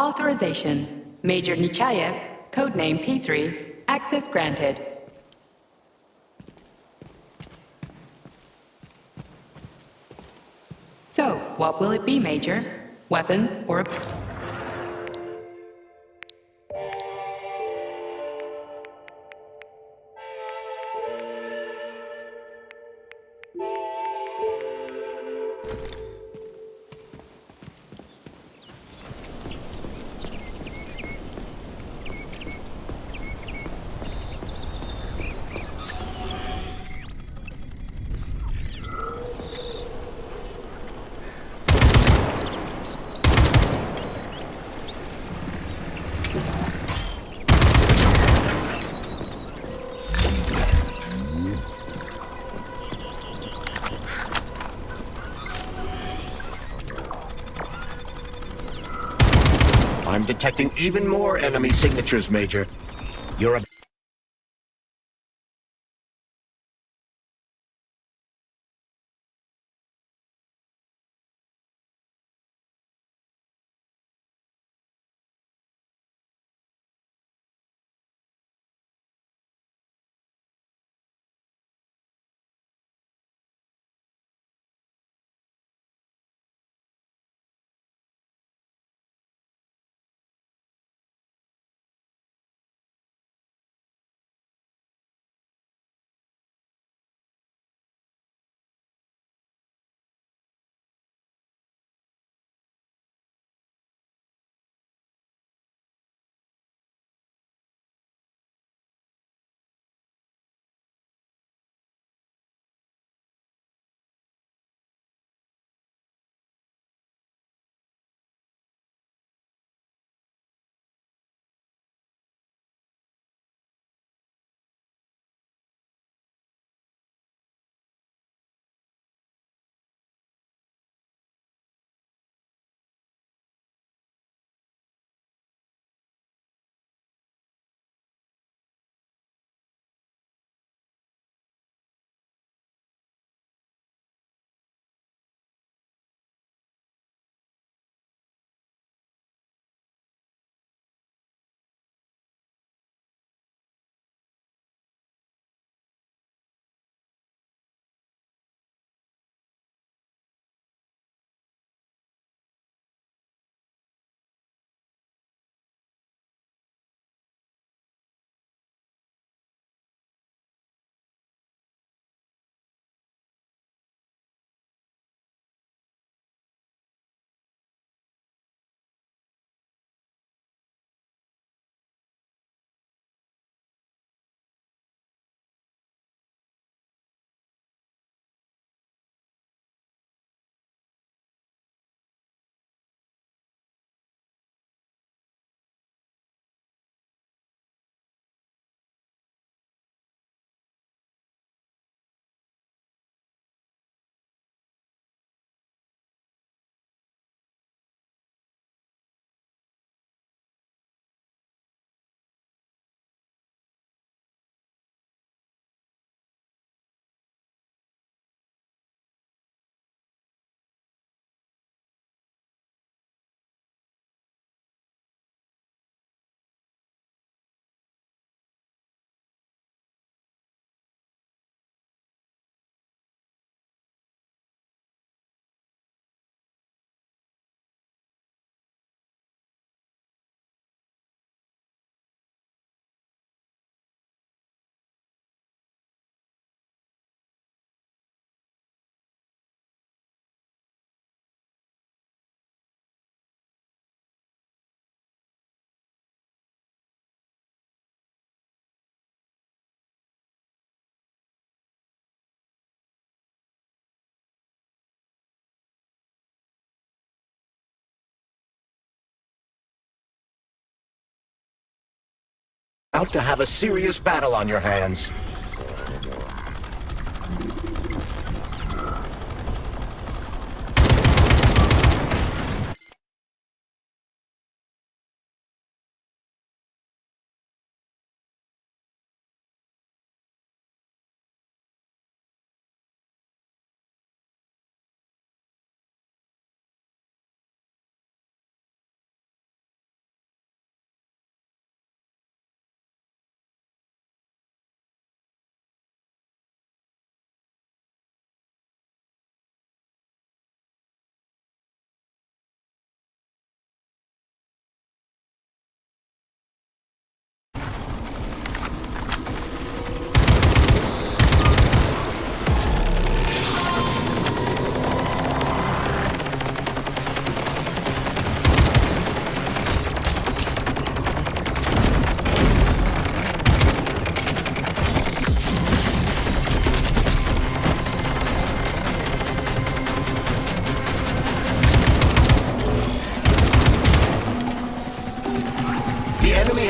Authorization. Major Nechayev, codename P3, access granted. So, what will it be, Major? Weapons or... I'm detecting even more enemy signatures, Major. You're a... Out to have a serious battle on your hands.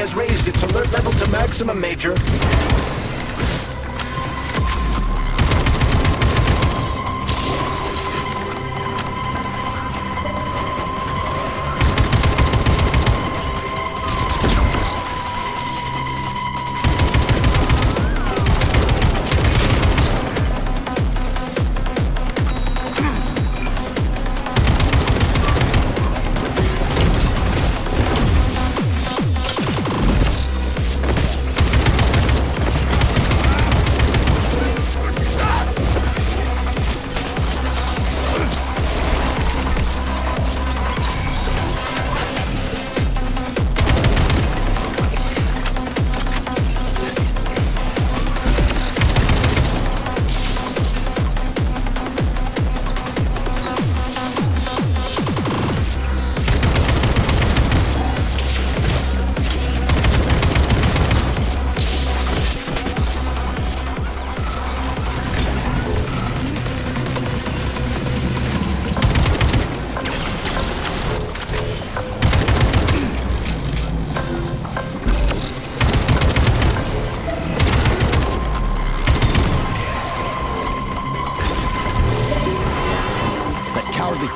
has raised its alert level to maximum, Major.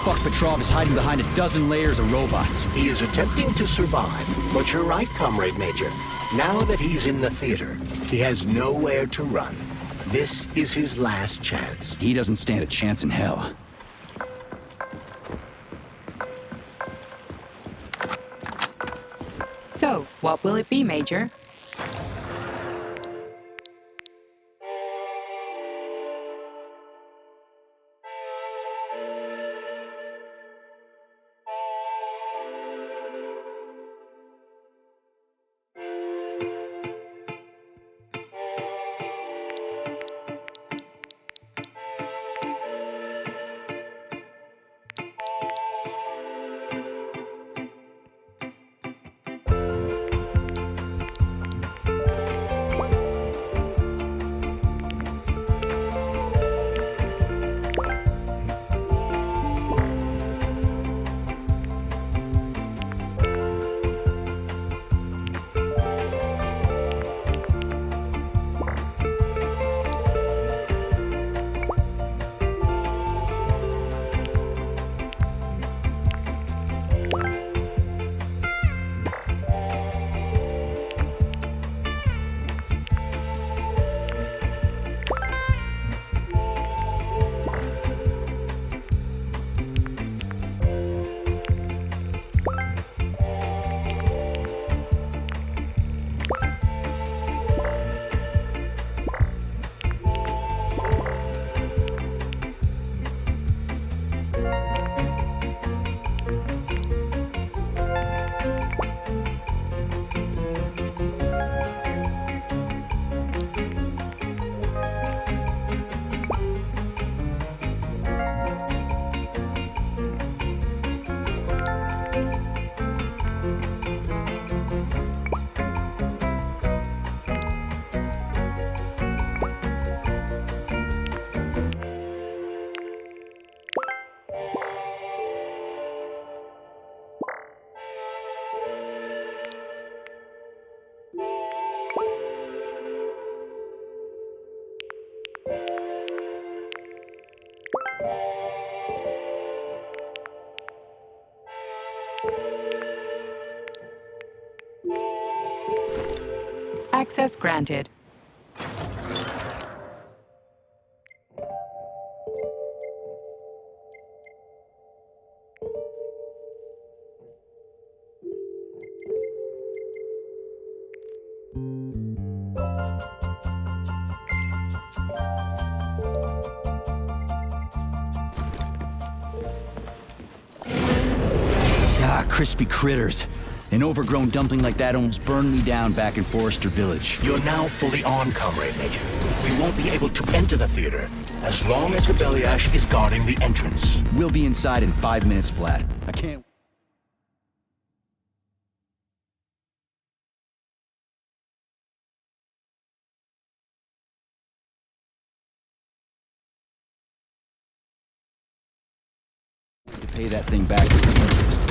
Fuck Petrov is hiding behind a dozen layers of robots. He is attempting to survive, but you're right, Comrade Major. Now that he's in the theater, he has nowhere to run. This is his last chance. He doesn't stand a chance in hell. So, what will it be, Major? Access granted. Ah, crispy critters. An overgrown dumpling like that almost burned me down back in Forrester Village. You're now fully on, Comrade Major. We won't be able to enter the theater as long as the Beliash is guarding the entrance. We'll be inside in 5 minutes flat. I can't... to pay that thing back with interest.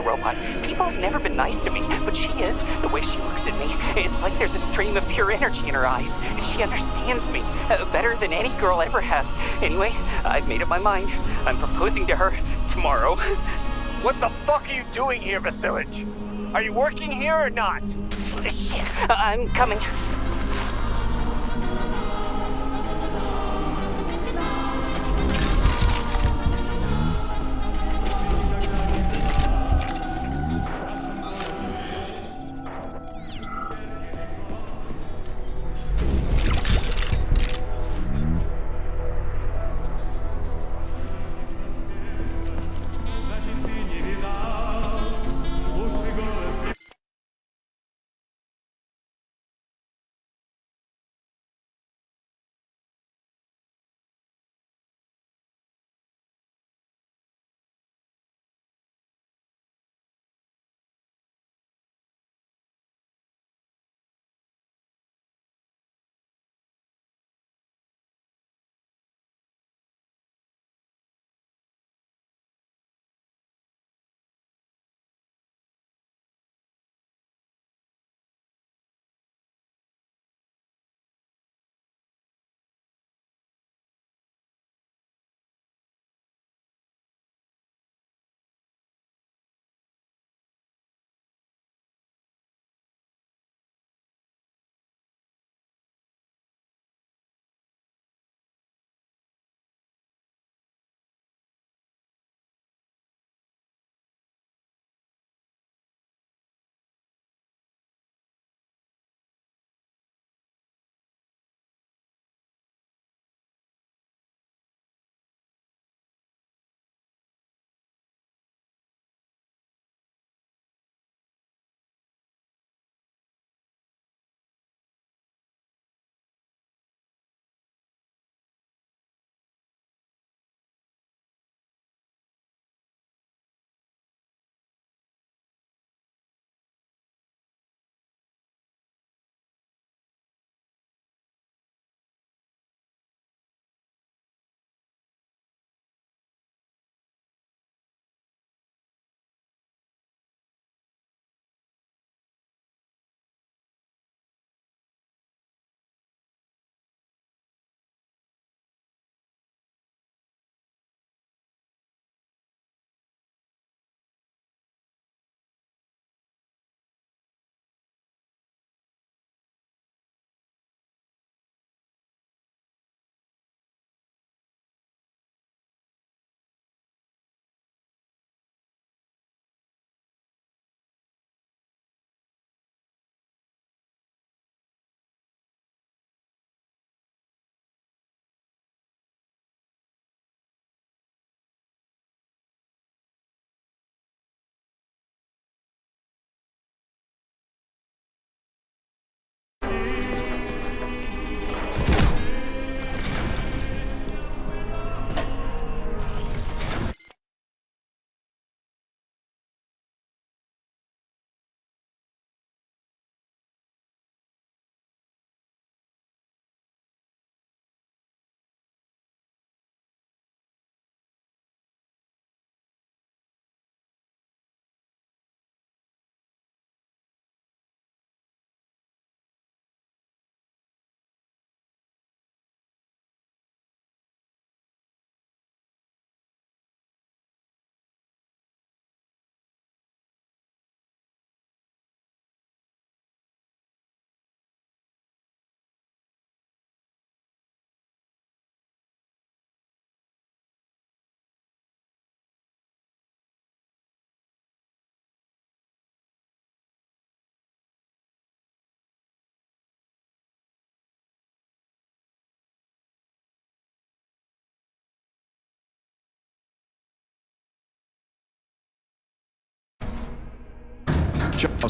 robot. People have never been nice to me, but she is. The way she looks at me, it's like there's a stream of pure energy in her eyes. She understands me better than any girl ever has. Anyway, I've made up my mind. I'm proposing to her tomorrow. What the fuck are you doing here, Vasilich? Are you working here or not? Shit, I'm coming.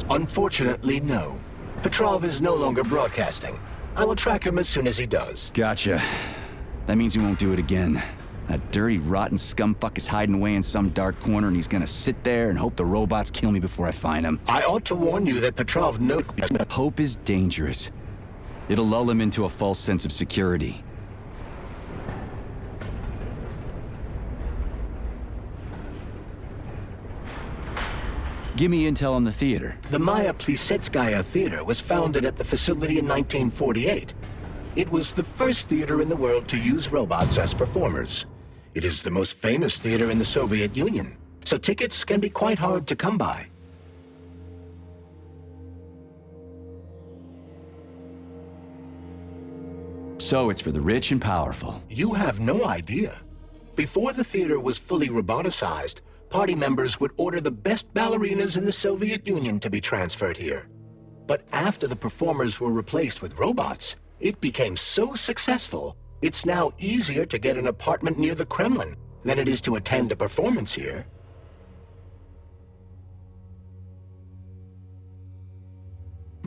Unfortunately, no. Petrov is no longer broadcasting. I will track him as soon as he does. Gotcha. That means he won't do it again. That dirty, rotten scumfuck is hiding away in some dark corner, and he's gonna sit there and hope the robots kill me before I find him. I ought to warn you that Petrov knows... Hope is dangerous. It'll lull him into a false sense of security. Give me intel on the theater. The Maya Plisetskaya Theater was founded at the facility in 1948. It was the first theater in the world to use robots as performers. It is the most famous theater in the Soviet Union, so tickets can be quite hard to come by. So it's for the rich and powerful. You have no idea. Before the theater was fully roboticized, party members would order the best ballerinas in the Soviet Union to be transferred here. But after the performers were replaced with robots, it became so successful, it's now easier to get an apartment near the Kremlin than it is to attend a performance here.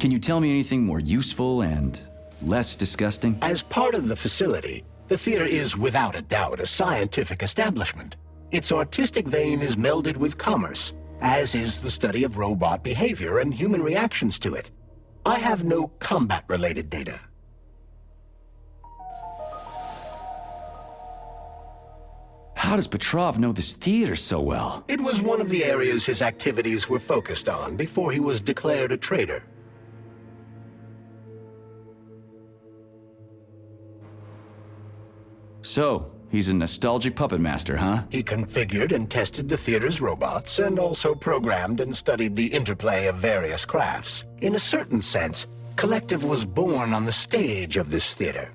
Can you tell me anything more useful and less disgusting? As part of the facility, the theater is without a doubt a scientific establishment. Its artistic vein is melded with commerce, as is the study of robot behavior and human reactions to it. I have no combat-related data. How does Petrov know this theater so well? It was one of the areas his activities were focused on before he was declared a traitor. So, he's a nostalgic puppet master, huh? He configured and tested the theater's robots and also programmed and studied the interplay of various crafts. In a certain sense, Collective was born on the stage of this theater.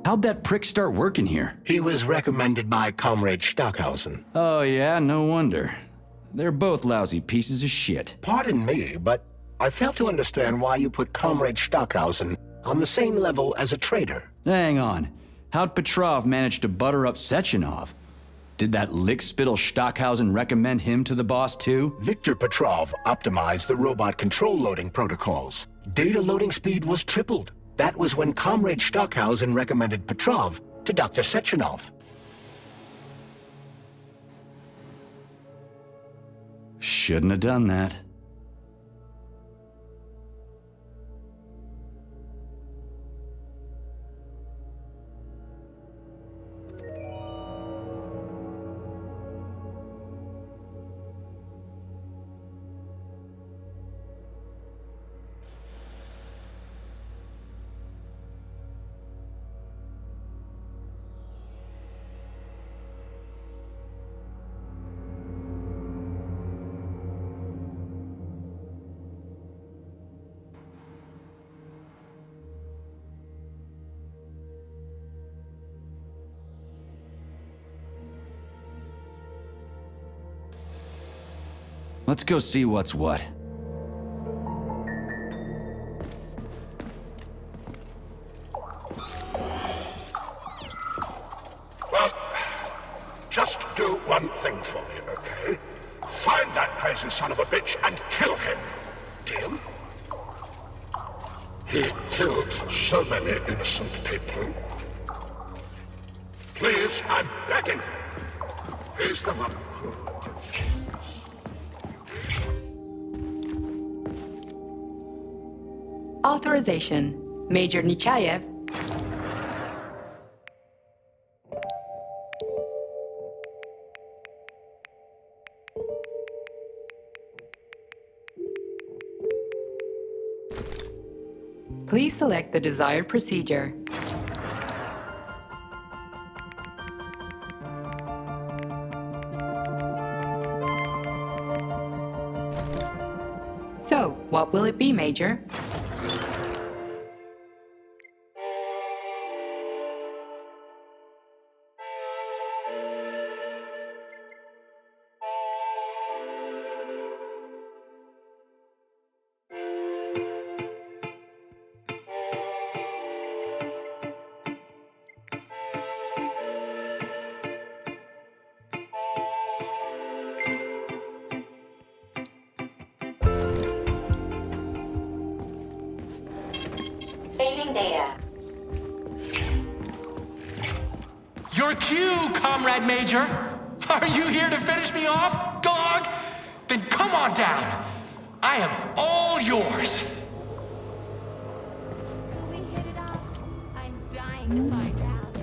How'd that prick start working here? He was recommended by Comrade Stockhausen. Oh yeah, no wonder. They're both lousy pieces of shit. Pardon me, but I fail to understand why you put Comrade Stockhausen on the same level as a traitor. Hang on. How'd Petrov manage to butter up Sechenov? Did that lickspittle Stockhausen recommend him to the boss too? Viktor Petrov optimized the robot control loading protocols. Data loading speed was tripled. That was when Comrade Stockhausen recommended Petrov to Dr. Sechenov. Shouldn't have done that. Let's go see what's what. Well, just do one thing for me, okay? Find that crazy son of a bitch and kill him. Deal? He killed so many innocent people. Please, I'm begging. He's the one who did it. Authorization. Major Nechayev. Please select the desired procedure. So, what will it be, Major? Saving data. Your cue, Comrade Major! Are you here to finish me off, dog? Then come on down. I am all yours. Will we hit it off? I'm dying to find out.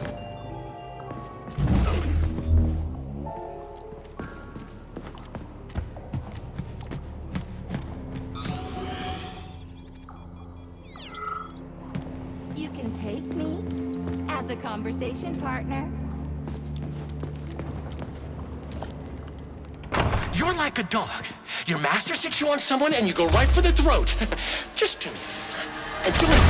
You can take me as a conversation partner. You're like a dog. Your master sticks you on someone and you go right for the throat. Just do me a favor. And do it.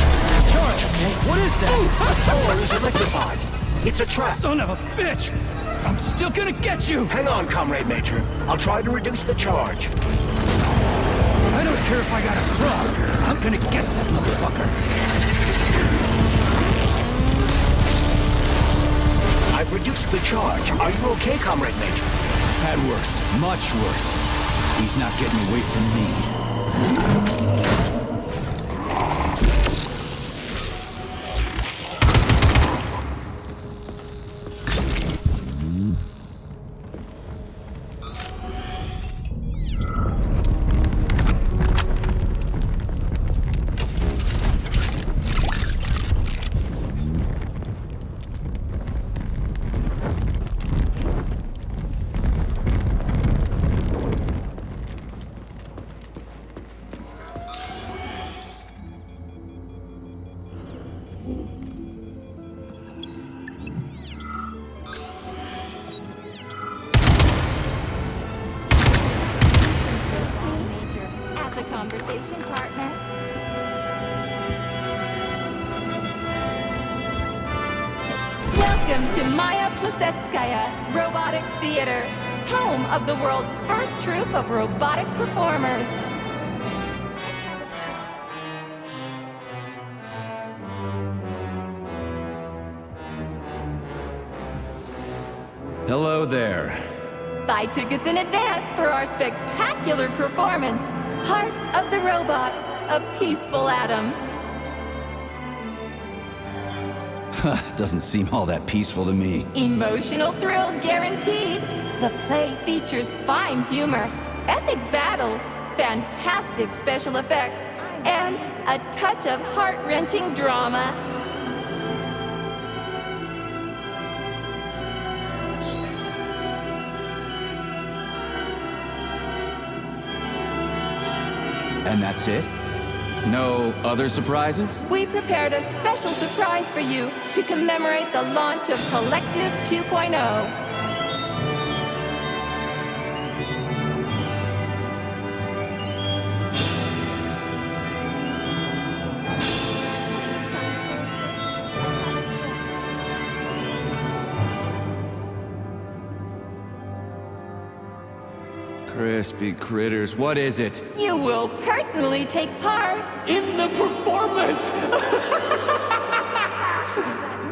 Charge, okay? What is that? The floor is electrified. It's a trap. Son of a bitch! I'm still gonna get you! Hang on, Comrade Major. I'll try to reduce the charge. I don't care if I gotta crawl. I'm gonna get that motherfucker. I've reduced the charge. Are you okay, Comrade Major? Had worse. Much worse. He's not getting away from me. Major, as a conversation partner. Welcome to Maya Plesetskaya Robotic Theater, home of the world's first troupe of robotic performers. Hello there. Buy tickets in advance for our spectacular performance, Heart of the Robot, a Peaceful Atom. Doesn't seem all that peaceful to me. Emotional thrill guaranteed. The play features fine humor, epic battles, fantastic special effects, and a touch of heart-wrenching drama. And that's it? No other surprises? We prepared a special surprise for you to commemorate the launch of Collective 2.0. Crispy critters, what is it? You will personally take part In the performance!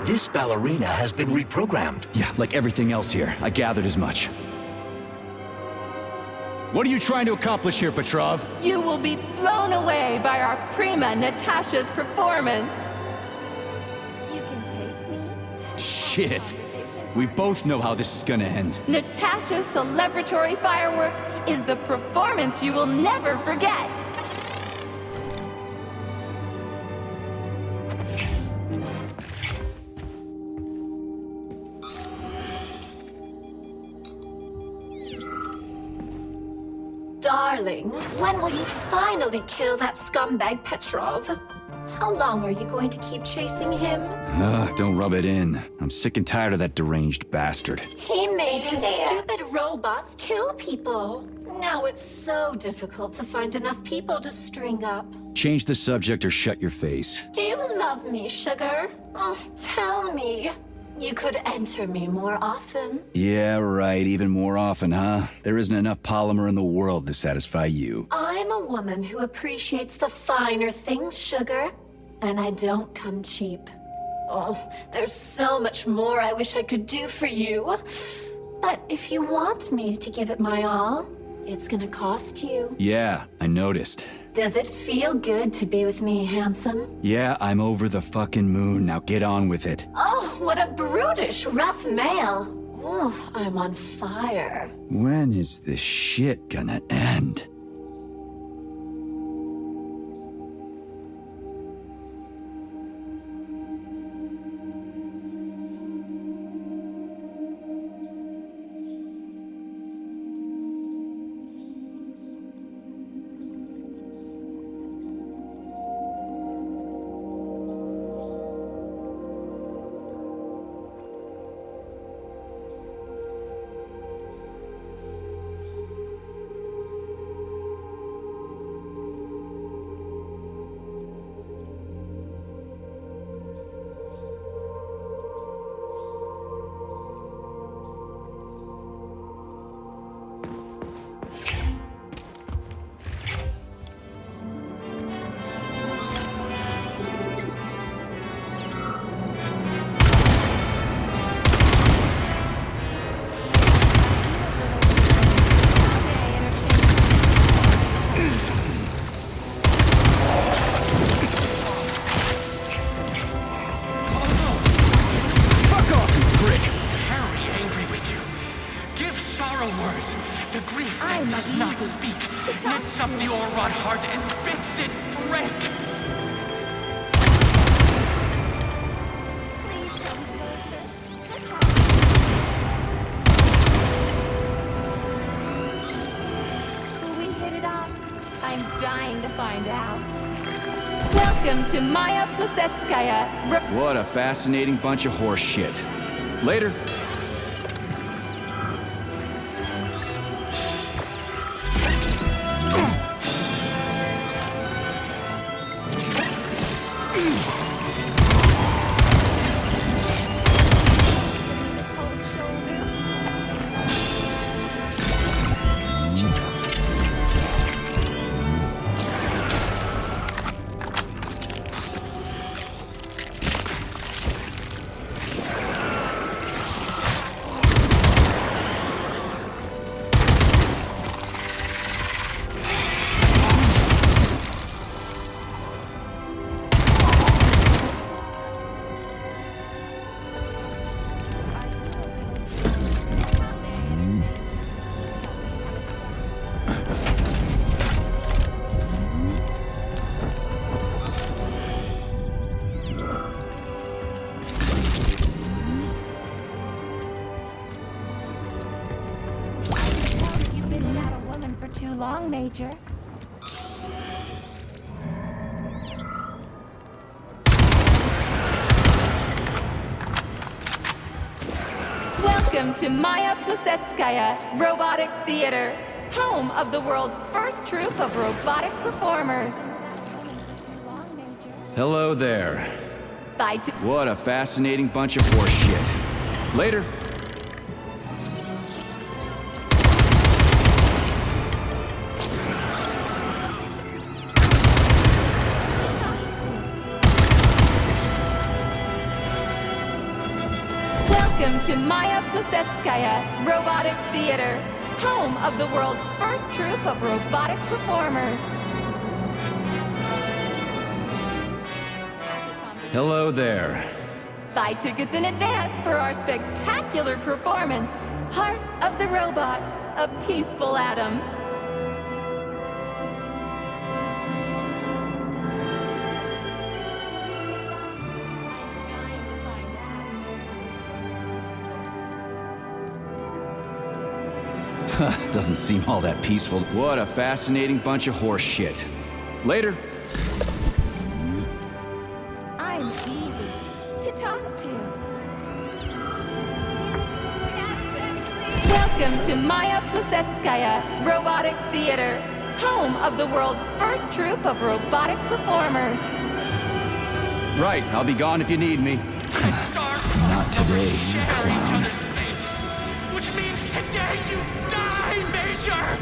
This ballerina has been reprogrammed. Yeah, like everything else here. I gathered as much. What are you trying to accomplish here, Petrov? You will be blown away by our prima Natasha's performance. You can take me. Shit. We both know how this is gonna end. Natasha's celebratory firework is the performance you will never forget. Darling, when will you finally kill that scumbag Petrov? How long are you going to keep chasing him? Don't rub it in. I'm sick and tired of that deranged bastard. He made his stupid robots kill people. Now it's so difficult to find enough people to string up. Change the subject or shut your face. Do you love me, sugar? Oh, tell me. You could enter me more often. Yeah, right. Even more often, huh? There isn't enough polymer in the world to satisfy you. I'm a woman who appreciates the finer things, sugar. And I don't come cheap. Oh, there's so much more I wish I could do for you. But if you want me to give it my all, it's gonna cost you. Yeah, I noticed. Does it feel good to be with me, handsome? Yeah, I'm over the fucking moon. Now get on with it. Oh, what a brutish, rough male. Ooh, I'm on fire. When is this shit gonna end? does not speak, knits up the Orrod heart and bids it break. Will we hit it off? I'm dying to find out. Welcome to Maya Plesetskaya. What a fascinating bunch of horse shit. Later. You've been without a woman for too long, Major. Welcome to Maya Plesetskaya Robotic Theater, home of the world's first troupe of robotic performers. Hello there. Bye to... What a fascinating bunch of horse shit. Later. Welcome to Maya Plesetskaya Robotic Theater, home of the world's first troupe of robotic performers. Hello there. Buy tickets in advance for our spectacular performance, Heart of the Robot, a Peaceful Atom. Doesn't seem all that peaceful. What a fascinating bunch of horse shit. Later. I'm easy to talk to. Welcome to Maya Plesetskaya Robotic Theater, home of the world's first troupe of robotic performers. Right, I'll be gone if you need me. Not today, you Share each clown. other's fate, which means today you die, Major!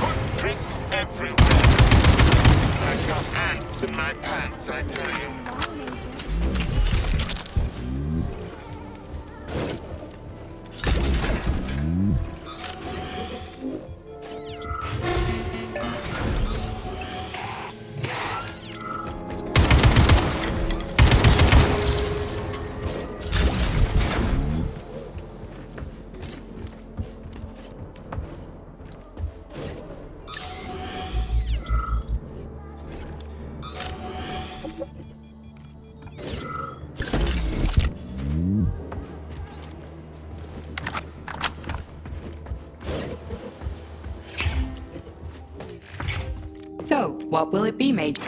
Footprints everywhere. I've got ants in my pants, I tell you. So, what will it be, Major?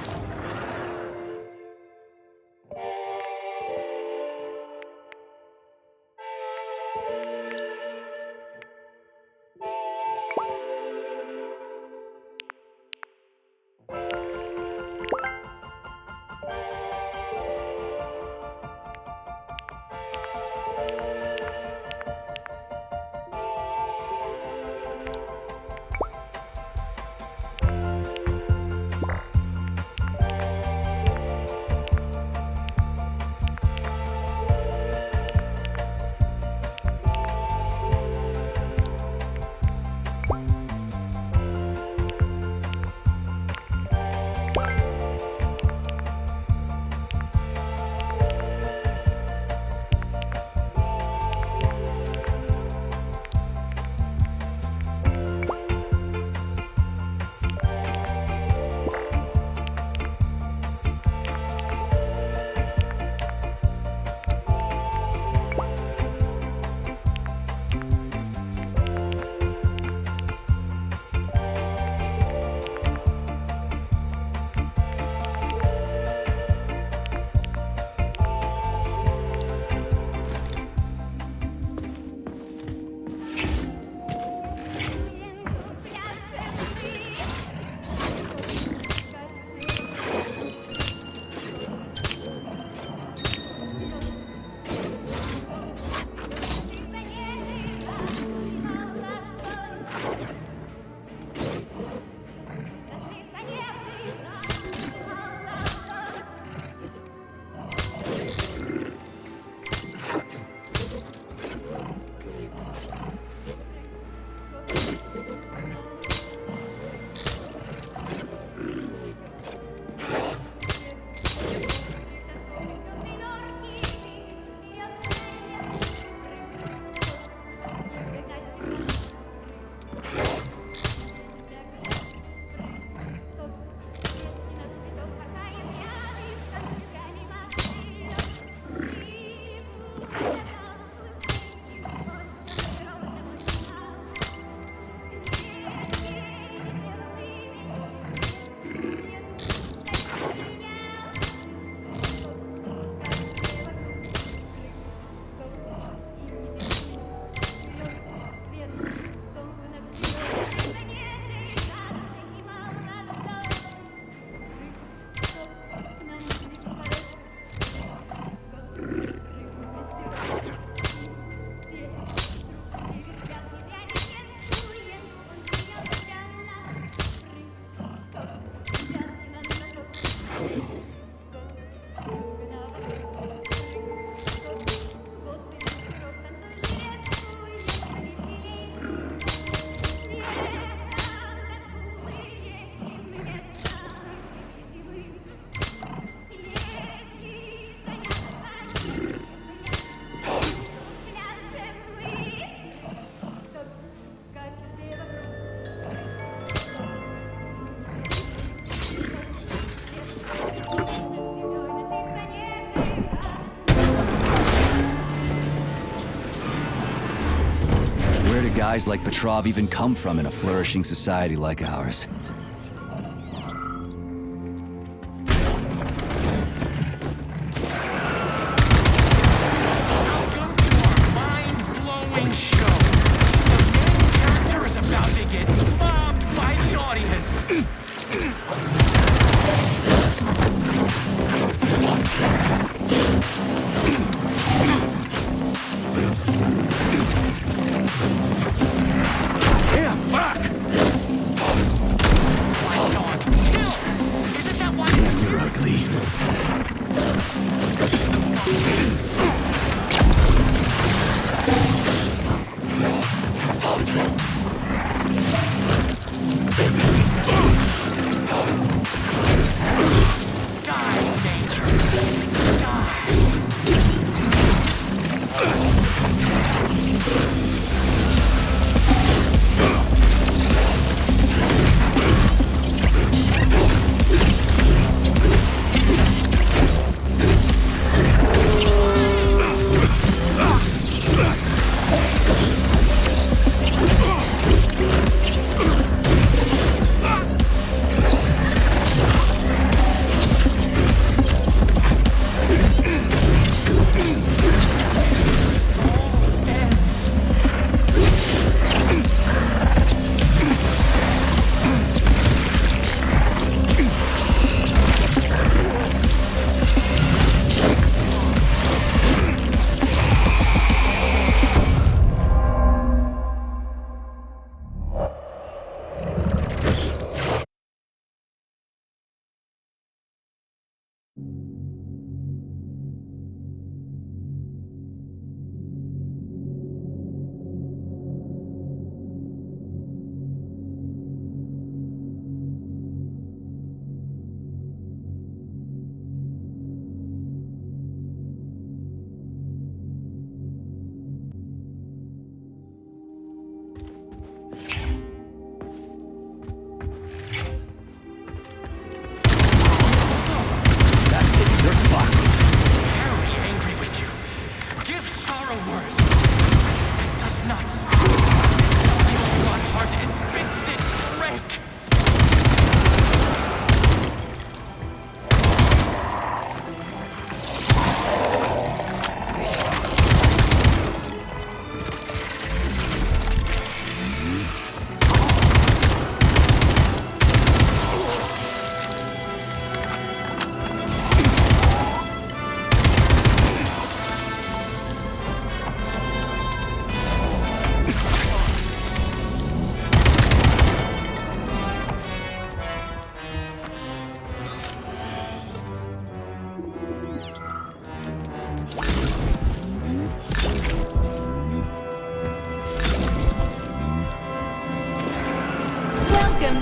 Where do guys like Petrov even come from in a flourishing society like ours?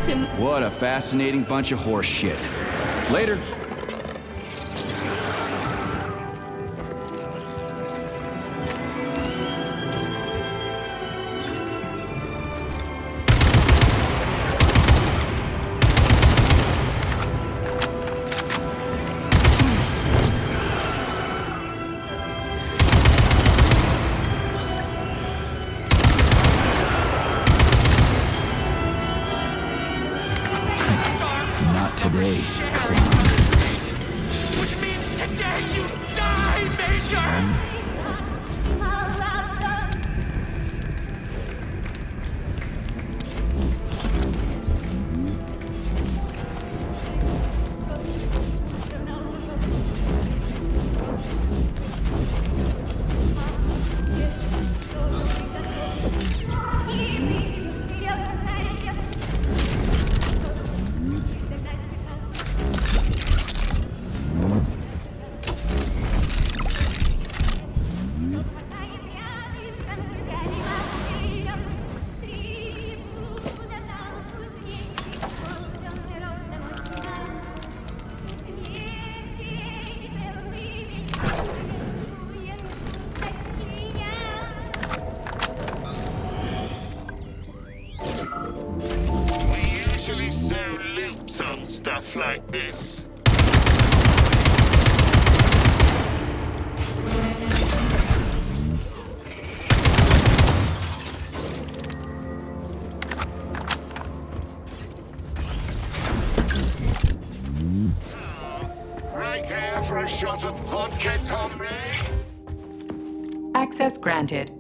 to... What a fascinating bunch of horse shit. Later. Not today, clown. Which means today you die, Major! We usually sew loops on stuff like this. Right here for a shot of vodka, comrade? Access granted.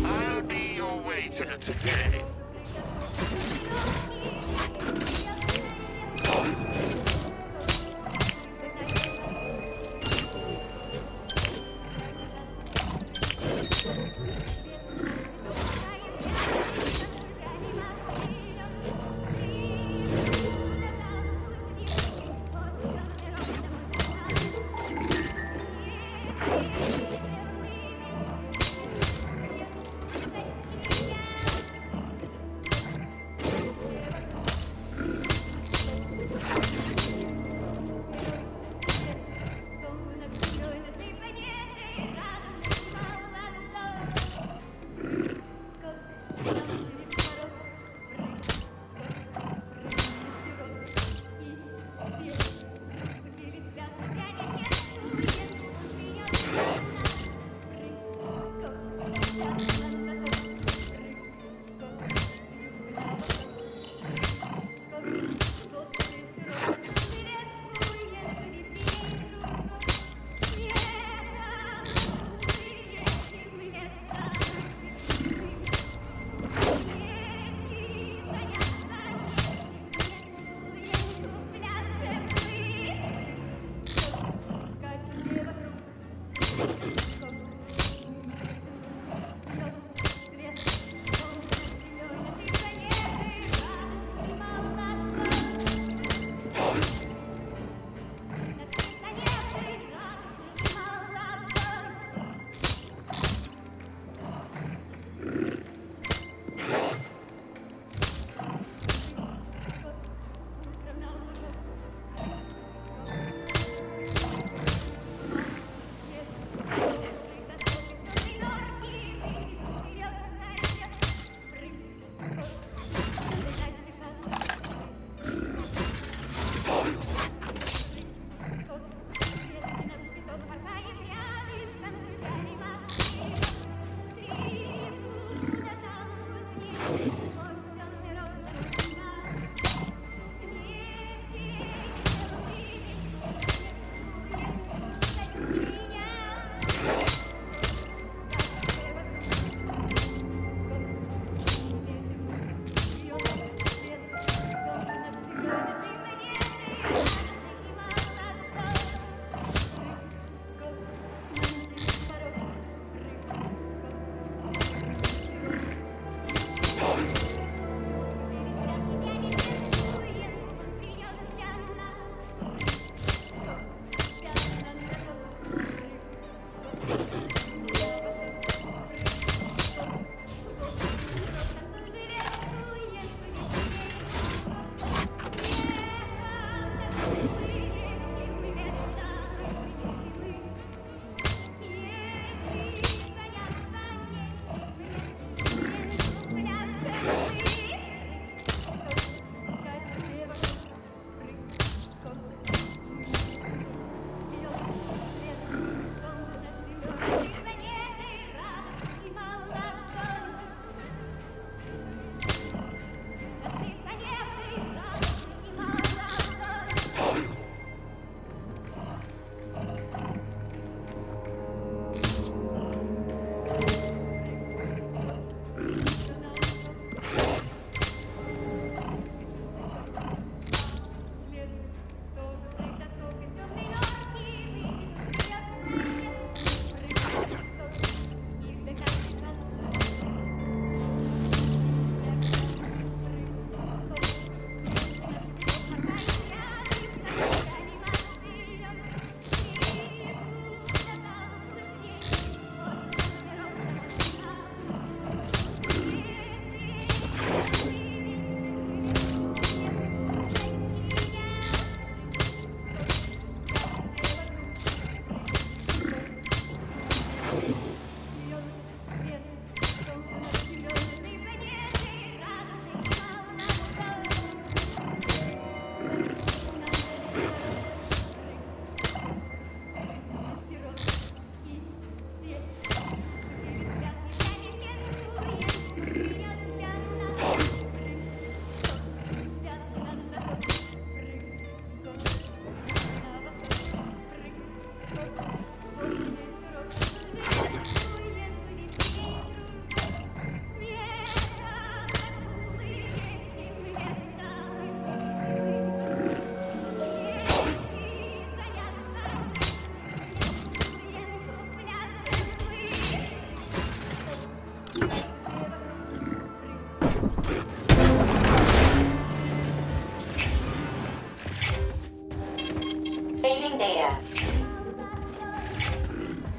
I'll be your waiter today.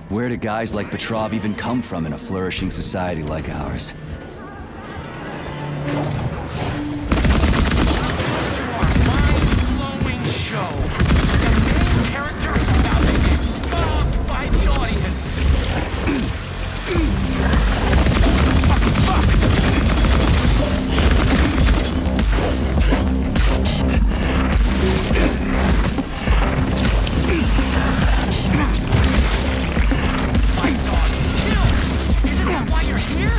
Where do guys like Petrov even come from in a flourishing society like ours? Mind-blowing show. The main character is about to get fucked by the audience. Isn't that why you're here?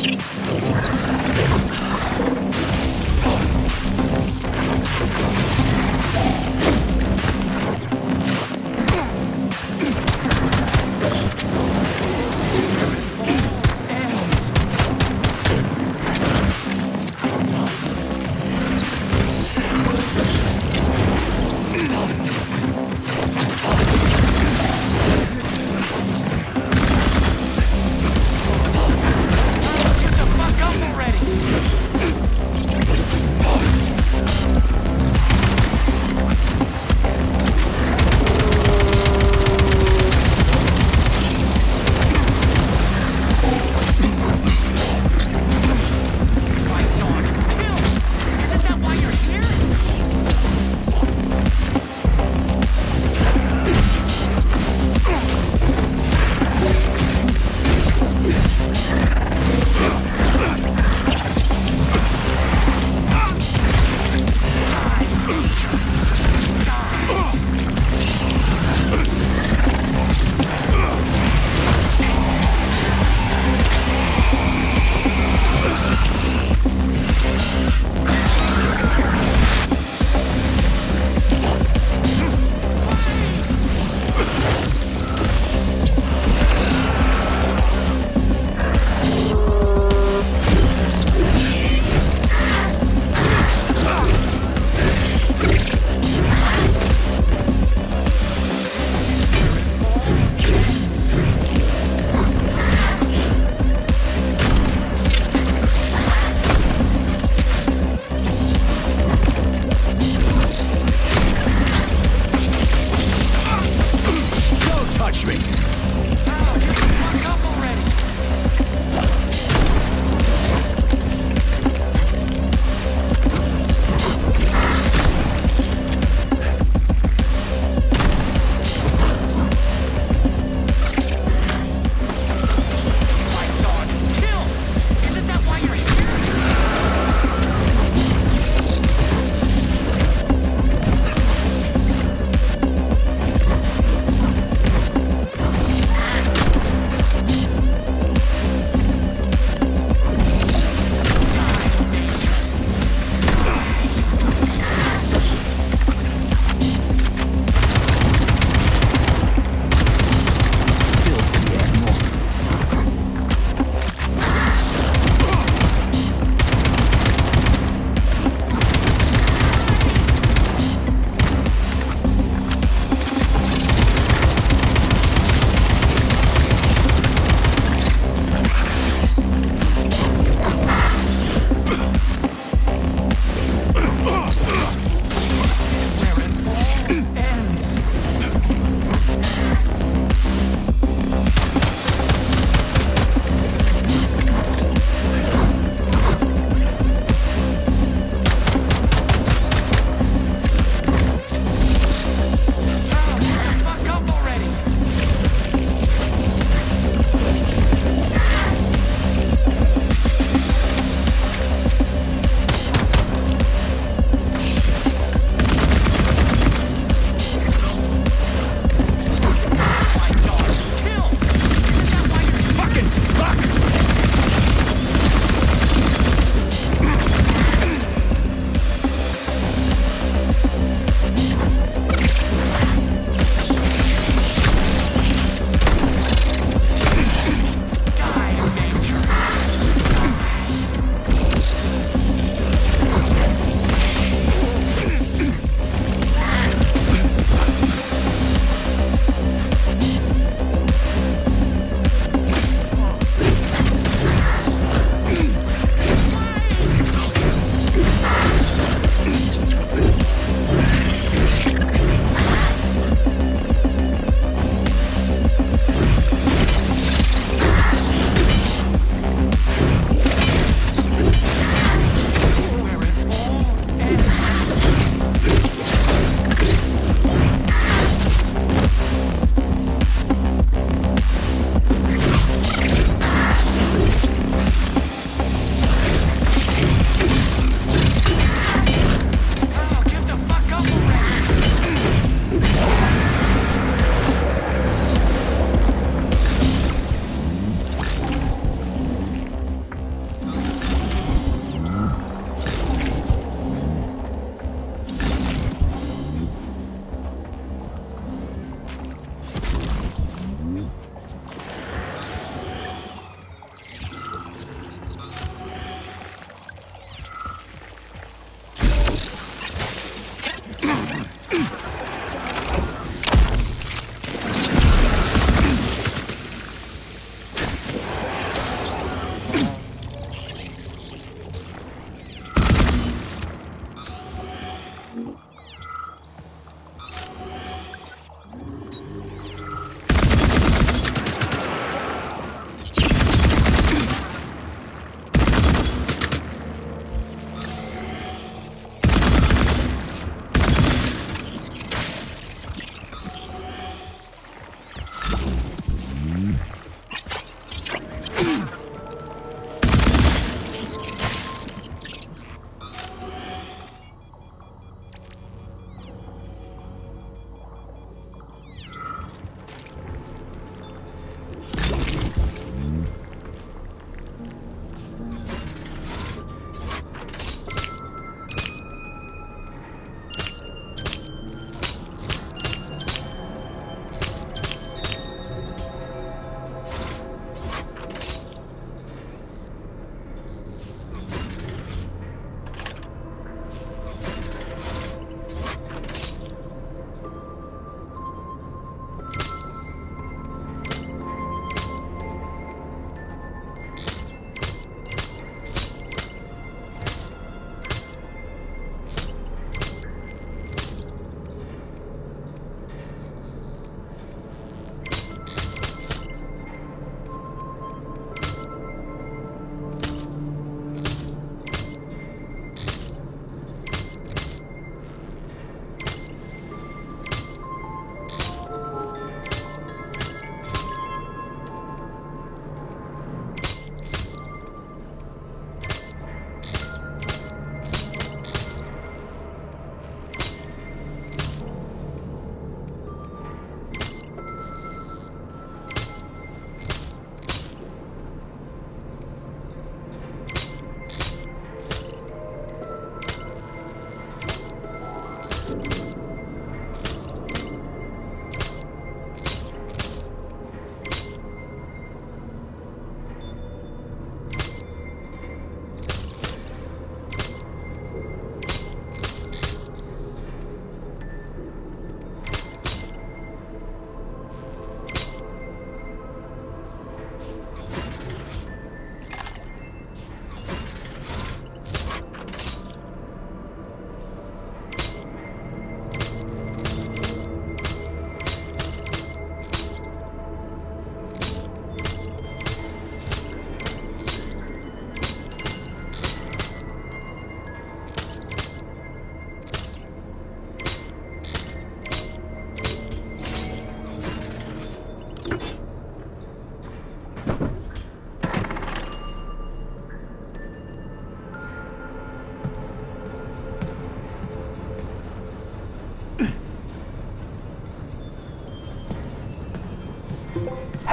Get the fuck up already!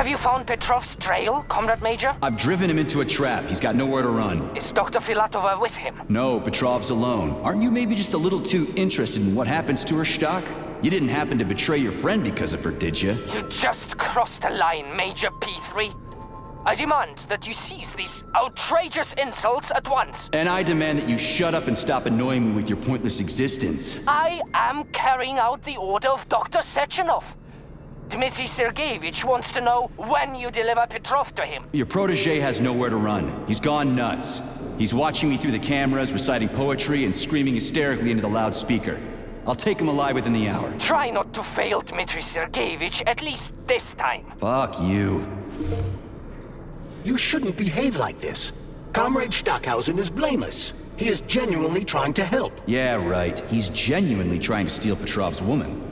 Have you found Petrov's trail, Comrade Major? I've driven him into a trap. He's got nowhere to run. Is Dr. Filatova with him? No, Petrov's alone. Aren't you maybe just a little too interested in what happens to her, Stock? You didn't happen to betray your friend because of her, did you? You just crossed a line, Major P3. I demand that you cease these outrageous insults at once. And I demand that you shut up and stop annoying me with your pointless existence. I am carrying out the order of Dr. Sechenov. Dmitry Sergeyevich wants to know when you deliver Petrov to him. Your protege has nowhere to run. He's gone nuts. He's watching me through the cameras, reciting poetry and screaming hysterically into the loudspeaker. I'll take him alive within the hour. Try not to fail, Dmitry Sergeyevich, at least this time. Fuck you. You shouldn't behave like this. Comrade Stockhausen is blameless. He is genuinely trying to help. Yeah, right. He's genuinely trying to steal Petrov's woman.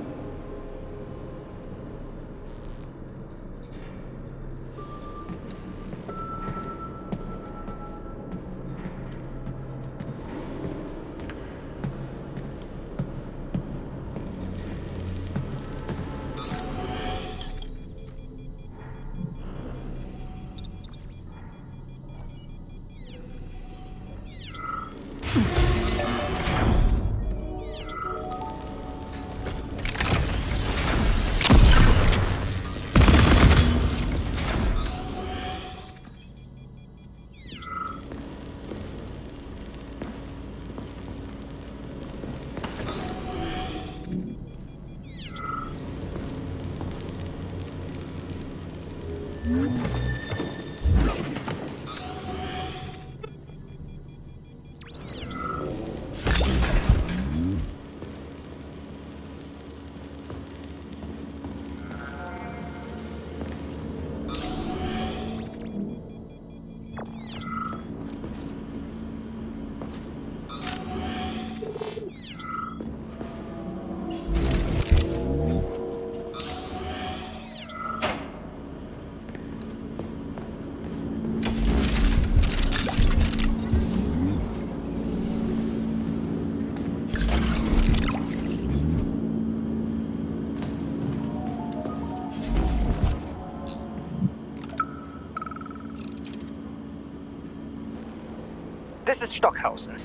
This is Stockhausen.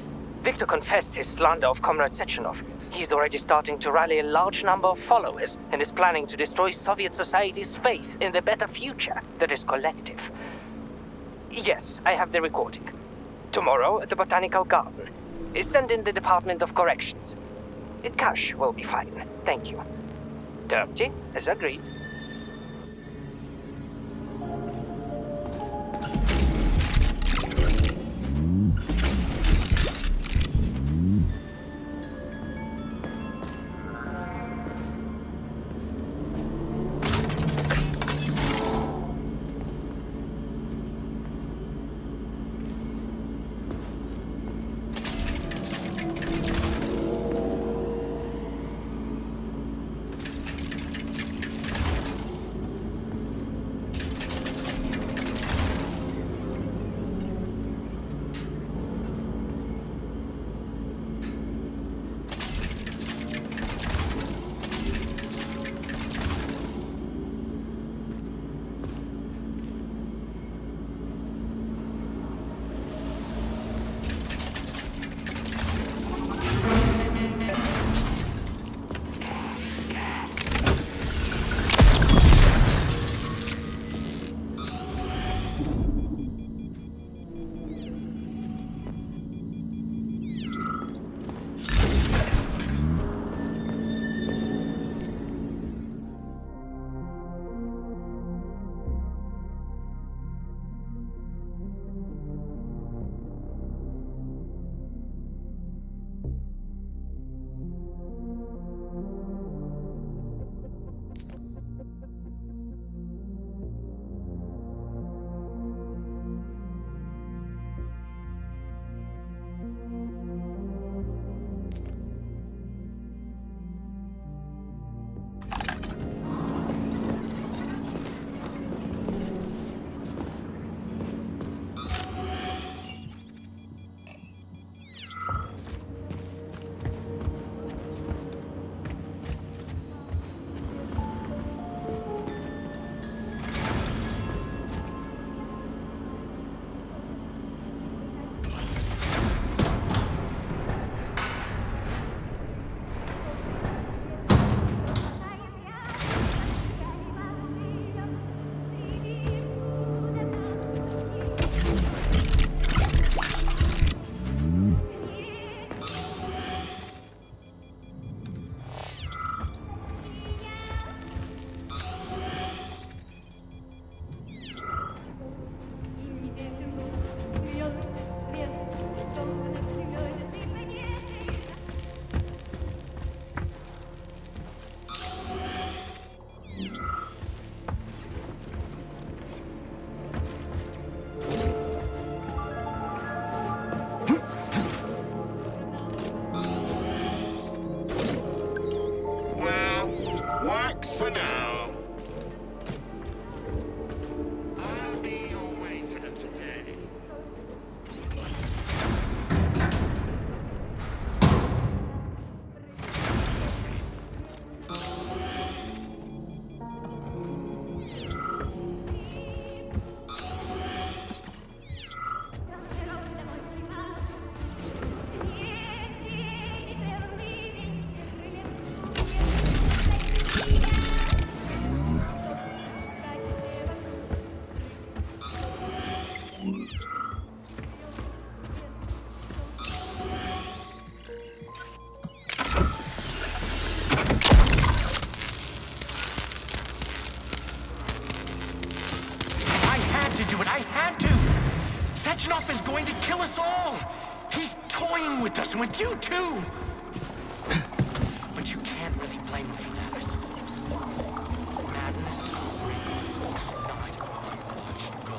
Victor confessed his slander of Comrade Sechenov. He's already starting to rally a large number of followers and is planning to destroy Soviet society's faith in the better future that is collective. Yes, I have the recording. Tomorrow at the Botanical Garden. Send in the Department of Corrections. Cash will be fine. Thank you. Dirty, as agreed. Sechenov is going to kill us all! He's toying with us, and with you too! But you can't really blame him for that, I suppose. Madness is not unwatched go.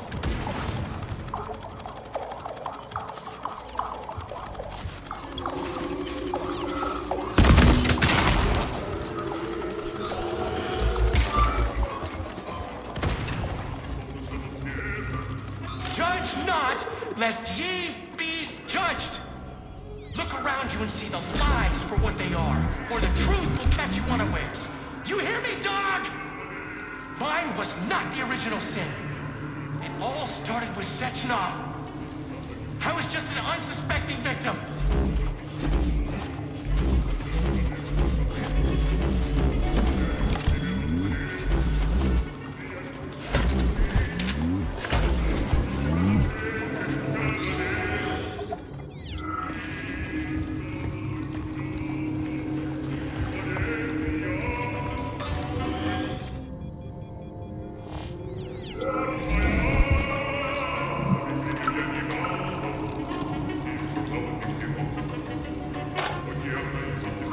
Judge not, lest ye be judged. Look around you and see the lies for what they are, or the truth will catch you unawares. You hear me, dog? Mine was not the original sin. It all started with Sechenov. I was just an unsuspecting victim.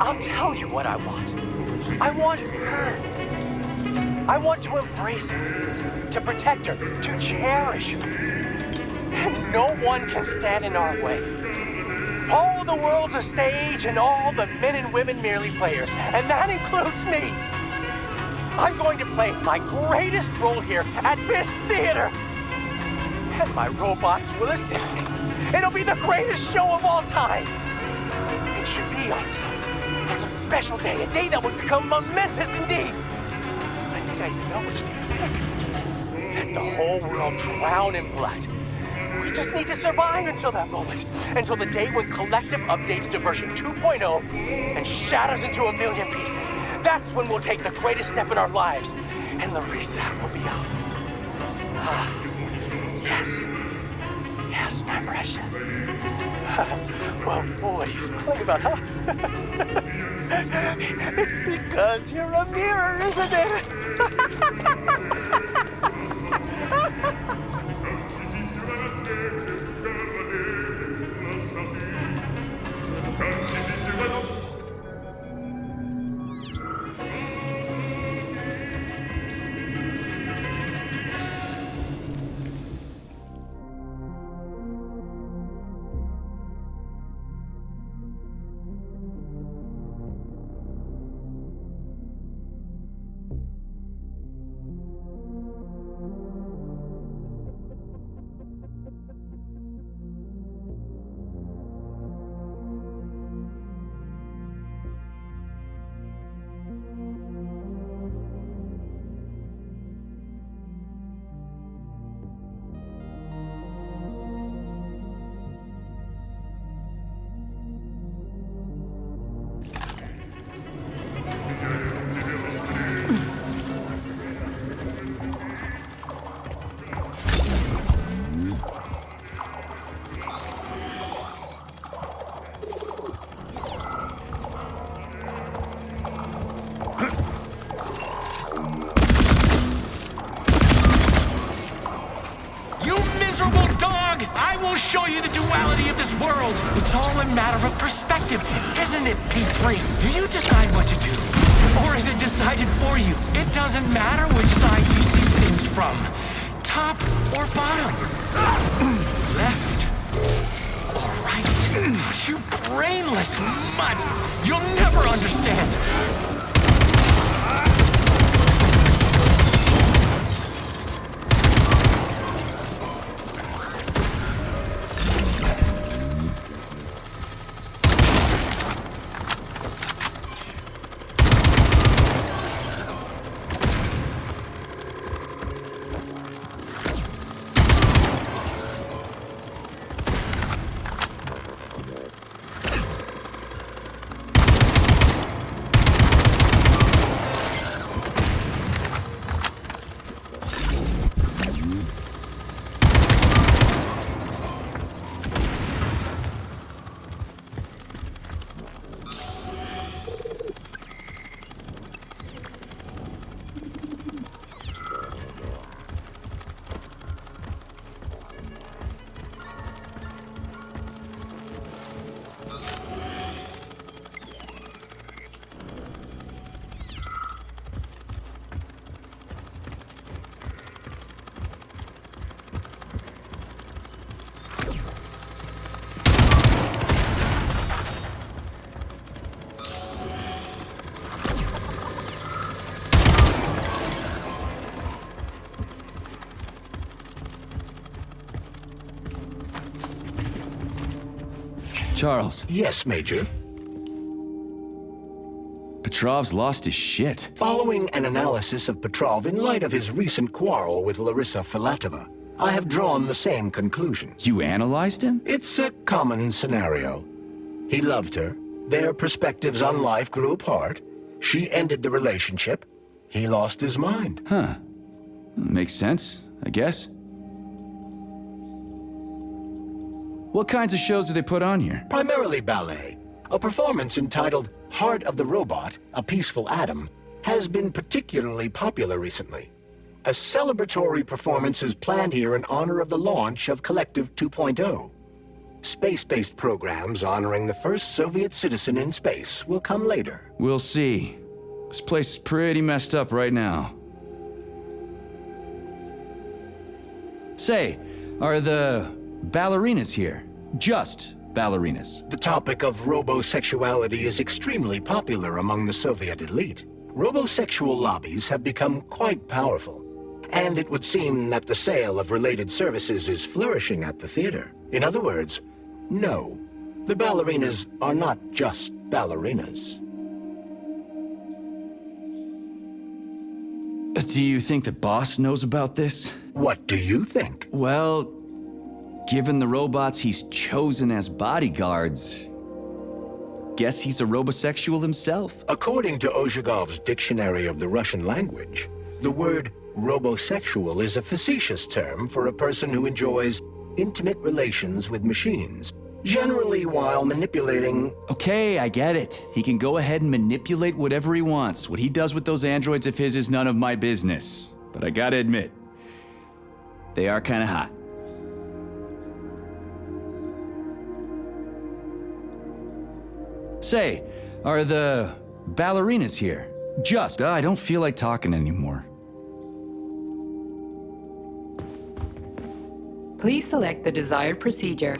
I'll tell you what I want. I want her. I want to embrace her, to protect her, to cherish her. And no one can stand in our way. All the world's a stage and all the men and women merely players, and that includes me. I'm going to play my greatest role here at this theater. And my robots will assist me. It'll be the greatest show of all time. It should be on some special day, a day that would become momentous indeed. I think I even know which day to pick. Let the whole world drown in blood. We just need to survive until that moment. Until the day when Collective updates to version 2.0 and shatters into a million pieces. That's when we'll take the greatest step in our lives. And the reset will be ours. Ah, yes. Yes, my precious. Well, boy, he's playing about, huh? It's because you're a mirror, isn't it? Show you the duality of this world. It's all a matter of perspective, isn't it, P3? Do you decide what to do? Or is it decided for you? It doesn't matter which side you see things from. Top or bottom. Left or right. You brainless mutt. You'll never understand. Charles, Yes, Major. Petrov's lost his shit. Following an analysis of Petrov in light of his recent quarrel with Larissa Filatova, I have drawn the same conclusion. You analyzed him? It's a common scenario. He loved her. Their perspectives on life grew apart. She ended the relationship. He lost his mind. Huh. Makes sense, I guess. What kinds of shows do they put on here? Primarily ballet. A performance entitled Heart of the Robot, A Peaceful Atom, has been particularly popular recently. A celebratory performance is planned here in honor of the launch of Collective 2.0. Space-based programs honoring the first Soviet citizen in space will come later. We'll see. This place is pretty messed up right now. Say, are the ballerinas here? Just ballerinas? The topic of robosexuality is extremely popular among the Soviet elite. Robosexual lobbies have become quite powerful, and it would seem that the sale of related services is flourishing at the theater. In other words, no, the ballerinas are not just ballerinas. Do you think the boss knows about this? What do you think? Well, given the robots he's chosen as bodyguards, guess he's a robosexual himself. According to Ozhigov's Dictionary of the Russian Language, the word robosexual is a facetious term for a person who enjoys intimate relations with machines, generally while manipulating... Okay, I get it. He can go ahead and manipulate whatever he wants. What he does with those androids of his is none of my business. But I gotta admit, they are kinda hot. Say, are the ballerinas here? Just, I don't feel like talking anymore. Please select the desired procedure.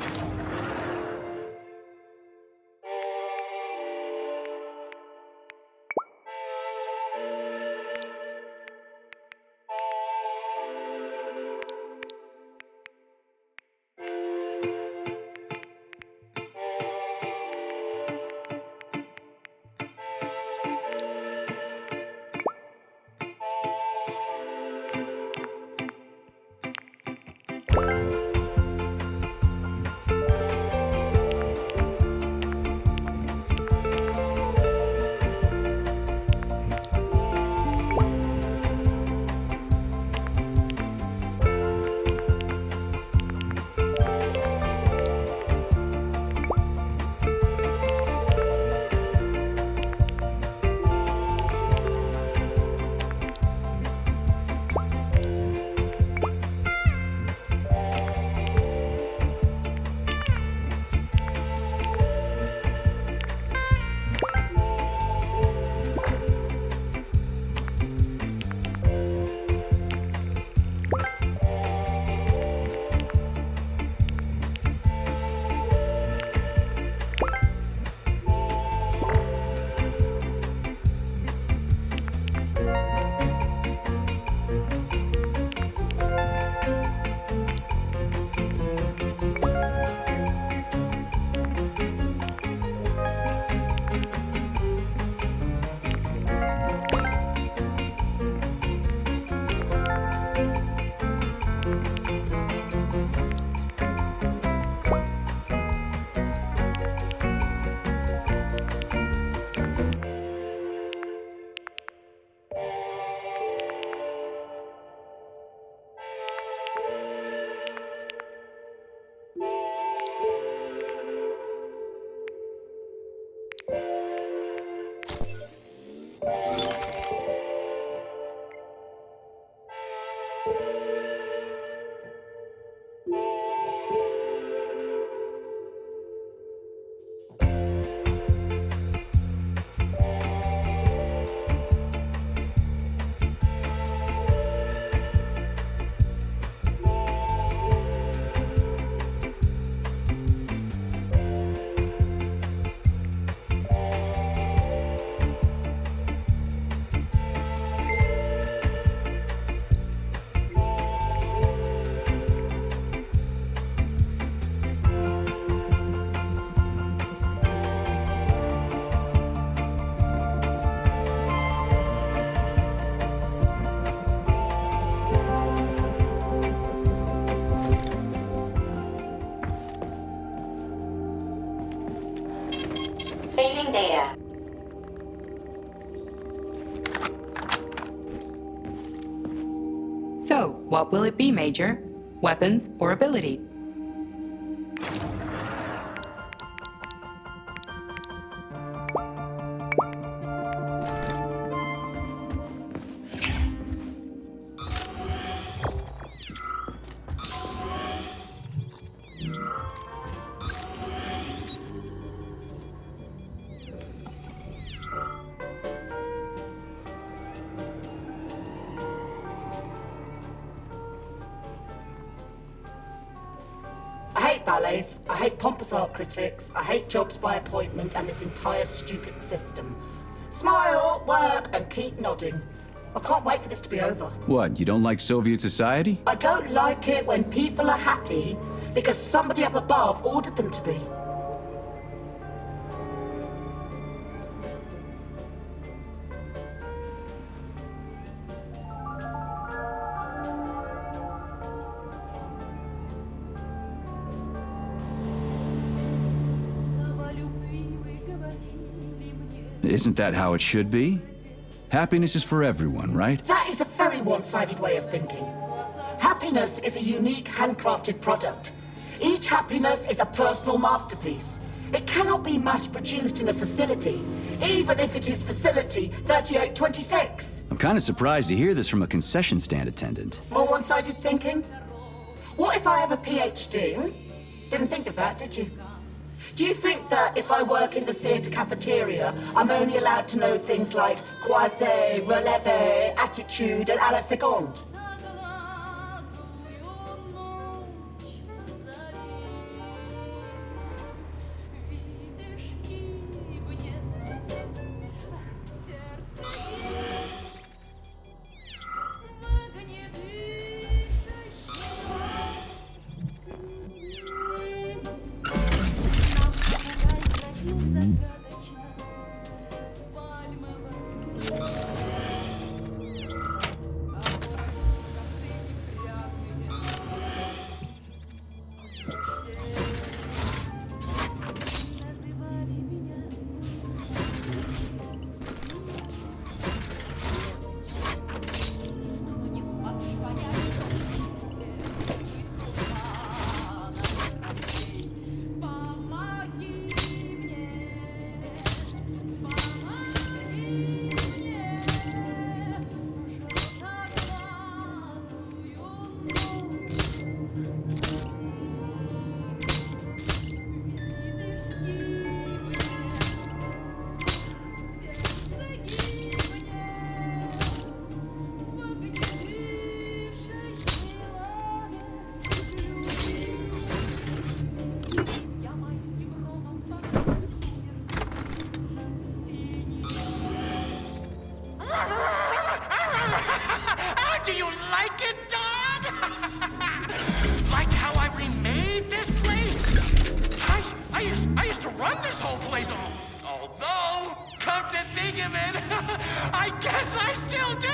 Entering data. So, what will it be, Major? Weapons or ability? I hate ballets, I hate pompous art critics, I hate jobs by appointment and this entire stupid system. Smile, work, and keep nodding. I can't wait for this to be over. What, you don't like Soviet society? I don't like it when people are happy because somebody up above ordered them to be. Isn't that how it should be? Happiness is for everyone, right? That is a very one-sided way of thinking. Happiness is a unique, handcrafted product. Each happiness is a personal masterpiece. It cannot be mass-produced in a facility, even if it is facility 3826. I'm kind of surprised to hear this from a concession stand attendant. More one-sided thinking? What if I have a PhD? Didn't think of that, did you? Do you think that if I work in the theatre cafeteria, I'm only allowed to know things like croisé, relevé, attitude, and à la seconde? Do you like it, dog? Like how I remade this place? I used to run this whole place. Although, come to think of it, I guess I still do.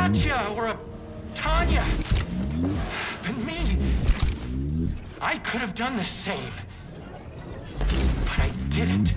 Katya or a Tanya. But me, I could have done the same. But I didn't.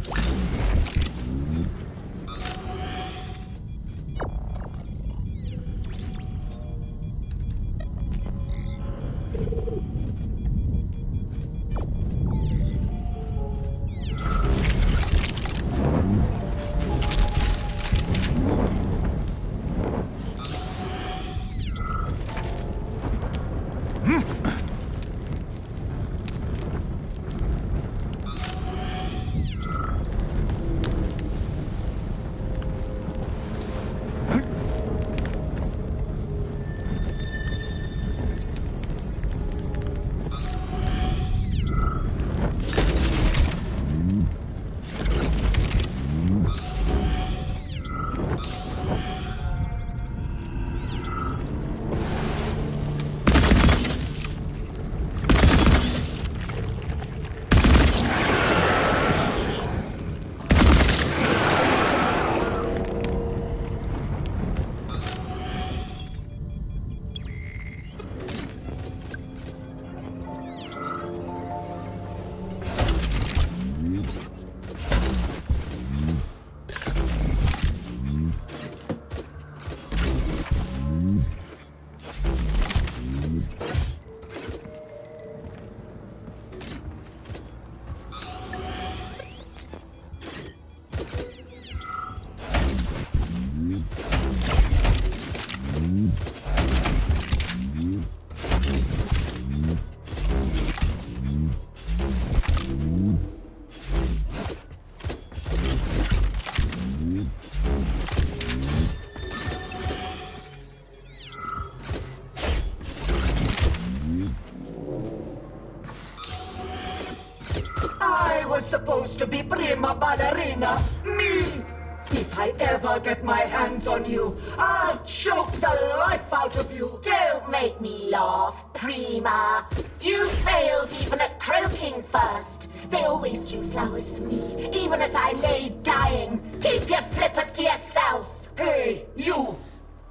Supposed to be prima ballerina, me! If I ever get my hands on you, I'll choke the life out of you! Don't make me laugh, Prima. You failed even at croaking first. They always threw flowers for me, even as I lay dying. Keep your flippers to yourself! Hey, you!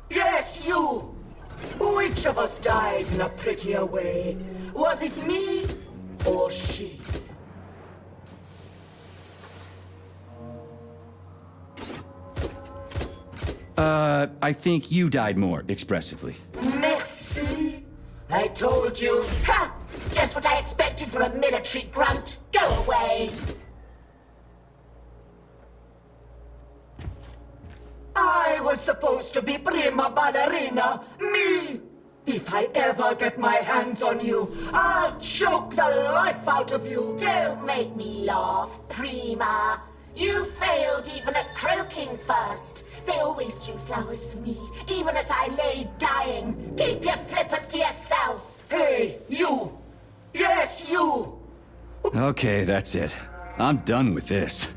Yes, you! Which of us died in a prettier way? Was it me or she? I think you died more expressively. Merci! I told you! Ha! Just what I expected from a military grunt. Go away! I was supposed to be prima ballerina, me! If I ever get my hands on you, I'll choke the life out of you! Don't make me laugh, Prima. You failed even at croaking first. They always threw flowers for me, even as I lay dying. Keep your flippers to yourself! Hey, you! Yes, you! Okay, that's it. I'm done with this.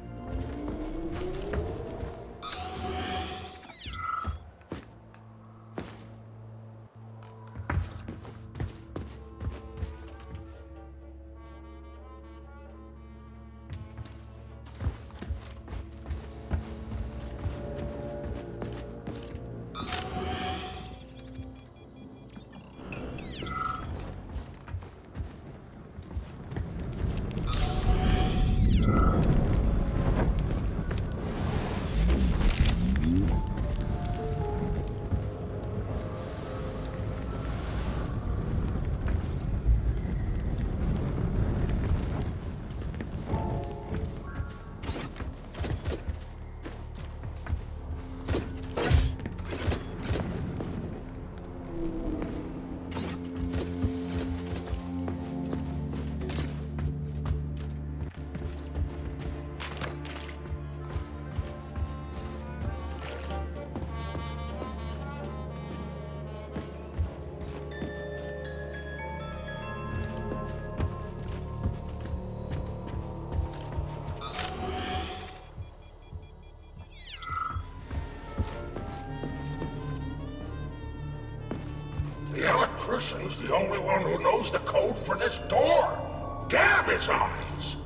The electrician's the only one who knows the code for this door. Damn his eyes!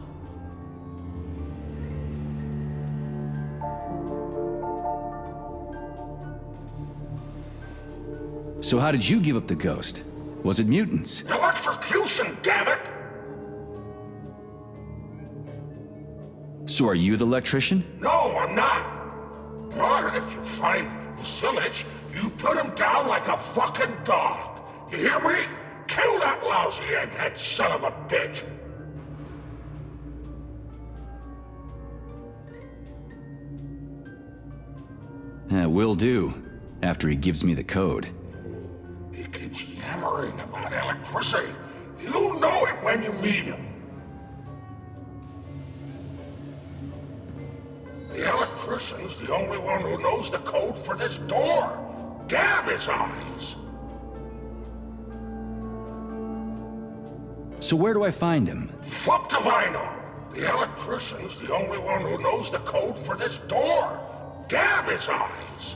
So how did you give up the ghost? Was it mutants? Electrocution, damn it! So are you the electrician? No, I'm not. But if you find Vasilich, you put him down like a fucking dog. You hear me? Kill that lousy egghead son of a bitch! Will do, after he gives me the code. He keeps yammering about electricity. You'll know it when you meet him. The electrician's the only one who knows the code for this door. Damn his eyes! So where do I find him? Fuck if I know! The electrician's the only one who knows the code for this door. Damn his eyes!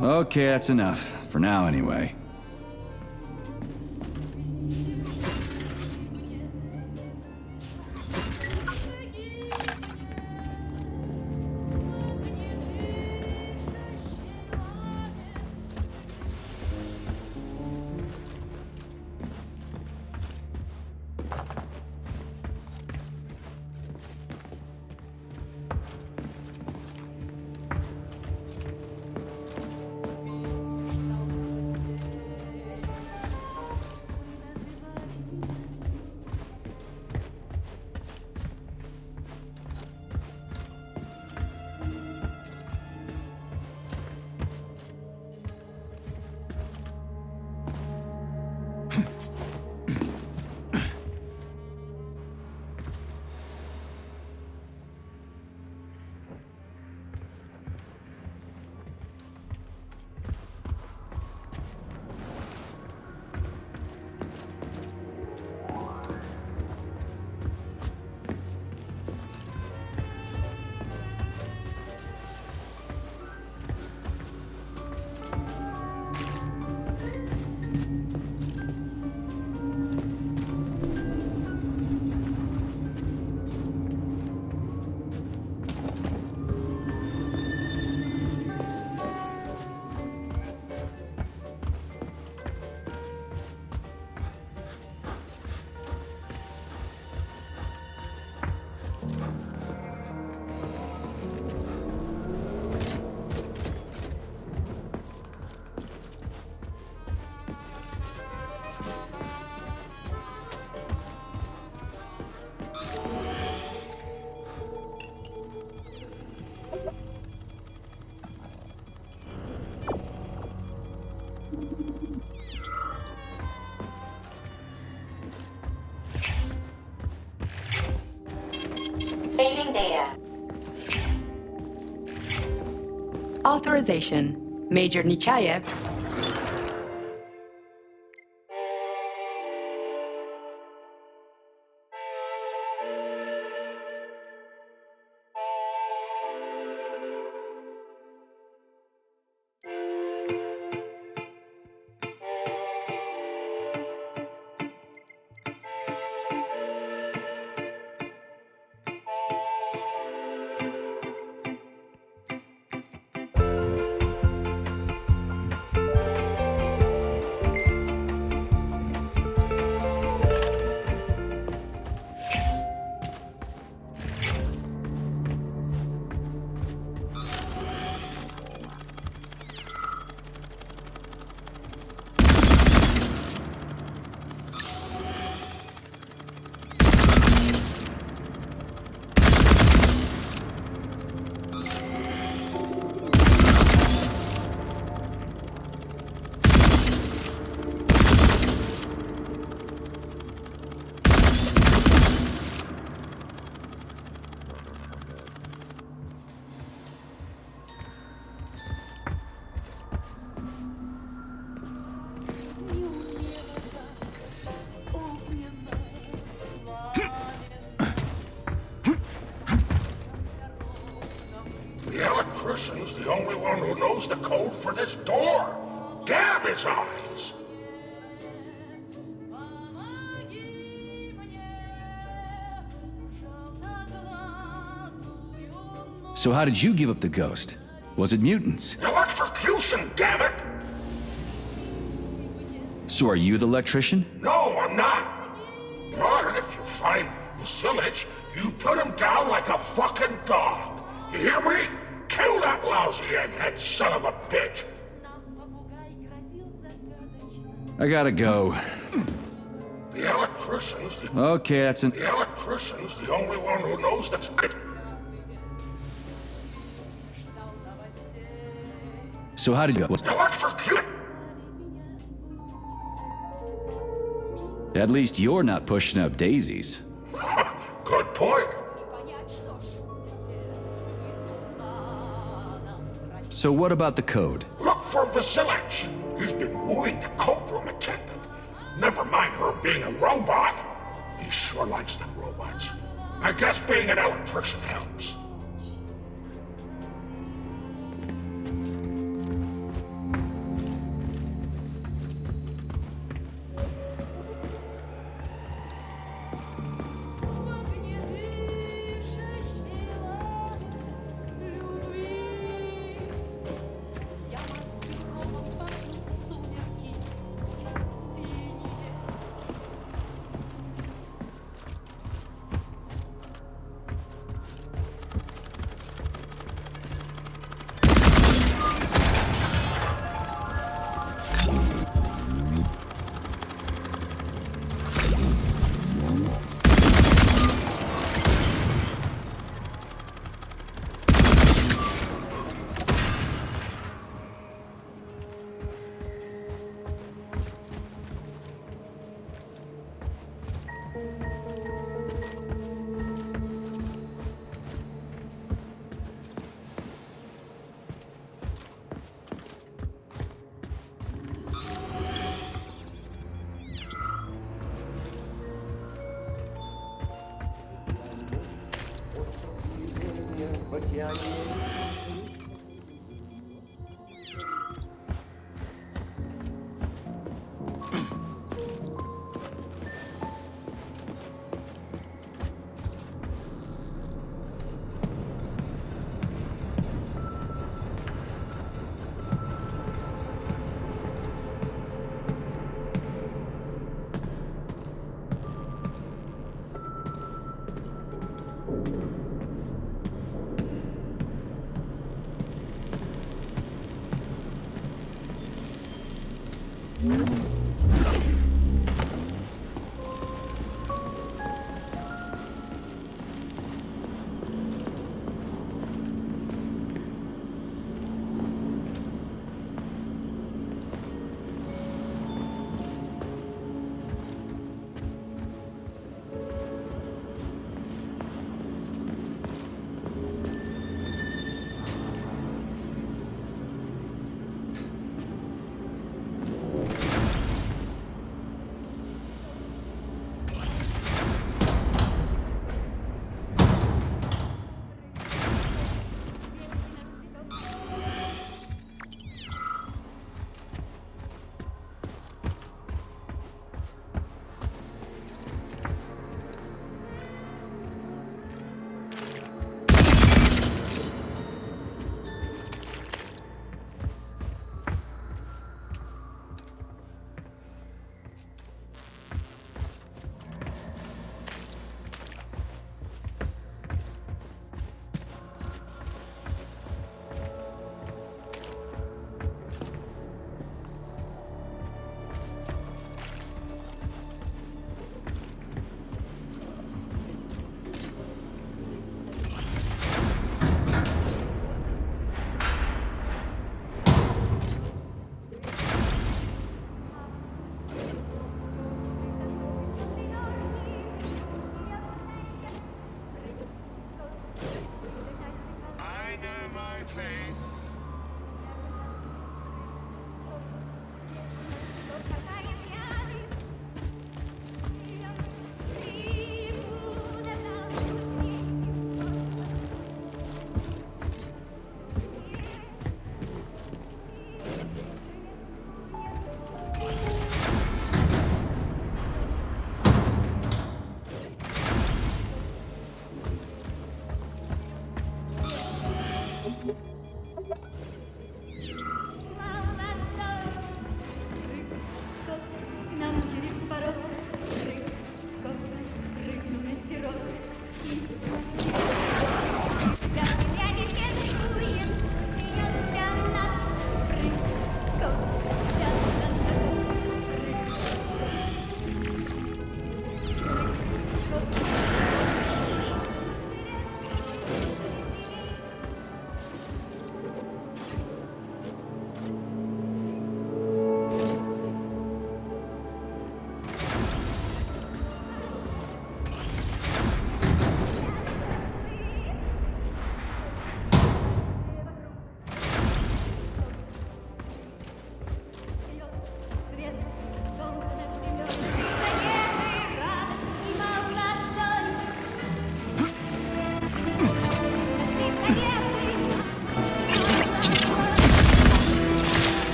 Okay, that's enough. For now, anyway. Saving data. Authorization. Major Nechayev. only one who knows the code for this door. Damn his eyes! So how did you give up the ghost? Was it mutants? Electrocution, damn it! So are you the electrician? No, I'm not. But if you find Vasilich, you put him down like a fucking dog. You hear me? Kill that lousy egghead son of a bitch! I gotta go. The electrician's the... Okay, that's an... The electrician's the only one who knows that's... So how did it go? Electrocute! At least you're not pushing up daisies. Good point. So what about the code? Look for Vasilich. He's been wooing the coat room attendant. Never mind her being a robot. He sure likes them robots. I guess being an electrician helps.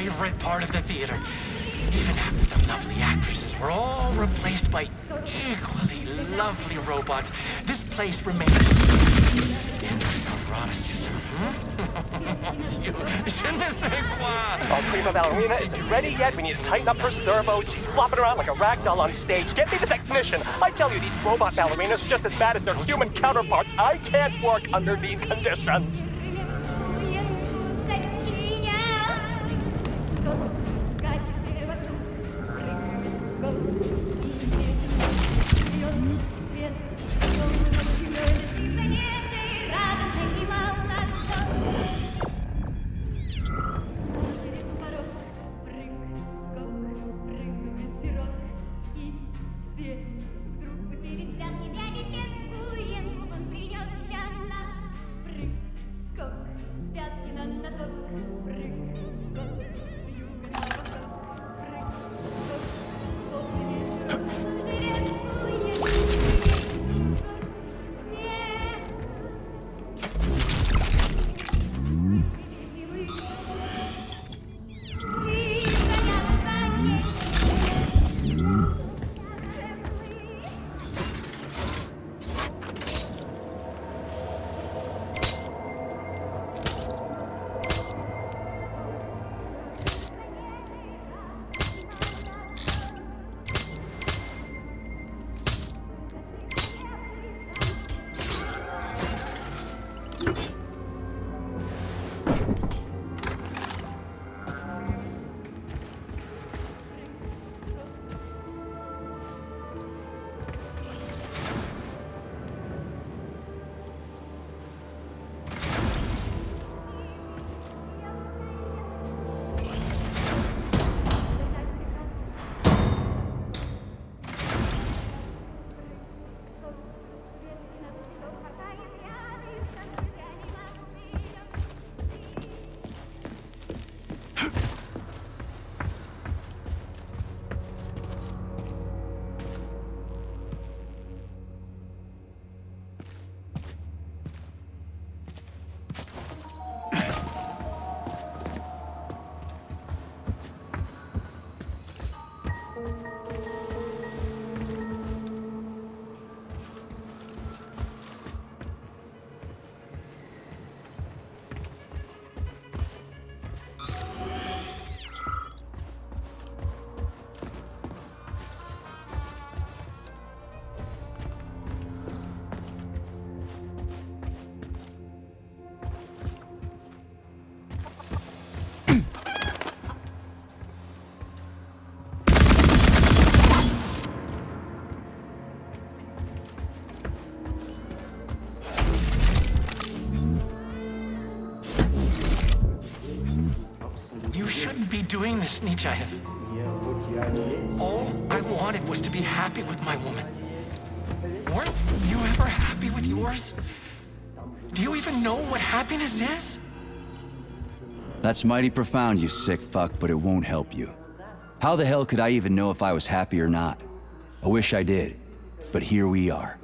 favorite part of the theater. Even after the lovely actresses were all replaced by equally lovely robots, this place remains in eroticism. Je ne sais quoi. Our prima ballerina isn't ready yet. We need to tighten up her servos. She's flopping around like a rag doll on stage. Get me the technician. I tell you, these robot ballerinas are just as bad as their human counterparts. I can't work under these conditions. Be doing this, Nechayev. All I wanted was to be happy with my woman. Weren't you ever happy with yours? Do you even know what happiness is? That's mighty profound, you sick fuck, but it won't help you. How the hell could I even know if I was happy or not? I wish I did, but here we are.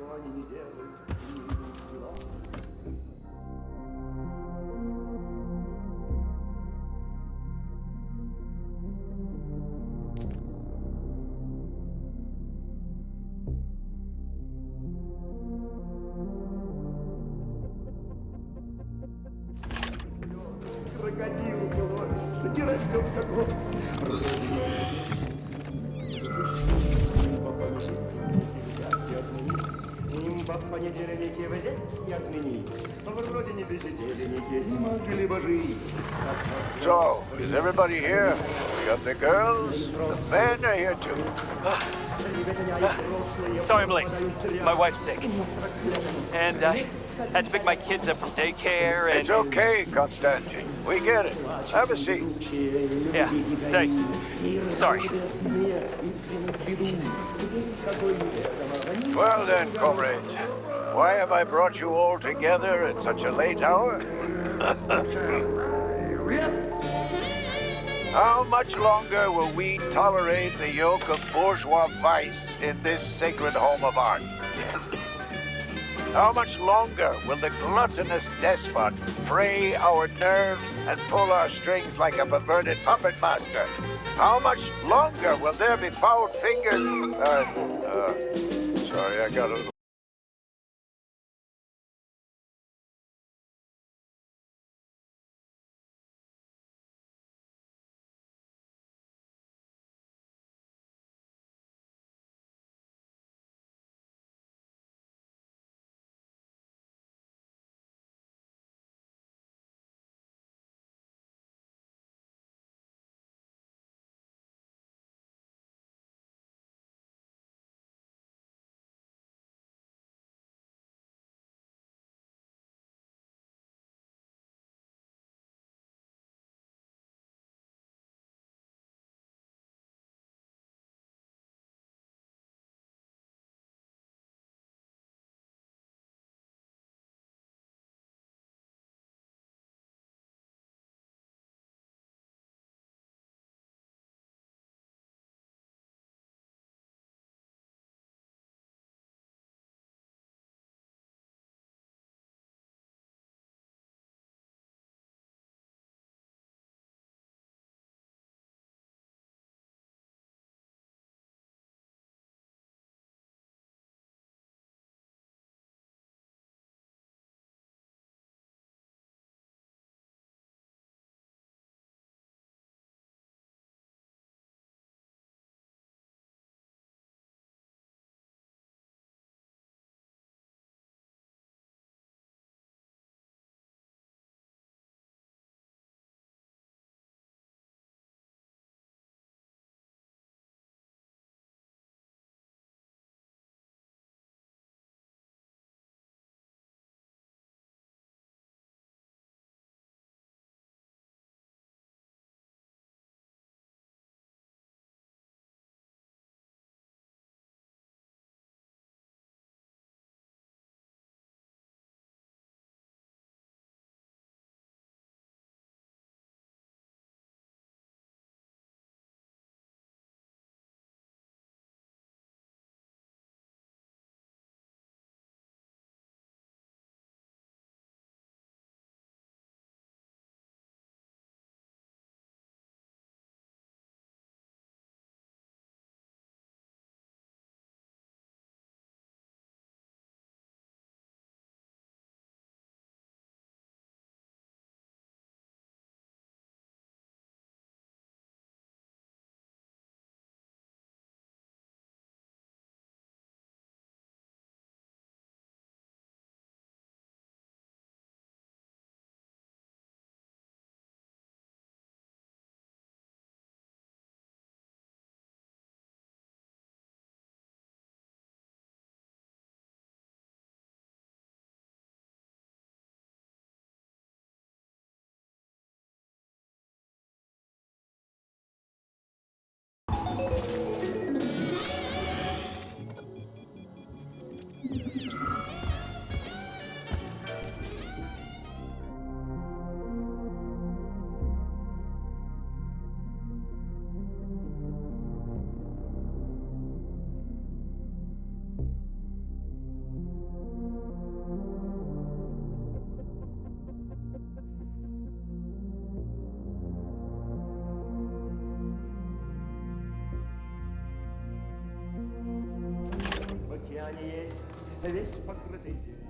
So, is everybody here? We got the girls, the men are here too. Sorry I'm late. My wife's sick. And I had to pick my kids up from daycare and... It's okay, Konstantin. We get it. Have a seat. Yeah, thanks. Sorry. Well then, comrades. Why have I brought you all together at such a late hour? How much longer will we tolerate the yoke of bourgeois vice in this sacred home of art? How much longer will the gluttonous despot fray our nerves and pull our strings like a perverted puppet master? How much longer will there be foul fingers? Sorry, I got a little... весь покрытый зеленью.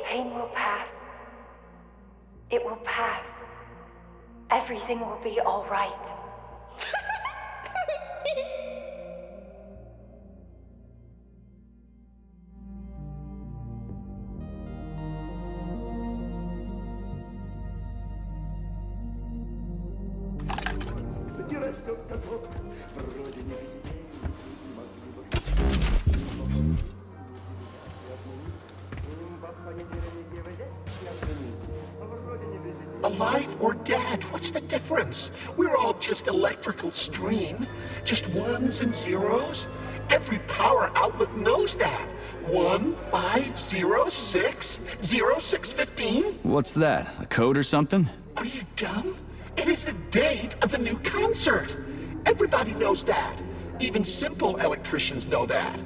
Pain will pass. It will pass. Everything will be all right. Растет каток, вроде не виднее. Alive or dead, what's the difference? We're all just electrical stream. Just ones and zeros. Every power outlet knows that. 15060615? What's that? A code or something? Are you dumb? It is the date of the new concert. Everybody knows that. Even simple electricians know that.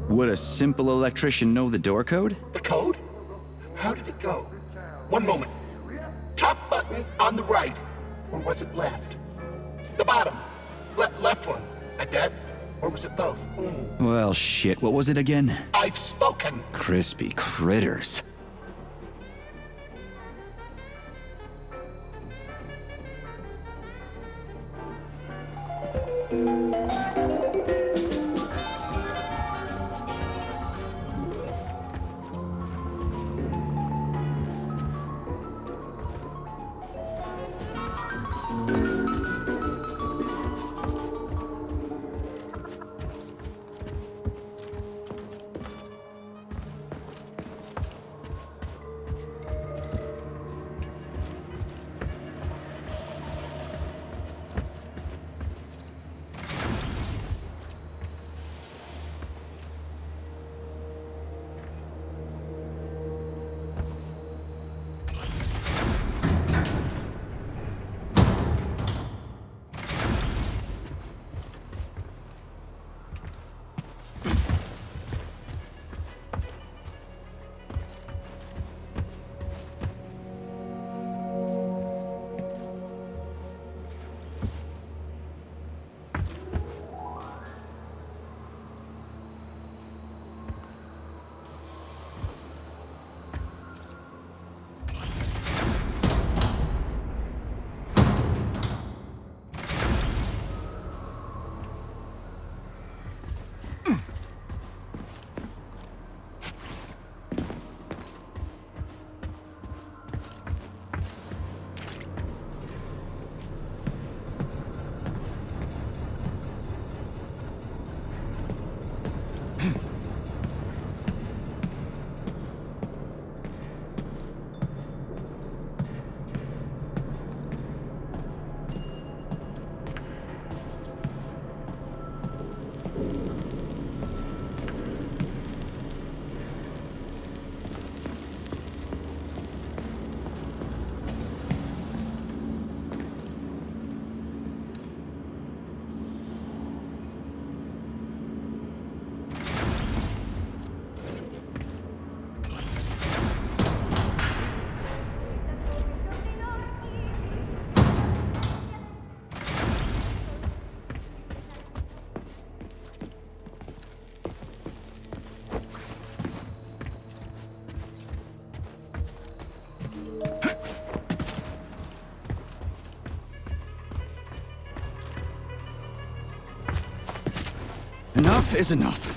Would a simple electrician know the door code? The code? How did it go? One moment. Top button on the right. Or was it left? The bottom. Left one. I bet. Or was it both? Well, shit. What was it again? I've spoken. Crispy critters. Enough is enough.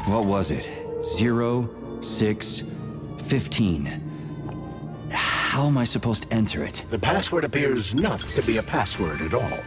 What was it? 0615. How am I supposed to enter it? The password appears not to be a password at all.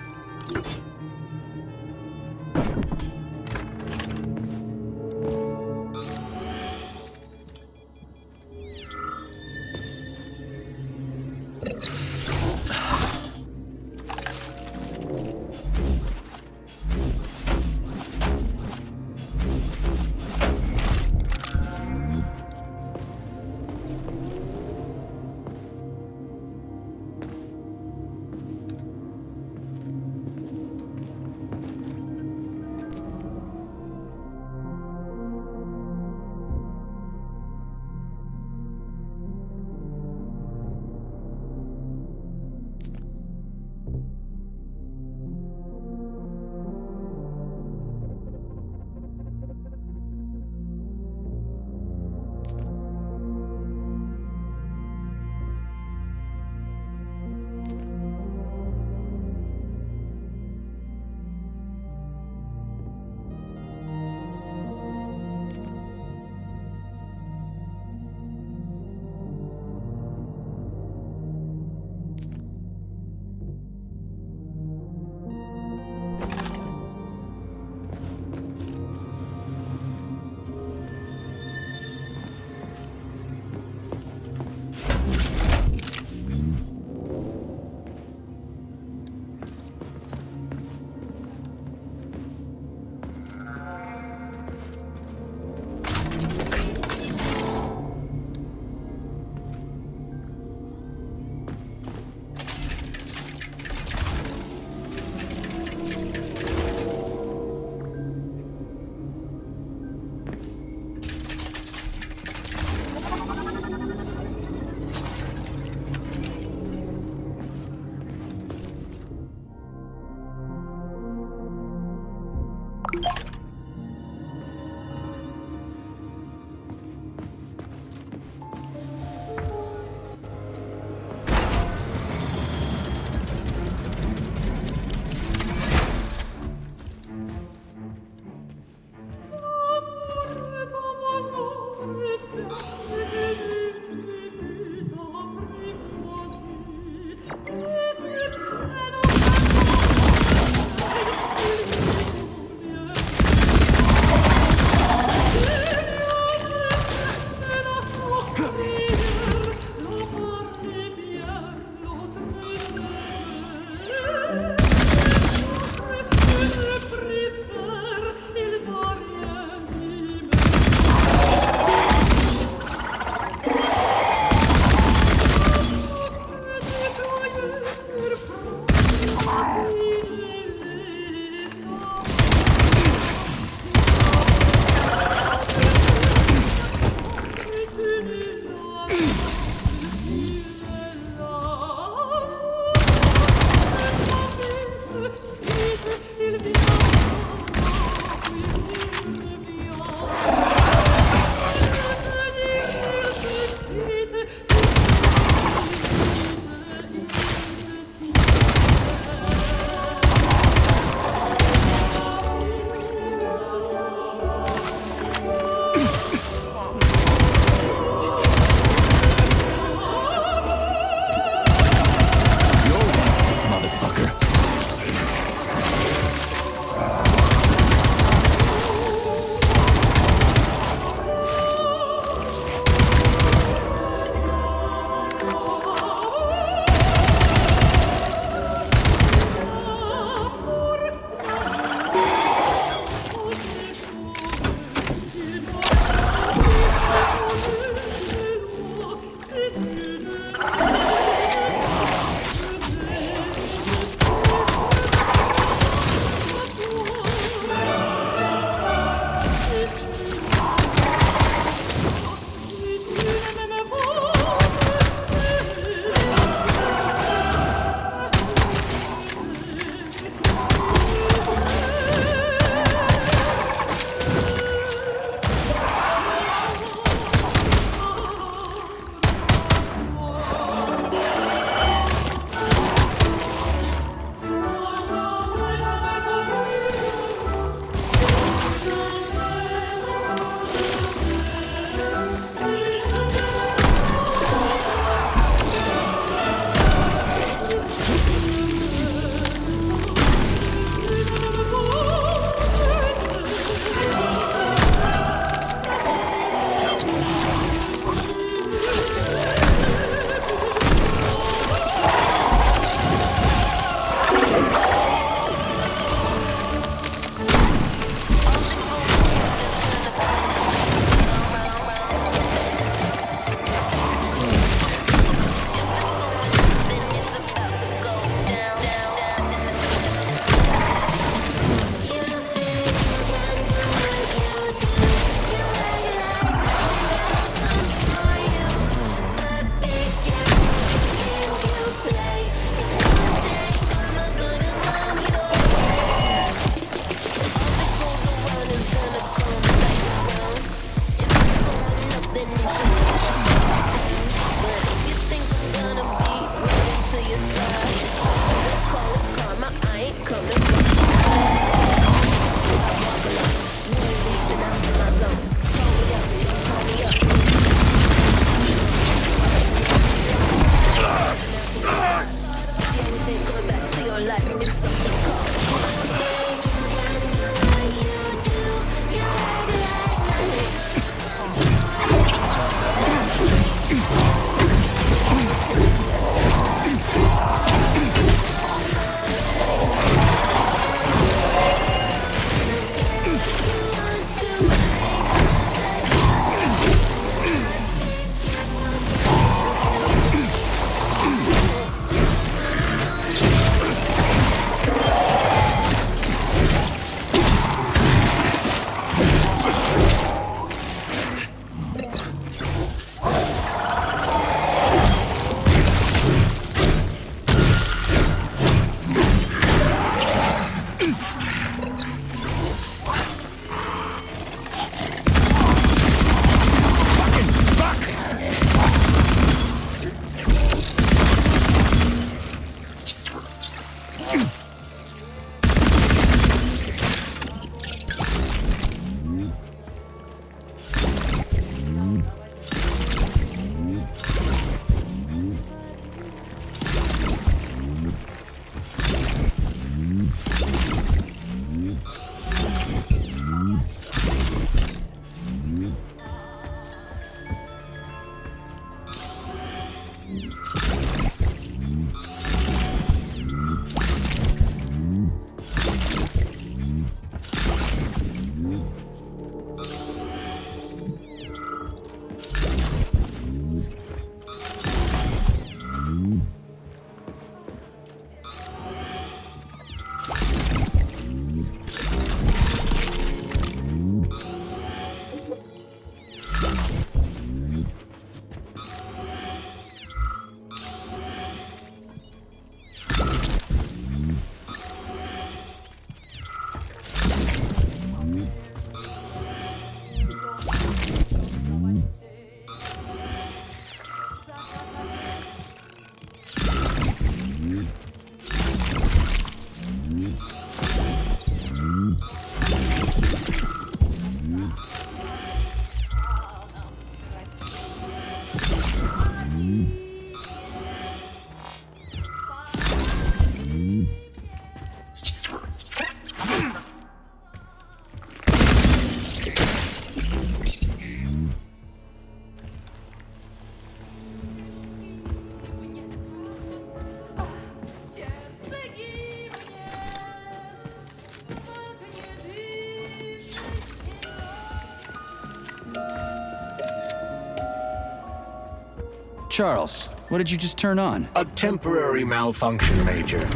Charles, what did you just turn on? A temporary malfunction, Major.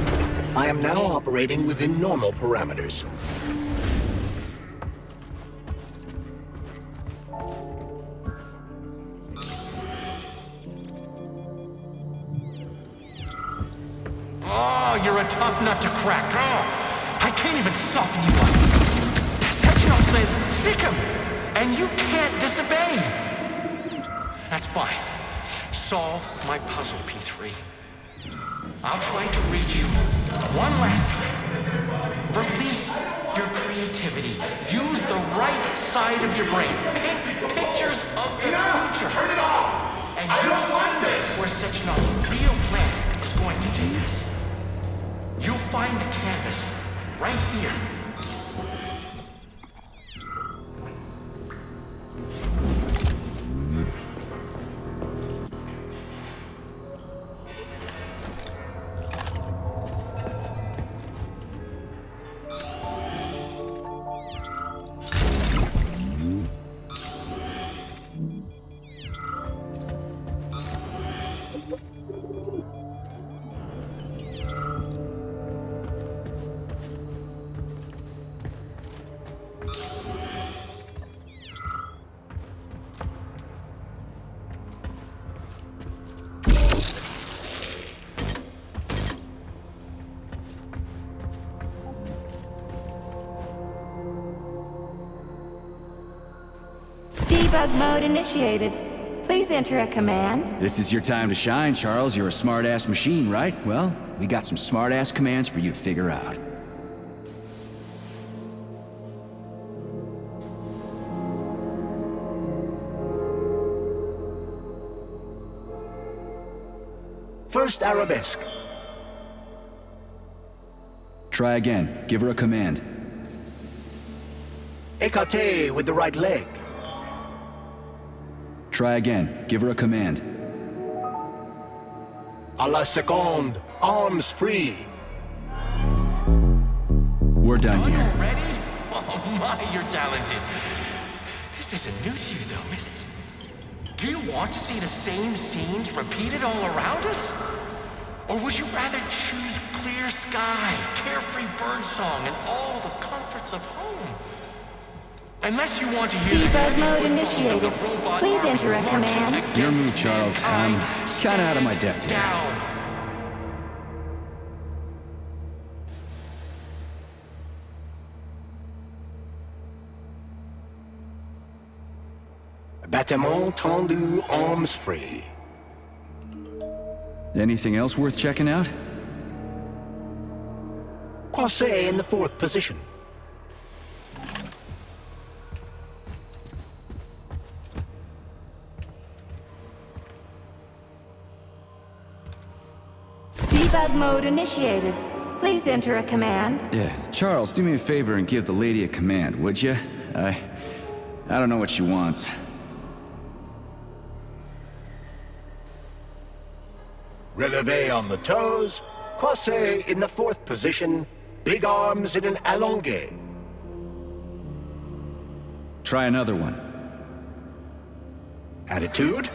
I am now operating within normal parameters. Oh, you're a tough nut to crack. Oh, I can't even soften you up. Sectional says, sick him, and you can't disobey. That's fine. Solve my puzzle, P3. I'll try to reach you one last time. Release your creativity. Use the right side of your brain. Paint pictures of the future. Turn it off! And I don't want this! where Sechenov's real plan is going to take us. You'll find the canvas right here. Debug mode initiated. Please enter a command. This is your time to shine, Charles. You're a smart-ass machine, right? Well, we got some smart-ass commands for you to figure out. First arabesque. Try again. Give her a command. Écarté with the right leg. Try again. Give her a command. A la seconde. Arms free. We're done here. Ready? Oh my, you're talented. This isn't new to you though, is it? Do you want to see the same scenes repeated all around us? Or would you rather choose clear sky, carefree birdsong, and all the comforts of home? Unless you want to hear Debug the mode footfalls of initiated. the robot Please army enter a marching command. against Your move, Charles. I'm mankind. kinda out of my depth here. Down. Battement tendu, arms free. Anything else worth checking out? Croisset in the 4th position. Debug mode initiated. Please enter a command. Yeah, Charles, do me a favor and give the lady a command, would you? I don't know what she wants. Relevé on the toes. Croisset in the 4th position. Big arms in an allongé. Try another one. Attitude.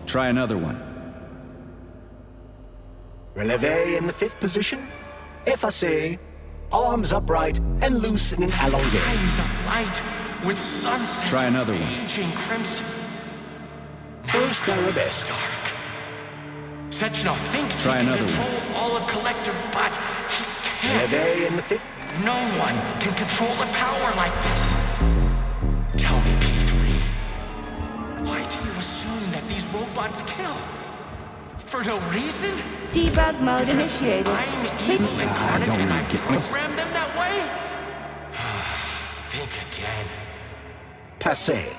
Try another one. Relevé in the 5th position. Effacé. Arms upright and loose in an allongé. Eyes of light with sunset. Try another one. Aging crimson. First arabesque. Dark. Sechenov thinks Try he another can one. control all of Collective, but he can't. Relevé in the 5th. No one can control a power like this. Tell me, P3, why do you assume that these robots kill? For no reason? Debug mode initiated. I'm Please- evil incarnate don't and I really get this. programmed them that way? Think again. Passé.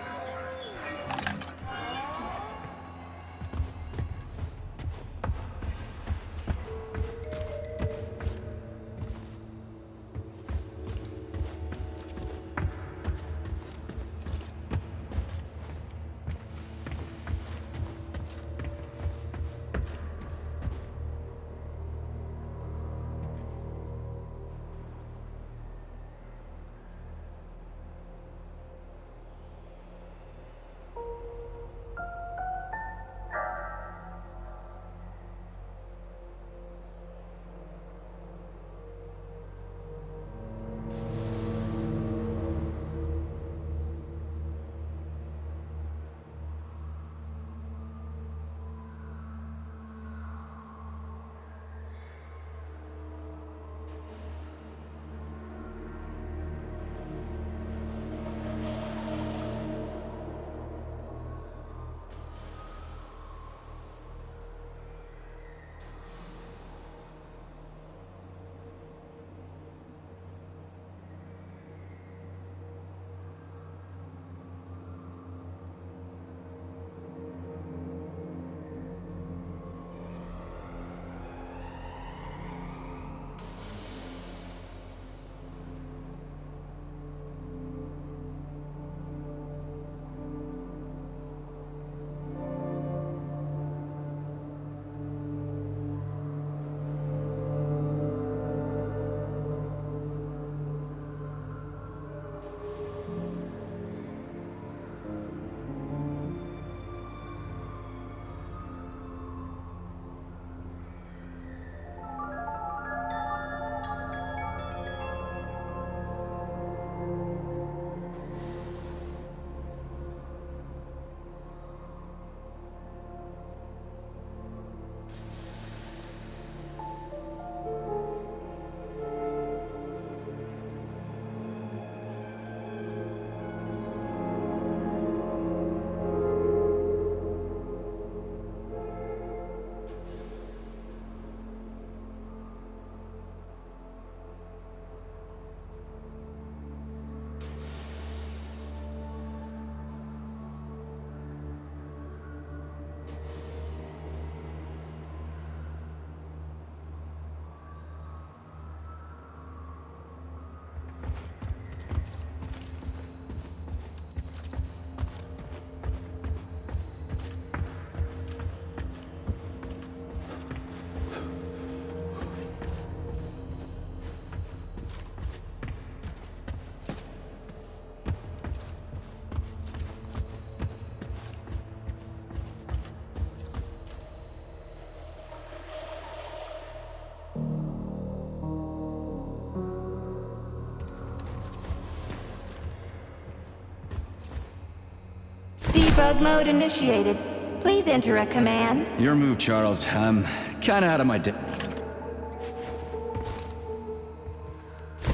Debug mode initiated. Please enter a command. Your move, Charles. I'm kinda out of my depth.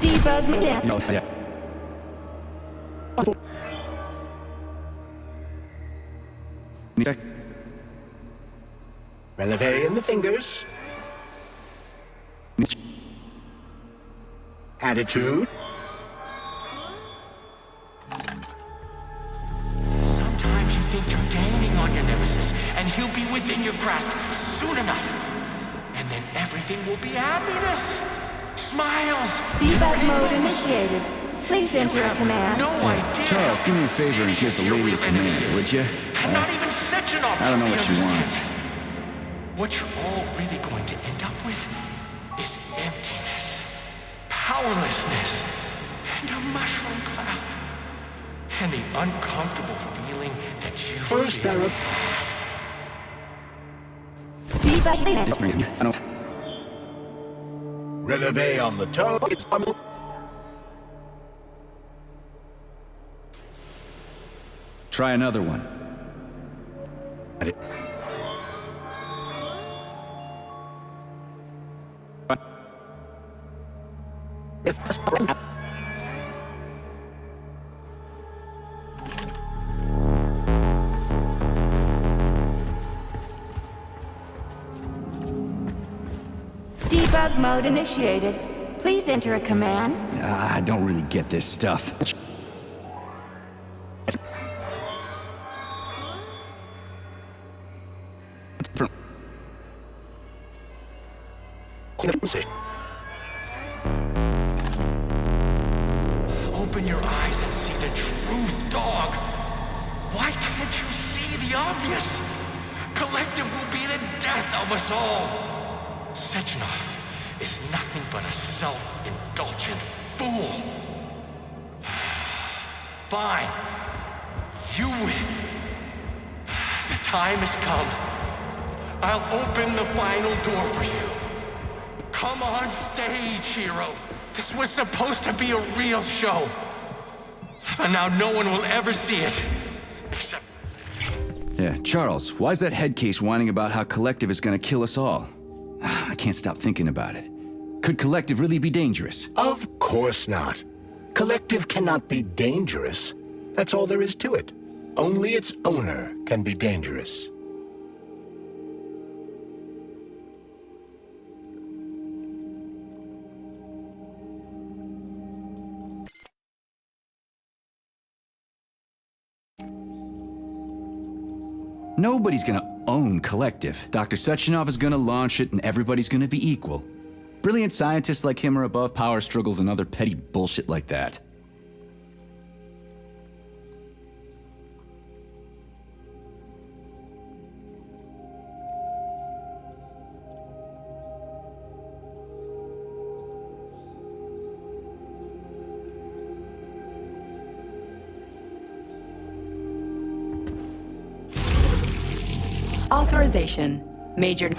Debug mode. No, yeah. Releve in the fingers. Attitude. Sometimes you think you're gaining on your nemesis, and he'll be within your grasp soon enough. And then everything will be happiness. Smiles. Debug mode initiated. Please enter a command. No idea. Charles, do me a favor and give the lady a command, would you? Not even Sechenov. I don't know what she wants. What you're all really going to end up with is emptiness, powerlessness, and a mushroom cloud. And the uncomfortable feeling that you First, had. Debug. I don't. Releve on the toe. Try another one. Debug mode initiated. Please enter a command. I don't really get this stuff. Open your eyes and see the truth, dog. Why can't you see the obvious? Collective will be the death of us all. Sechenov is nothing but a self-indulgent fool. Fine. You win. The time has come. I'll open the final door for you. Come on stage, hero. This was supposed to be a real show. And now no one will ever see it. Except... Yeah, Charles, why's that head case whining about how Collective is gonna kill us all? I can't stop thinking about it. Could Collective really be dangerous? Of course not. Collective cannot be dangerous. That's all there is to it. Only its owner can be dangerous. Nobody's gonna own Collective. Dr. Sechenov is gonna launch it and everybody's gonna be equal. Brilliant scientists like him are above power struggles and other petty bullshit like that. Authorization. Major...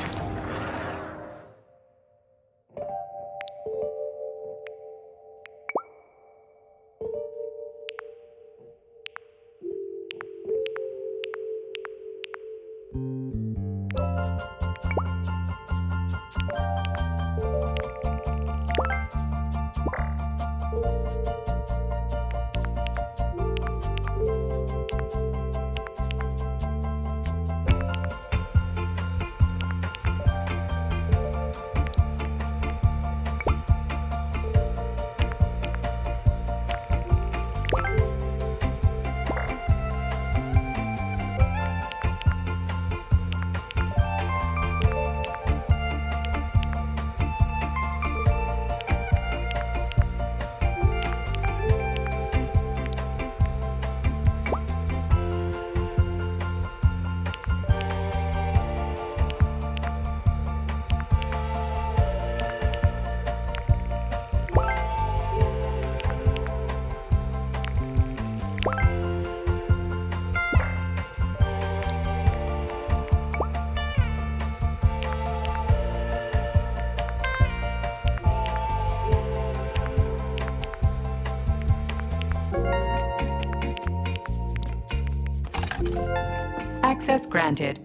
Access granted.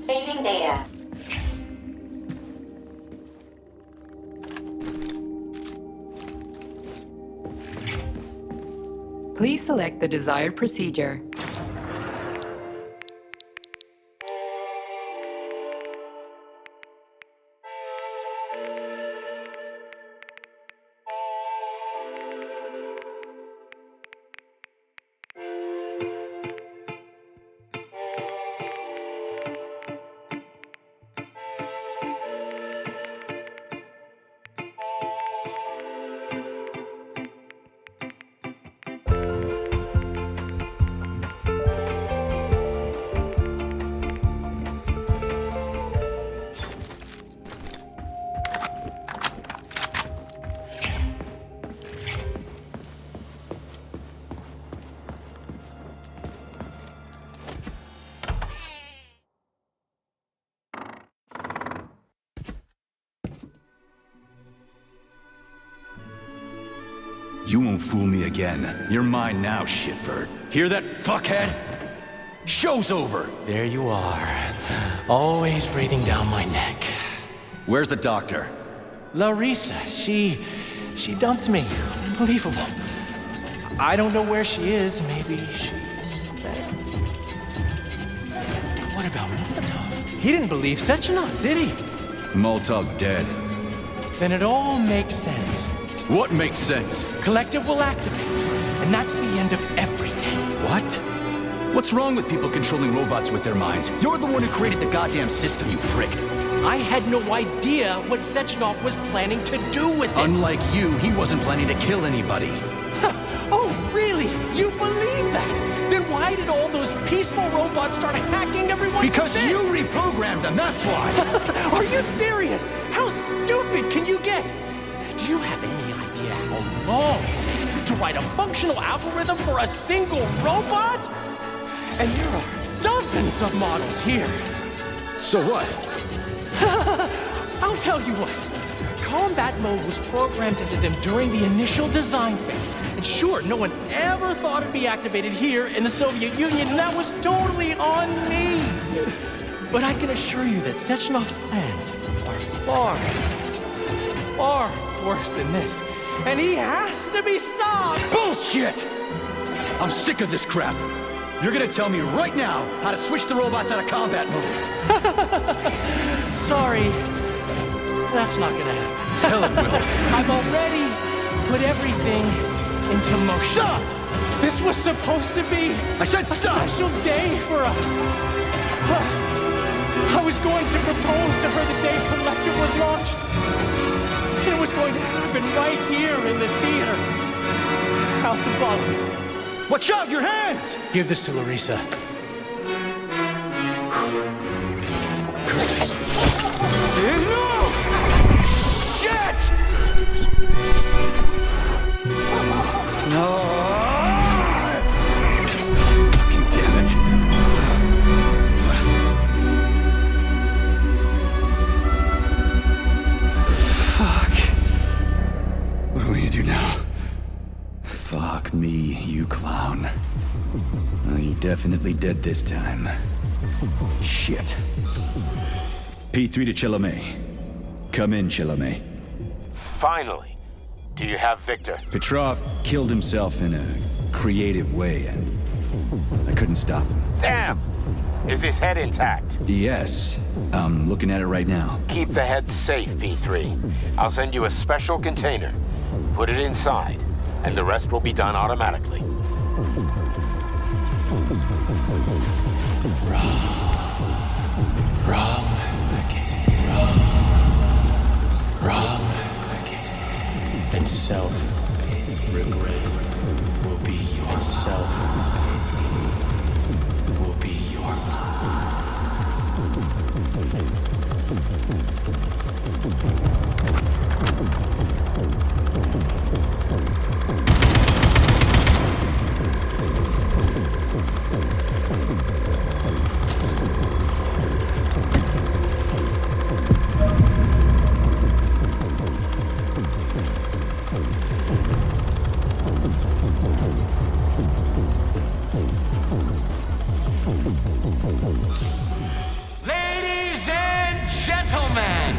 Saving data. Please select the desired procedure. You won't fool me again. You're mine now, shitbird. Hear that, fuckhead? Show's over! There you are. Always breathing down my neck. Where's the doctor? Larissa, she dumped me. Unbelievable. I don't know where she is. Maybe she's dead. What about Molotov? He didn't believe Sechenov, did he? Molotov's dead. Then it all makes sense. What makes sense? Collective will activate, and that's the end of everything. What? What's wrong with people controlling robots with their minds? You're the one who created the goddamn system, you prick. I had no idea what Sechenov was planning to do with it. Unlike you, he wasn't planning to kill anybody. Oh, really? You believe that? Then why did all those peaceful robots start hacking everyone? Because you reprogrammed them, that's why! Are you serious? How stupid can you get? Do you have any idea how long it takes to write a functional algorithm for a single robot? And there are dozens of models here. So what? I'll tell you what. Combat mode was programmed into them during the initial design phase. And sure, no one ever thought it'd be activated here in the Soviet Union, and that was totally on me. But I can assure you that Sechenov's plans are far worse than this. And he has to be stopped! Bullshit! I'm sick of this crap. You're gonna tell me right now how to switch the robots out of combat mode. Sorry. That's not gonna happen. Hell it will. I've already put everything into motion. Stop! This was supposed to be I said stop! A special day for us. I was going to propose to her the day Collective was launched. It was going to happen right here in the theater. How symbolic. Watch out, your hands! Give this to Larissa. No! Shit! No! Fucking damn it. Fuck. What are we gonna do now? Fuck me, you clown. Well, you're definitely dead this time. Shit. P3 to Chalamet. Come in, Chalamet. Finally. Do you have Victor? Petrov killed himself in a creative way, and I couldn't stop him. Damn! Is his head intact? Yes. I'm looking at it right now. Keep the head safe, P3. I'll send you a special container. Put it inside, and the rest will be done automatically. Wrong and self-regret will be your and self will be your Ladies and gentlemen,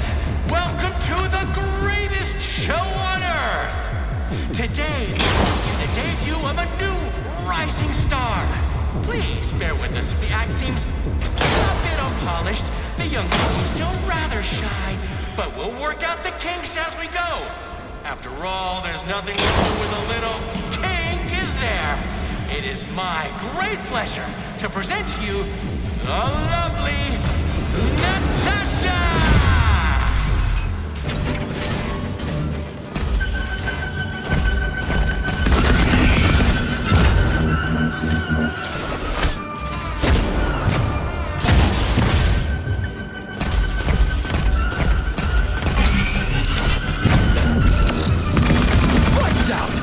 welcome to the greatest show on Earth! Today, the debut of a new rising star. Please bear with us if the act seems a bit unpolished. The young lady's still rather shy, but we'll work out the kinks as we go. After all, there's nothing wrong with a little kink, is there? It is my great pleasure to present to you the lovely Natasha! Lights out!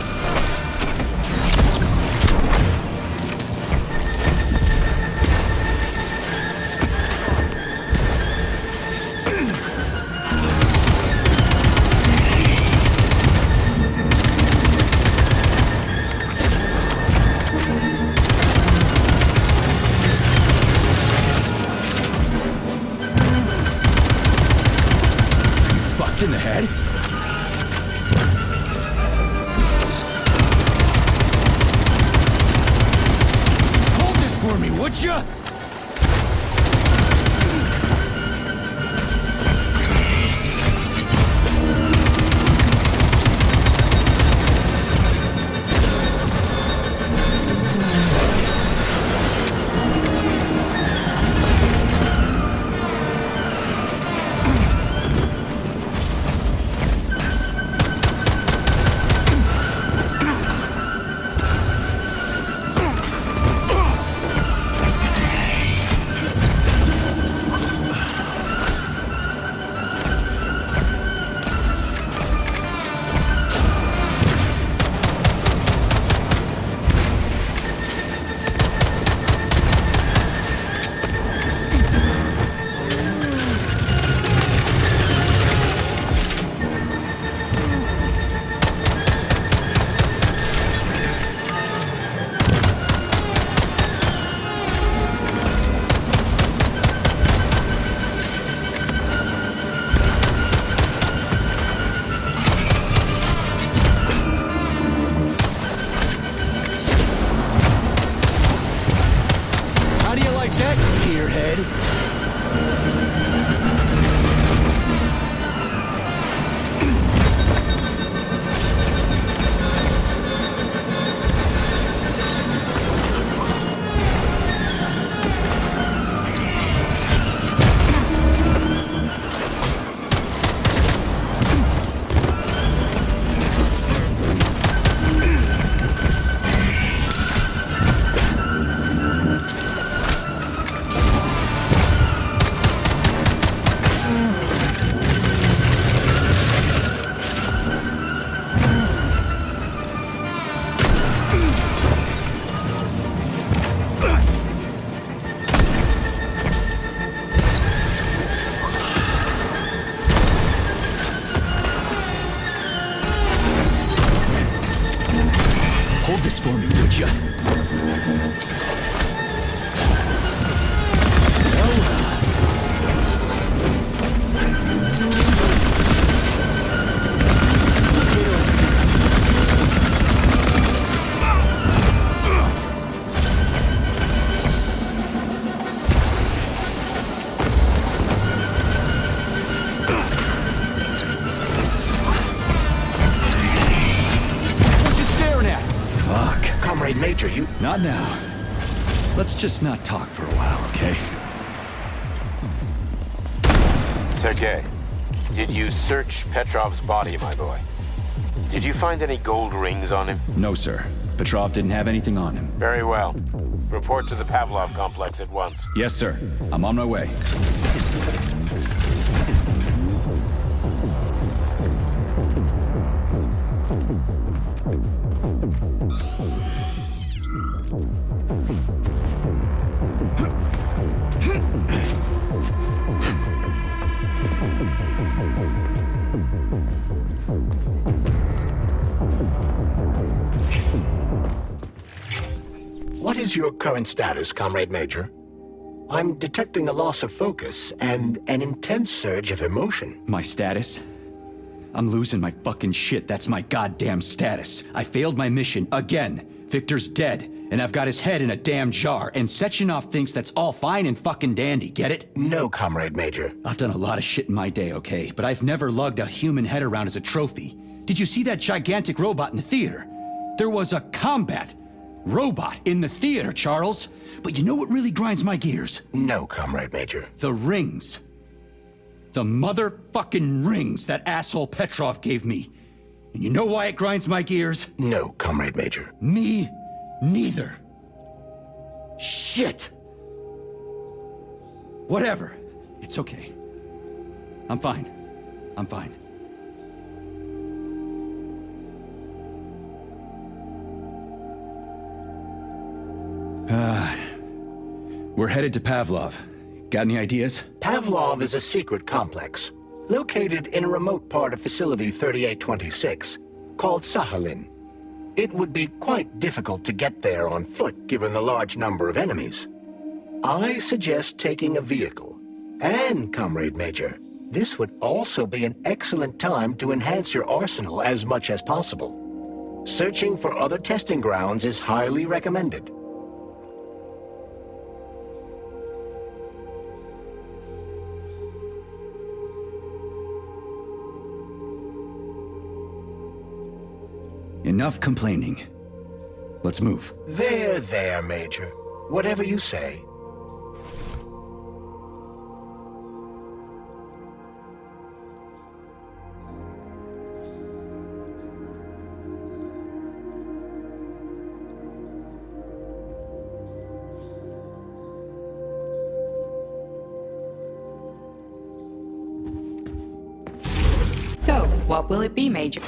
Fucked in the head? Hold this for me, would ya? How do you like that, gearhead? Hold this for me, would ya? Not now. Let's just not talk for a while, okay? Sergei, did you search Petrov's body, my boy? Did you find any gold rings on him? No, sir. Petrov didn't have anything on him. Very well. Report to the Pavlov complex at once. Yes, sir. I'm on my way. What is your current status, Comrade Major? I'm detecting a loss of focus and an intense surge of emotion. My status? I'm losing my fucking shit. That's my goddamn status. I failed my mission again. Victor's dead, and I've got his head in a damn jar, and Sechenov thinks that's all fine and fucking dandy, get it? No, Comrade Major. I've done a lot of shit in my day, okay? But I've never lugged a human head around as a trophy. Did you see that gigantic robot in the theater? There was a combat robot in the theater, Charles. But you know what really grinds my gears? No, Comrade Major. The rings. The motherfucking rings that asshole Petrov gave me. And you know why it grinds my gears? No, Comrade Major. Me neither. Shit. Whatever. It's okay. I'm fine. I'm fine. We're headed to Pavlov. Got any ideas? Pavlov is a secret complex, located in a remote part of Facility 3826, called Sakhalin. It would be quite difficult to get there on foot given the large number of enemies. I suggest taking a vehicle. And, Comrade Major, this would also be an excellent time to enhance your arsenal as much as possible. Searching for other testing grounds is highly recommended. Enough complaining. Let's move. There, Major. Whatever you say. So, what will it be, Major?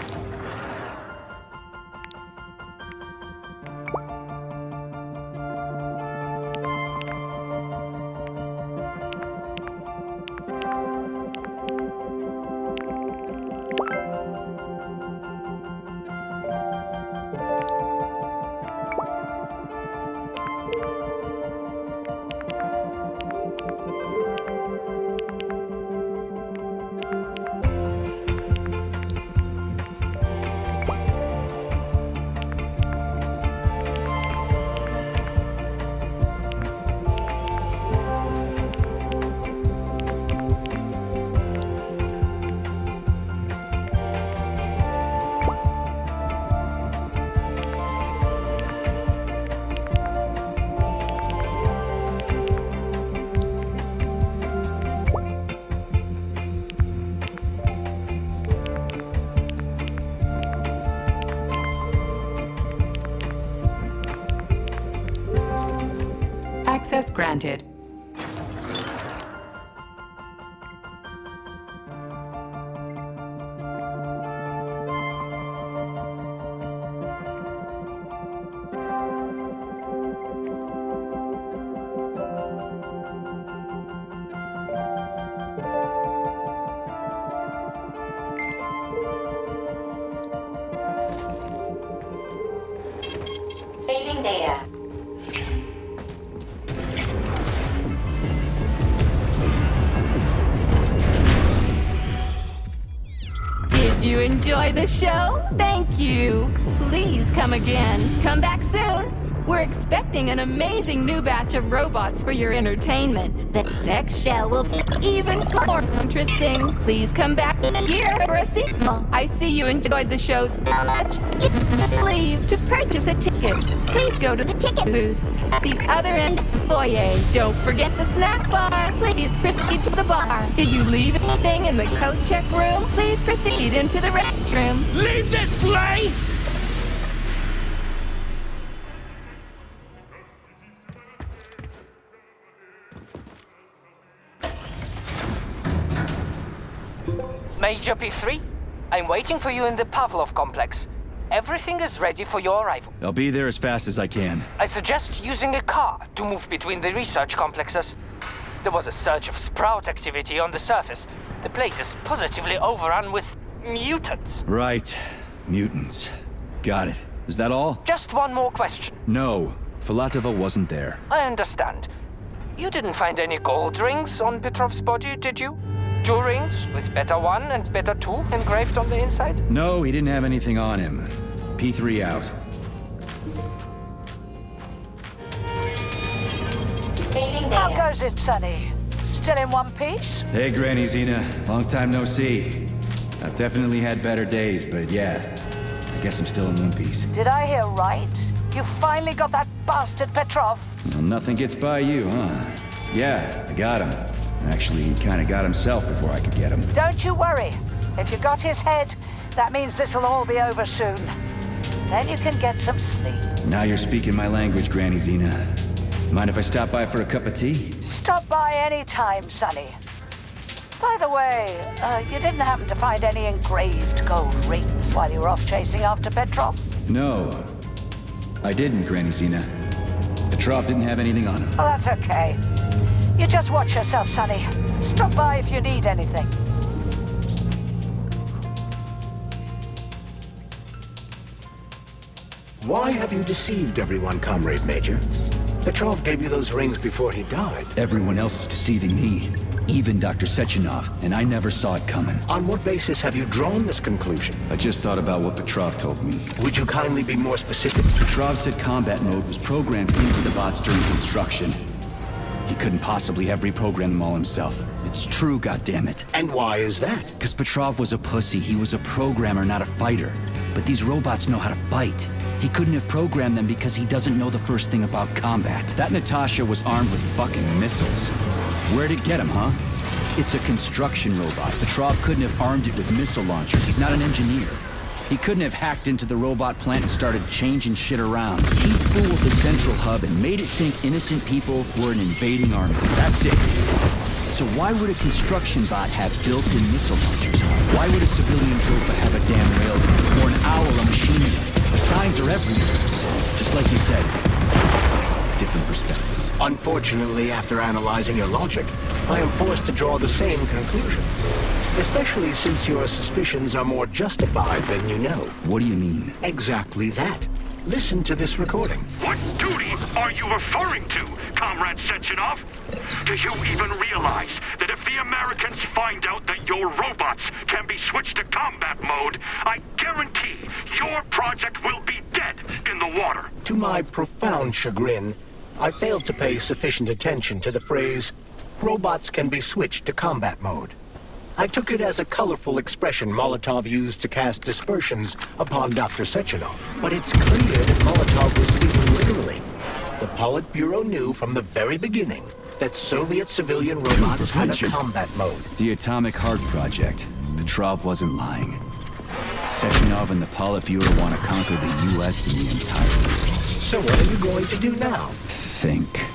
Access granted. Saving data. Did you enjoy the show? Thank you. Please come again. Come back soon. We're expecting an amazing new batch of robots for your entertainment. The next show will be even more interesting. Please come back here for a sequel. I see you enjoyed the show so much. Leave to purchase a ticket. Please go to the ticket booth at the other end of the foyer. Don't forget the snack bar. Please proceed to the bar. Did you leave anything in the coat check room? Please proceed into the restroom. Leave this place! Major P3, I'm waiting for you in the Pavlov complex. Everything is ready for your arrival. I'll be there as fast as I can. I suggest using a car to move between the research complexes. There was a surge of sprout activity on the surface. The place is positively overrun with mutants. Right. Mutants. Got it. Is that all? Just one more question. No. Filatova wasn't there. I understand. You didn't find any gold rings on Petrov's body, did you? 2 rings with Beta 1 and Beta 2 engraved on the inside? No, he didn't have anything on him. P3 out. How goes it, Sonny? Still in one piece? Hey, Granny Xena. Long time no see. I've definitely had better days, but yeah. I guess I'm still in one piece. Did I hear right? You finally got that bastard Petrov? Well, nothing gets by you, huh? Yeah, I got him. Actually, he kind of got himself before I could get him. Don't you worry. If you got his head, that means this'll all be over soon. Then you can get some sleep. Now you're speaking my language, Granny Xena. Mind if I stop by for a cup of tea? Stop by any time, Sonny. By the way, you didn't happen to find any engraved gold rings while you were off chasing after Petrov? No. I didn't, Granny Xena. Petrov didn't have anything on him. Oh, that's okay. You just watch yourself, Sonny. Stop by if you need anything. Why have you deceived everyone, Comrade Major? Petrov gave you those rings before he died. Everyone else is deceiving me. Even Dr. Sechenov, and I never saw it coming. On what basis have you drawn this conclusion? I just thought about what Petrov told me. Would you kindly be more specific? Petrov said combat mode was programmed into the bots during construction. He couldn't possibly have reprogrammed them all himself. It's true, goddammit. And why is that? Because Petrov was a pussy. He was a programmer, not a fighter. But these robots know how to fight. He couldn't have programmed them because he doesn't know the first thing about combat. That Natasha was armed with fucking missiles. Where'd it get him, huh? It's a construction robot. Petrov couldn't have armed it with missile launchers. He's not an engineer. He couldn't have hacked into the robot plant and started changing shit around. He fooled the central hub and made it think innocent people were an invading army. That's it. So why would a construction bot have built-in missile launchers? Why would a civilian Dropa have a damn railgun? Or an owl a machinery? The signs are everywhere. Just like you said. Different perspectives. Unfortunately, after analyzing your logic, I am forced to draw the same conclusion. Especially since your suspicions are more justified than you know. What do you mean? Exactly that. Listen to this recording. What duty are you referring to, Comrade Sechenov? Do you even realize that if the Americans find out that your robots can be switched to combat mode, I guarantee your project will be dead in the water? To my profound chagrin, I failed to pay sufficient attention to the phrase, robots can be switched to combat mode. I took it as a colorful expression Molotov used to cast dispersions upon Dr. Sechenov. But it's clear that Molotov was speaking literally. The Politburo knew from the very beginning that Soviet civilian robots had a combat mode. The Atomic Heart Project. Petrov wasn't lying. Sechenov and the Politburo want to conquer the U.S. and the entire world. So what are you going to do now? Think.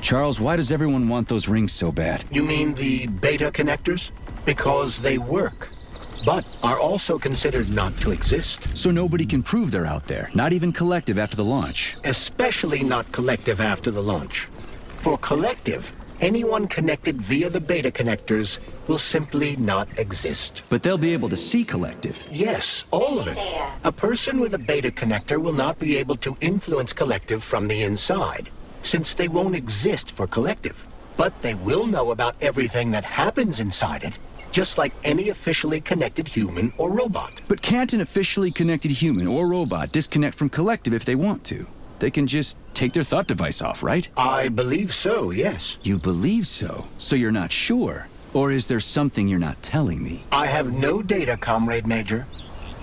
Charles, why does everyone want those rings so bad? You mean the beta connectors? Because they work, but are also considered not to exist. So nobody can prove they're out there, not even Collective after the launch. Especially not Collective after the launch. For Collective, anyone connected via the beta connectors will simply not exist. But they'll be able to see Collective. Yes, all of it. A person with a beta connector will not be able to influence Collective from the inside, since they won't exist for Collective. But they will know about everything that happens inside it. just like any officially connected human or robot. But can't an officially connected human or robot disconnect from Collective if they want to? They can just take their thought device off, right? I believe so, yes. You believe so? So you're not sure? Or is there something you're not telling me? I have no data, Comrade Major.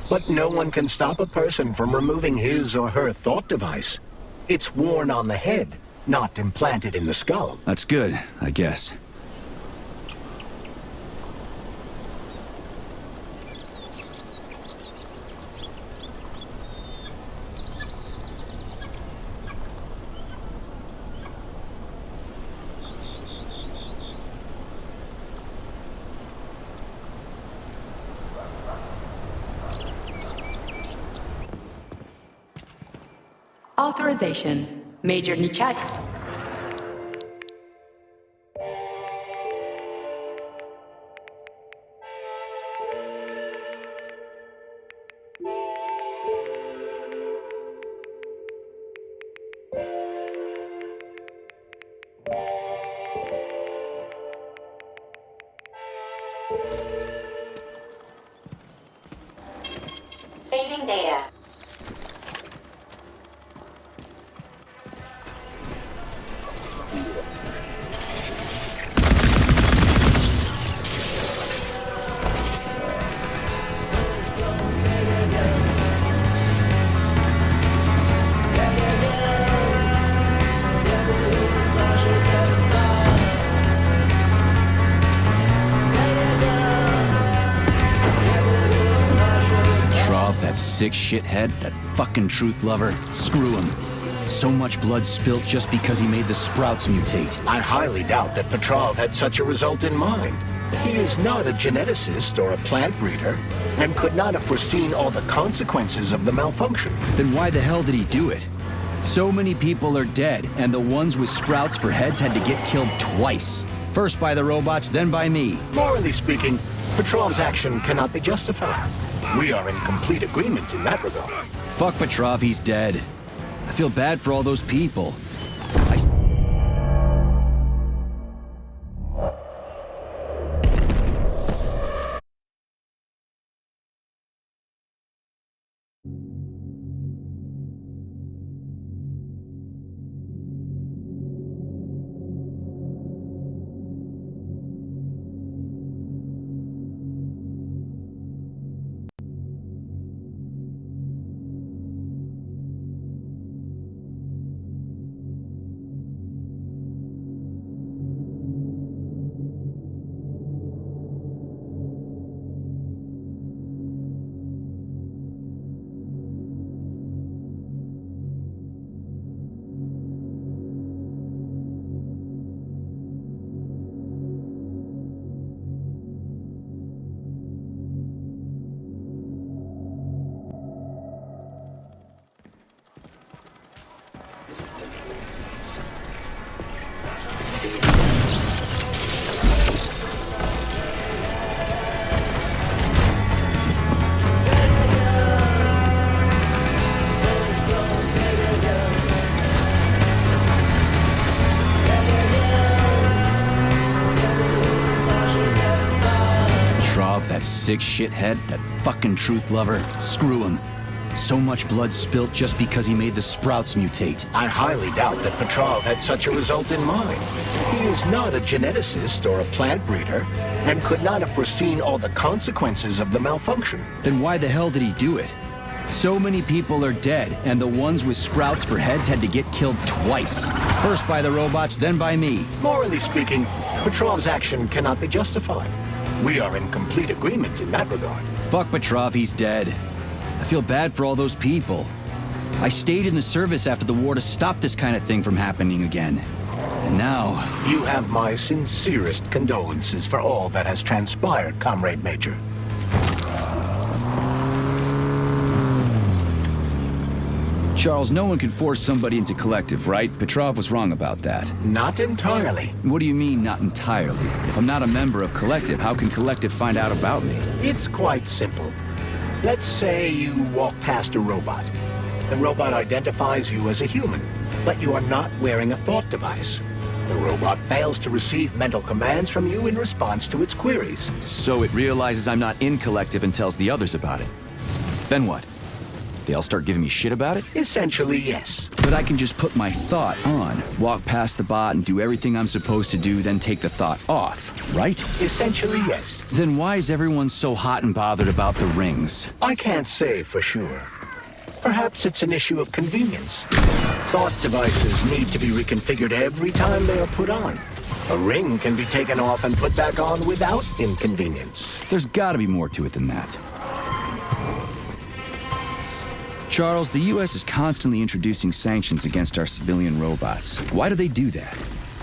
But no one can stop a person from removing his or her thought device. It's worn on the head, not implanted in the skull. That's good, I guess. Authorization. Major Nichat. Saving data. That sick shithead, that fucking truth lover, screw him. So much blood spilt just because he made the sprouts mutate. I highly doubt that Petrov had such a result in mind. He is not a geneticist or a plant breeder, and could not have foreseen all the consequences of the malfunction. Then why the hell did he do it? So many people are dead, and the ones with sprouts for heads had to get killed twice. First by the robots, then by me. Morally speaking, Petrov's action cannot be justified. We are in complete agreement in that regard. Fuck Petrov, he's dead. I feel bad for all those people. That sick shithead, that fucking truth lover, screw him. So much blood spilt just because he made the sprouts mutate. I highly doubt that Petrov had such a result in mind. He is not a geneticist or a plant breeder, and could not have foreseen all the consequences of the malfunction. Then why the hell did he do it? So many people are dead, and the ones with sprouts for heads had to get killed twice. First by the robots, then by me. Morally speaking, Petrov's action cannot be justified. We are in complete agreement in that regard. Fuck Petrov, he's dead. I feel bad for all those people. I stayed in the service after the war to stop this kind of thing from happening again. And now... You have my sincerest condolences for all that has transpired, Comrade Major. Charles, no one can force somebody into Collective, right? Petrov was wrong about that. Not entirely. What do you mean, not entirely? If I'm not a member of Collective, how can Collective find out about me? It's quite simple. Let's say you walk past a robot. The robot identifies you as a human, but you are not wearing a thought device. The robot fails to receive mental commands from you in response to its queries. So it realizes I'm not in Collective and tells the others about it. Then what? They all start giving me shit about it? Essentially, yes. But I can just put my thought on, walk past the bot and do everything I'm supposed to do, then take the thought off, right? Essentially, yes. Then why is everyone so hot and bothered about the rings? I can't say for sure. Perhaps it's an issue of convenience. Thought devices need to be reconfigured every time they are put on. A ring can be taken off and put back on without inconvenience. There's gotta be more to it than that. Charles, the U.S. is constantly introducing sanctions against our civilian robots. Why do they do that?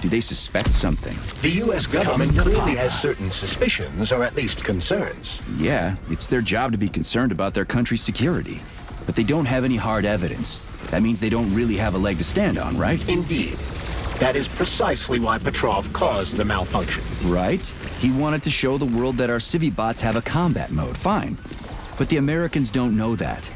Do they suspect something? The U.S. government clearly has certain suspicions, or at least concerns. Yeah, it's their job to be concerned about their country's security. But they don't have any hard evidence. That means they don't really have a leg to stand on, right? Indeed. That is precisely why Petrov caused the malfunction. Right? He wanted to show the world that our Civibots have a combat mode, fine. But the Americans don't know that.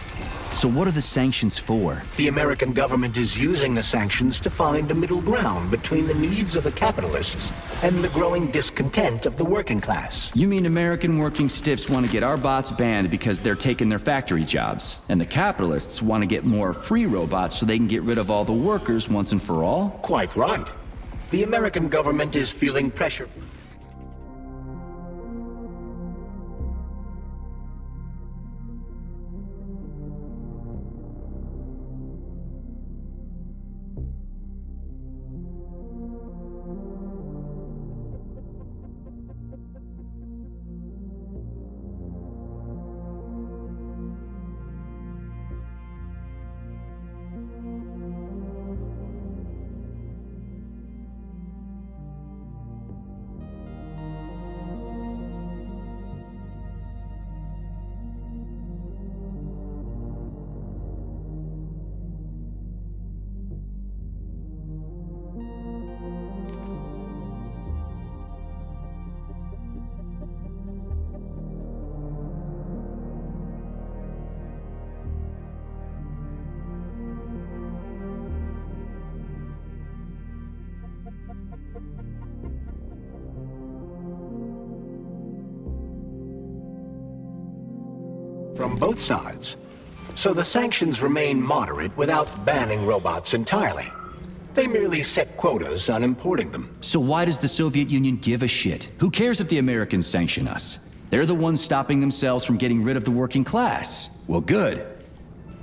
So what are the sanctions for? The American government is using the sanctions to find a middle ground between the needs of the capitalists and the growing discontent of the working class. You mean American working stiffs want to get our bots banned because they're taking their factory jobs, and the capitalists want to get more free robots so they can get rid of all the workers once and for all? Quite right. The American government is feeling pressure. From both sides. So the sanctions remain moderate without banning robots entirely. They merely set quotas on importing them. So why does the Soviet Union give a shit? Who cares if the Americans sanction us? They're the ones stopping themselves from getting rid of the working class. Well, good.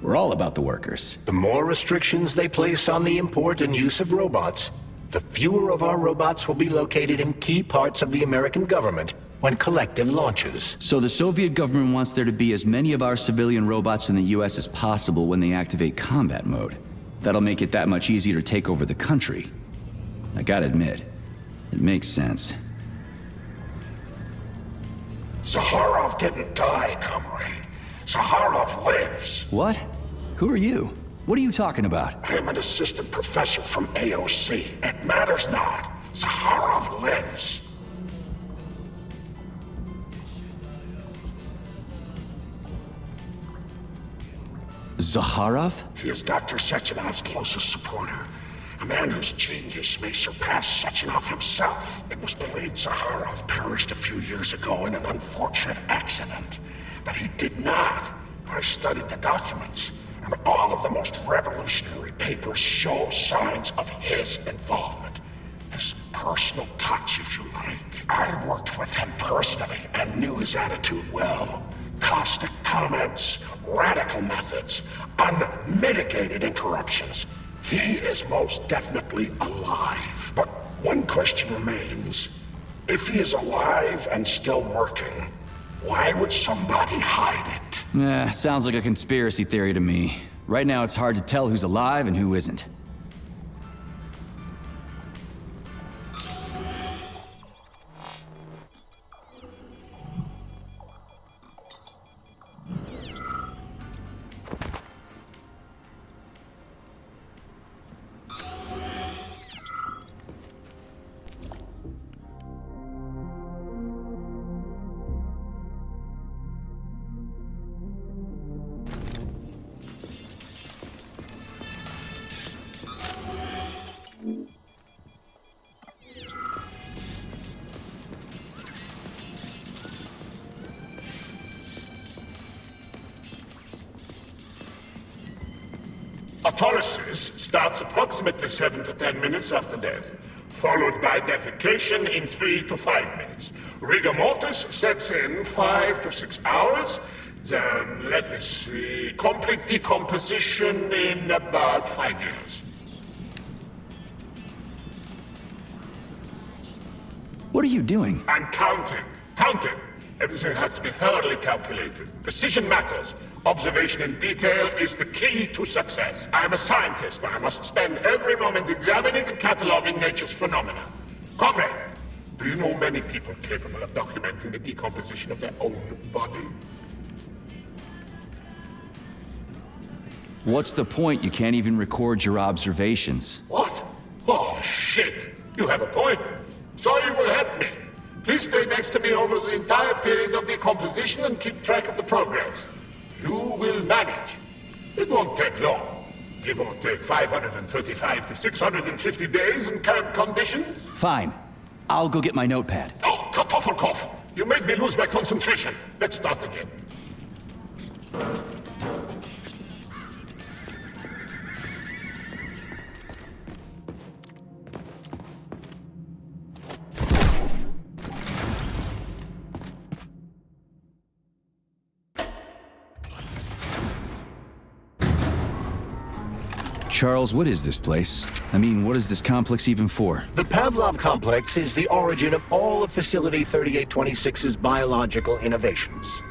We're all about the workers. The more restrictions they place on the import and use of robots, the fewer of our robots will be located in key parts of the American government when Collective launches. So the Soviet government wants there to be as many of our civilian robots in the US as possible when they activate combat mode. That'll make it that much easier to take over the country. I gotta admit, it makes sense. Zaharov didn't die, comrade. Zaharov lives. What? Who are you? What are you talking about? I'm an assistant professor from AOC. It matters not. Zaharov lives. Zaharov? He is Dr. Sechenov's closest supporter. A man whose genius may surpass Sechenov himself. It was believed Zaharov perished a few years ago in an unfortunate accident. But he did not. I studied the documents, and all of the most revolutionary papers show signs of his involvement. His personal touch, if you like. I worked with him personally and knew his attitude well. Caustic comments, radical methods, unmitigated interruptions. He is most definitely alive. But one question remains. If he is alive and still working, why would somebody hide it? Sounds like a conspiracy theory to me. Right now it's hard to tell who's alive and who isn't. Autolysis starts approximately 7 to 10 minutes after death, followed by defecation in 3 to 5 minutes. Rigor mortis sets in 5 to 6 hours. Then, let me see, complete decomposition in about 5 years. What are you doing? I'm counting. Counting. Everything has to be thoroughly calculated. Precision matters. Observation in detail is the key to success. I'm a scientist. I must spend every moment examining and cataloging nature's phenomena. Comrade, do you know many people capable of documenting the decomposition of their own body? What's the point? You can't even record your observations. What? Oh, shit. You have a point. So you will help me. Please stay next to me over the entire period of decomposition and keep track of the progress. You will manage. It won't take long. Give or take 535 to 650 days in current conditions. Fine. I'll go get my notepad. Oh, Kartoffelkopf! You made me lose my concentration. Let's start again. Charles, what is this place? I mean, what is this complex even for? The Pavlov Complex is the origin of all of Facility 3826's biological innovations.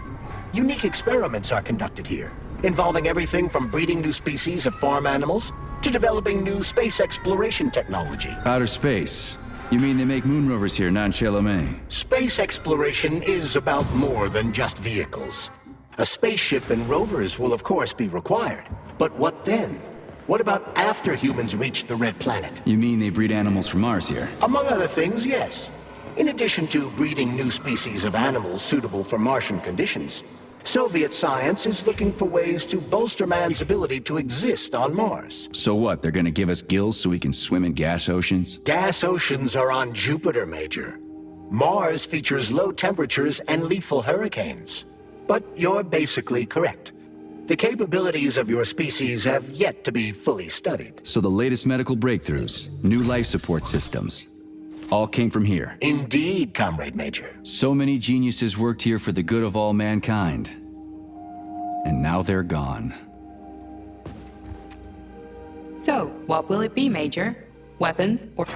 Unique experiments are conducted here, involving everything from breeding new species of farm animals to developing new space exploration technology. Outer space? You mean they make moon rovers here, non-Chalamet? Space exploration is about more than just vehicles. A spaceship and rovers will of course be required. But what then? What about after humans reach the Red Planet? You mean they breed animals from Mars here? Among other things, yes. In addition to breeding new species of animals suitable for Martian conditions, Soviet science is looking for ways to bolster man's ability to exist on Mars. So what, they're gonna give us gills so we can swim in gas oceans? Gas oceans are on Jupiter, Major. Mars features low temperatures and lethal hurricanes. But you're basically correct. The capabilities of your species have yet to be fully studied. So the latest medical breakthroughs, new life support systems, all came from here. Indeed, Comrade Major. So many geniuses worked here for the good of all mankind. And now they're gone. So, what will it be, Major? Weapons or...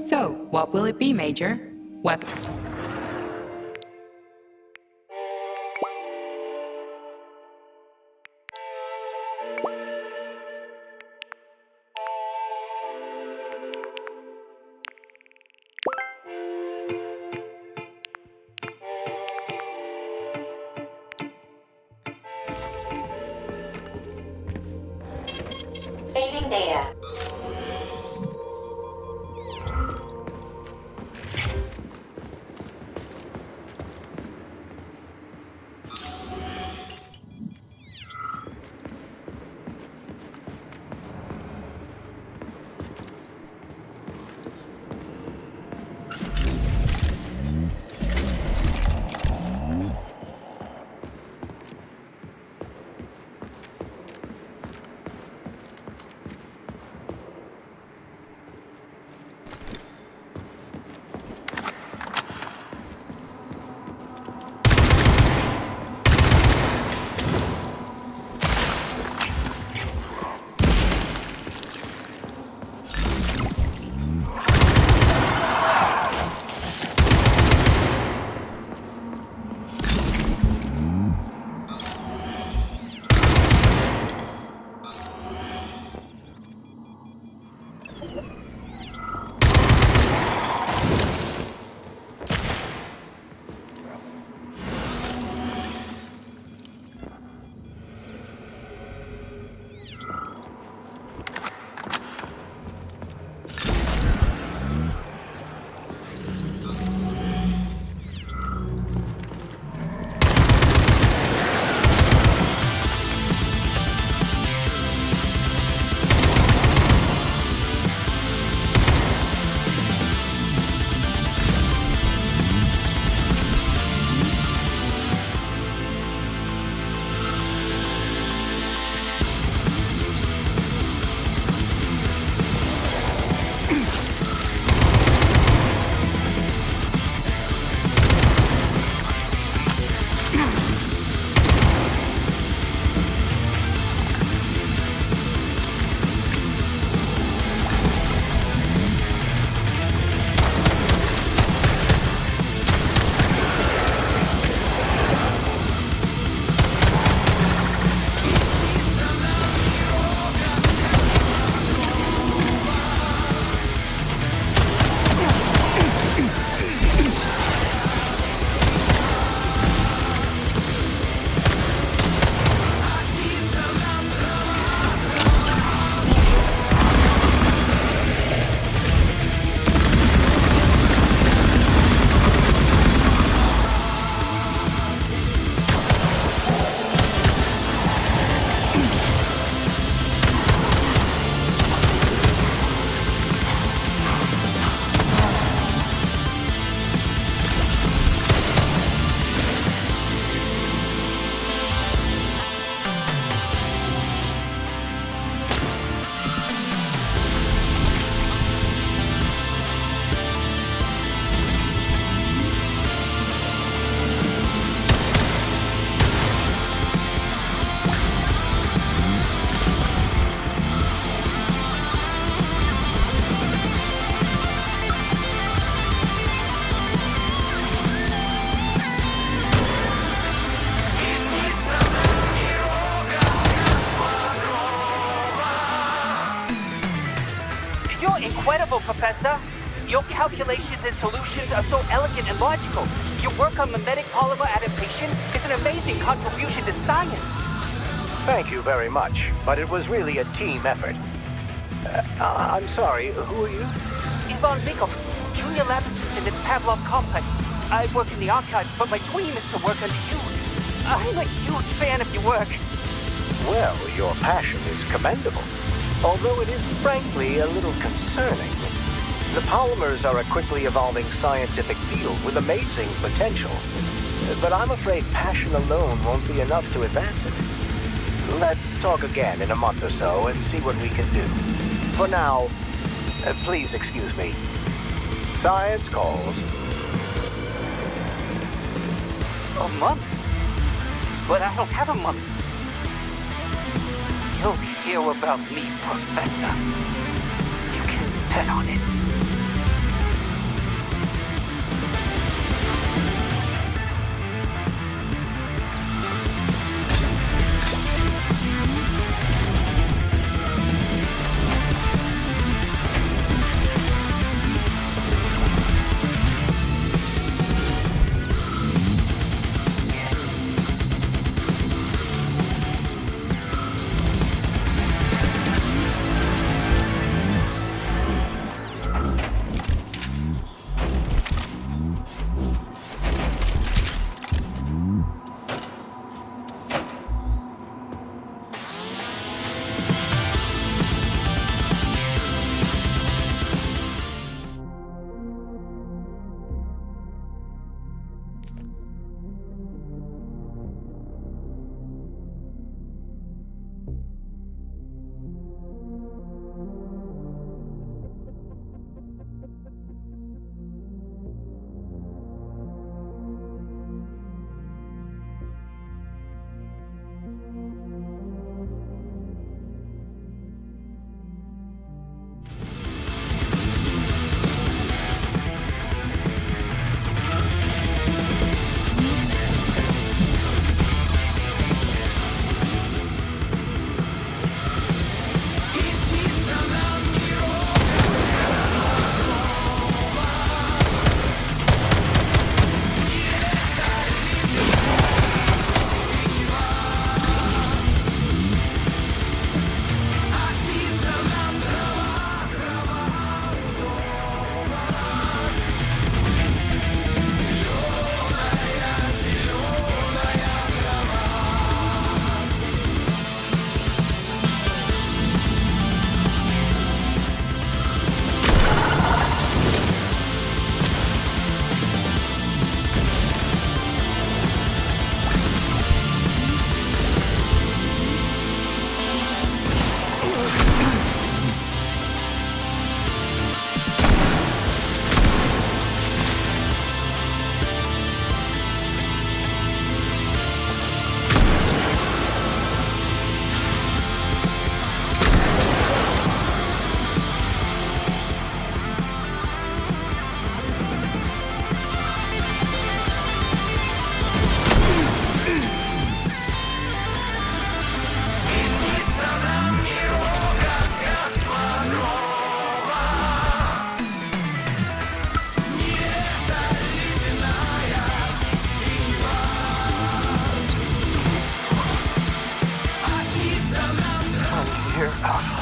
So, what will it be, Major? Weapon... Saving data. incredible, Professor. Your calculations and solutions are so elegant and logical. Your work on mimetic polymer adaptation is an amazing contribution to science. Thank you very much, but it was really a team effort. I'm sorry, who are you? Ivan Bikov, junior lab assistant at Pavlov Complex. I work in the archives, but my dream is to work under you. I'm a huge fan of your work. Well, your passion is commendable, although it is frankly a little concerning. The polymers are a quickly evolving scientific field with amazing potential, but I'm afraid passion alone won't be enough to advance it. Let's talk again in a month or so and see what we can do. For now, please excuse me. Science calls. A month? But I don't have a month. You'll hear about me, Professor. You can bet on it.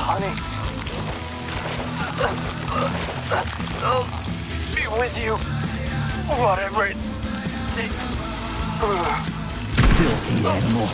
Honey. I'll be with you. Whatever it takes. Filthy animal.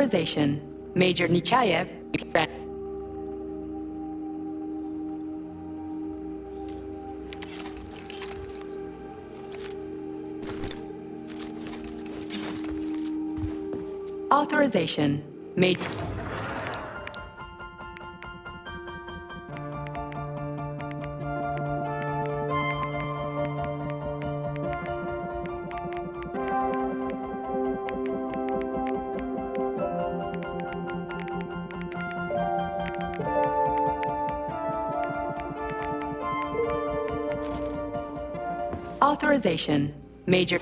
Authorization. Major Nechayev. Authorization. Major. Authorization. Major.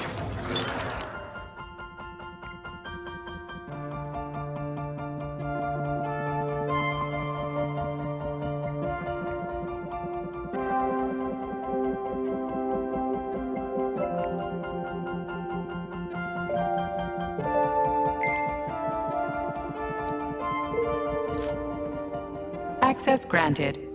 Access granted.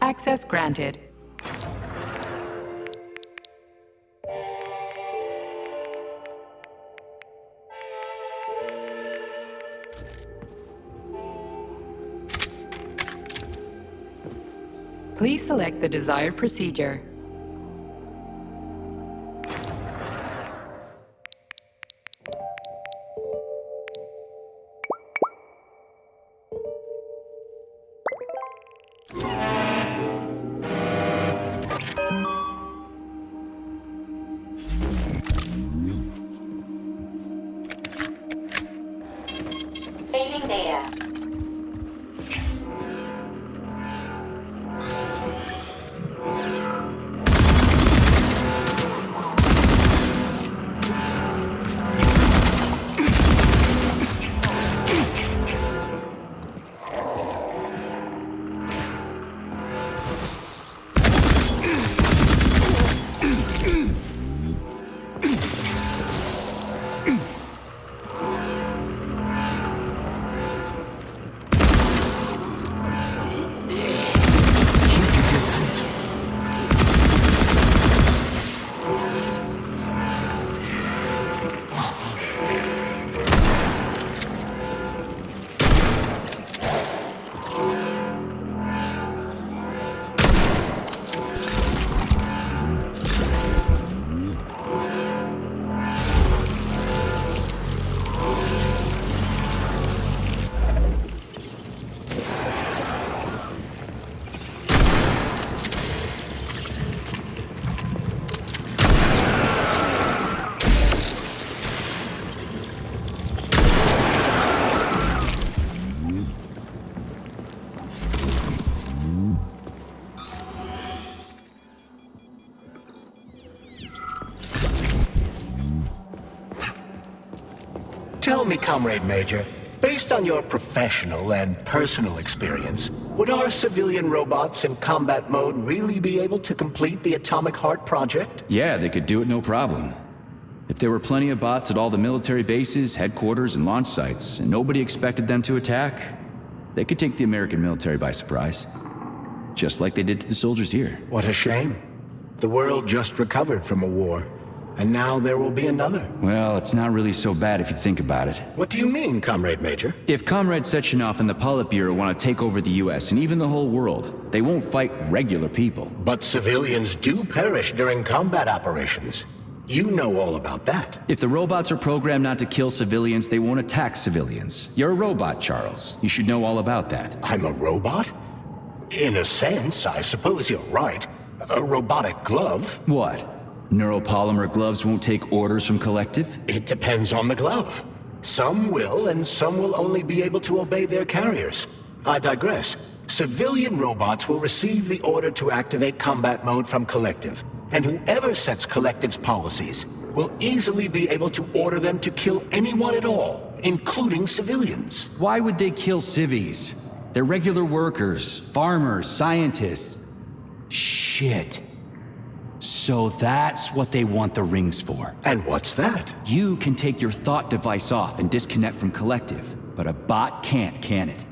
Access granted. Please select the desired procedure. Saving data. Tell me, Comrade Major, based on your professional and personal experience, Would our civilian robots in combat mode really be able to complete the Atomic Heart project? Yeah, they could do it no problem. If there were plenty of bots at all the military bases, headquarters, and launch sites, and nobody expected them to attack, they could take the American military by surprise. Just like they did to the soldiers here. What a shame. The world just recovered from a war, and now there will be another. Well, it's not really so bad if you think about it. What do you mean, Comrade Major? If Comrade Sechenov and the Politburo want to take over the US and even the whole world, they won't fight regular people. But civilians do perish during combat operations. You know all about that. If the robots are programmed not to kill civilians, they won't attack civilians. You're a robot, Charles. You should know all about that. I'm a robot? In a sense, I suppose you're right. A robotic glove. What? Neuropolymer gloves won't take orders from Collective? It depends on the glove. Some will, and some will only be able to obey their carriers. I digress. Civilian robots will receive the order to activate combat mode from Collective, and whoever sets Collective's policies will easily be able to order them to kill anyone at all, including civilians. Why would they kill civvies? They're regular workers, farmers, scientists. Shit. So that's what they want the rings for. And what's that? You can take your thought device off and disconnect from Collective, but a bot can't, can it?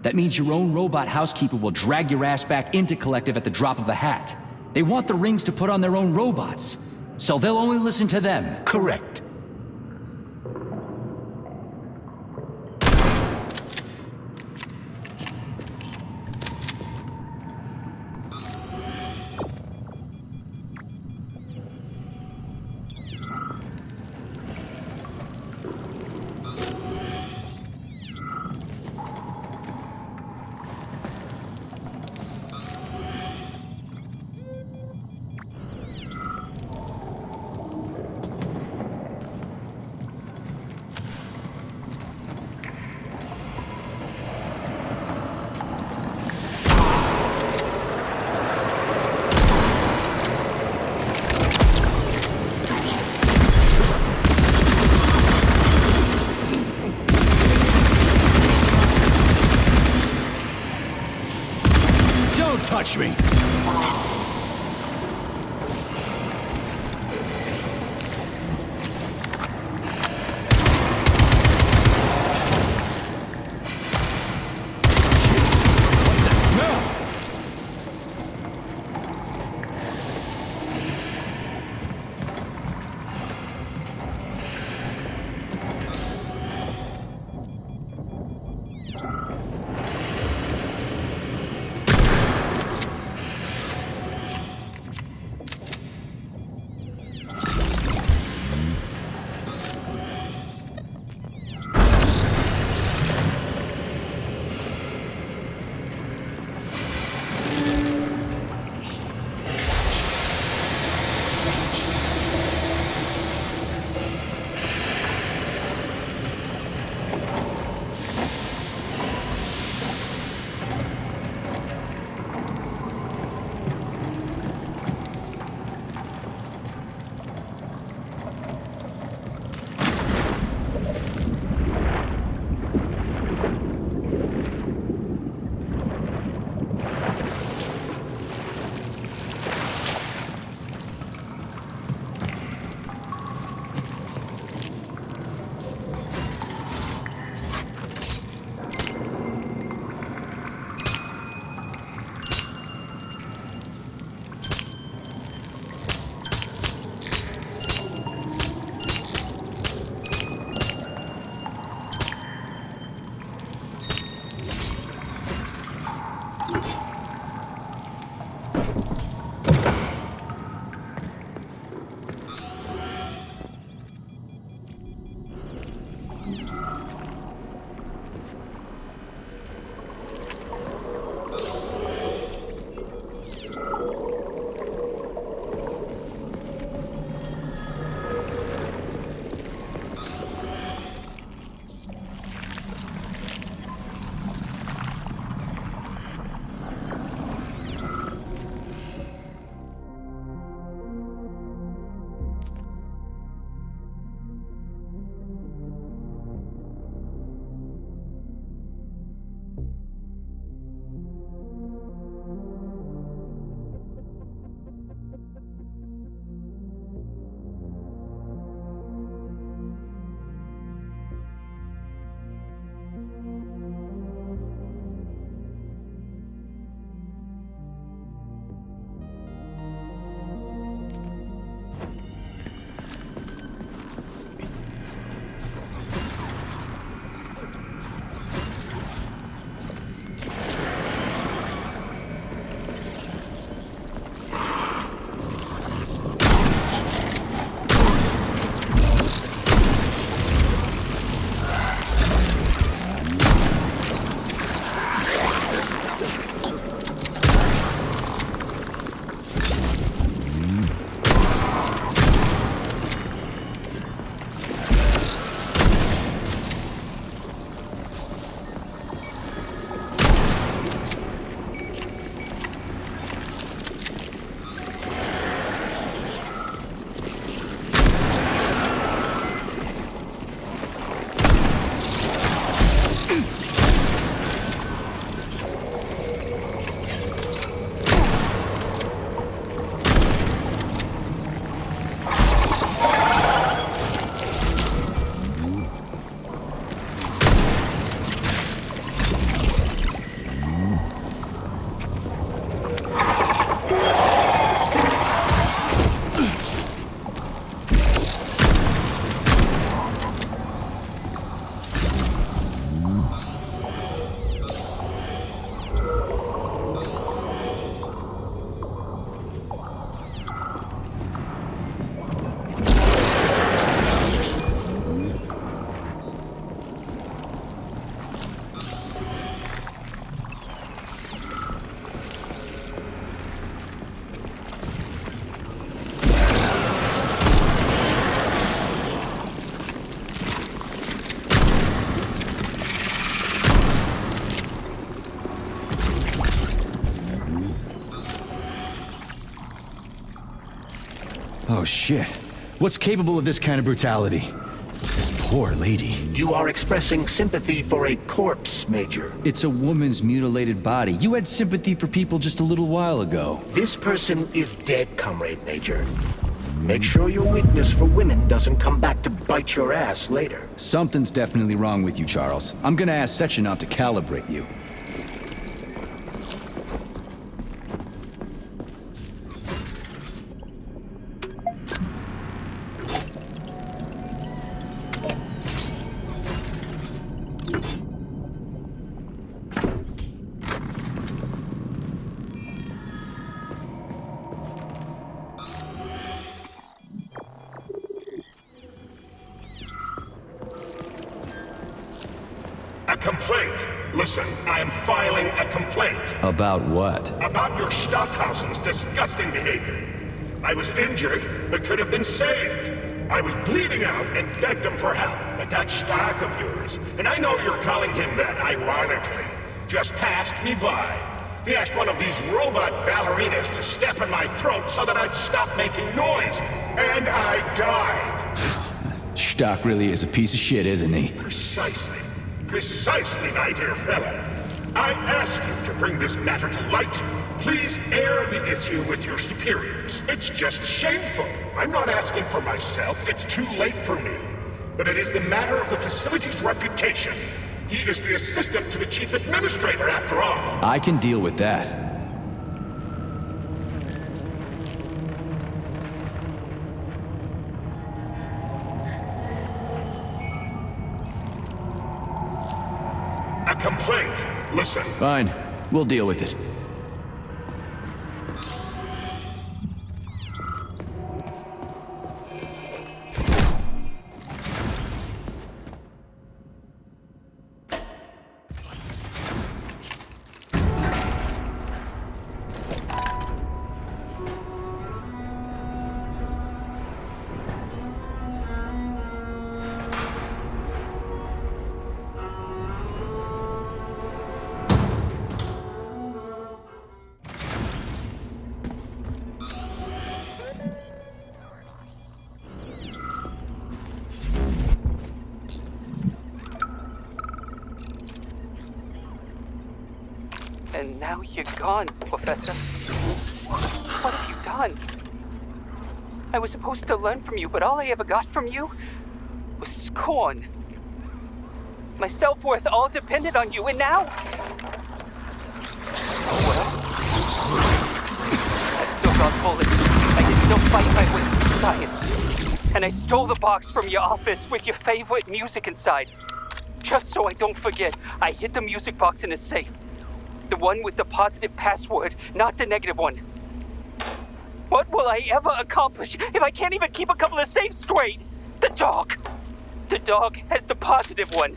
That means your own robot housekeeper will drag your ass back into Collective at the drop of a hat. They want the rings to put on their own robots, so they'll only listen to them. Correct. Oh shit. What's capable of this kind of brutality? This poor lady. You are expressing sympathy for a corpse, Major. It's a woman's mutilated body. You had sympathy for people just a little while ago. This person is dead, Comrade Major. Make sure your weakness for women doesn't come back to bite your ass later. Something's definitely wrong with you, Charles. I'm gonna ask Sechenov to calibrate you. A complaint. Listen, I am filing a complaint. About what? About your Stockhausen's disgusting behavior. I was injured, but could have been saved. I was bleeding out and begged him for help. But that Stock of yours, and I know you're calling him that ironically, just passed me by. He asked one of these robot ballerinas to step in my throat so that I'd stop making noise. And I died. Stock really is a piece of shit, isn't he? Precisely. Precisely, my dear fellow. I ask you to bring this matter to light. Please air the issue with your superiors. It's just shameful. I'm not asking for myself. It's too late for me. But it is the matter of the facility's reputation. He is the assistant to the chief administrator, after all. I can deal with that. A complaint. Listen. Fine. We'll deal with it. And now you're gone, Professor. What have you done? I was supposed to learn from you, but all I ever got from you was scorn. My self-worth all depended on you, and now... Oh well. I still got bullets. I can still fight my way through science. And I stole the box from your office with your favorite music inside. Just so I don't forget, I hid the music box in a safe. The one with the positive password, not the negative one. What will I ever accomplish if I can't even keep a couple of safes straight? The dog! The dog has the positive one.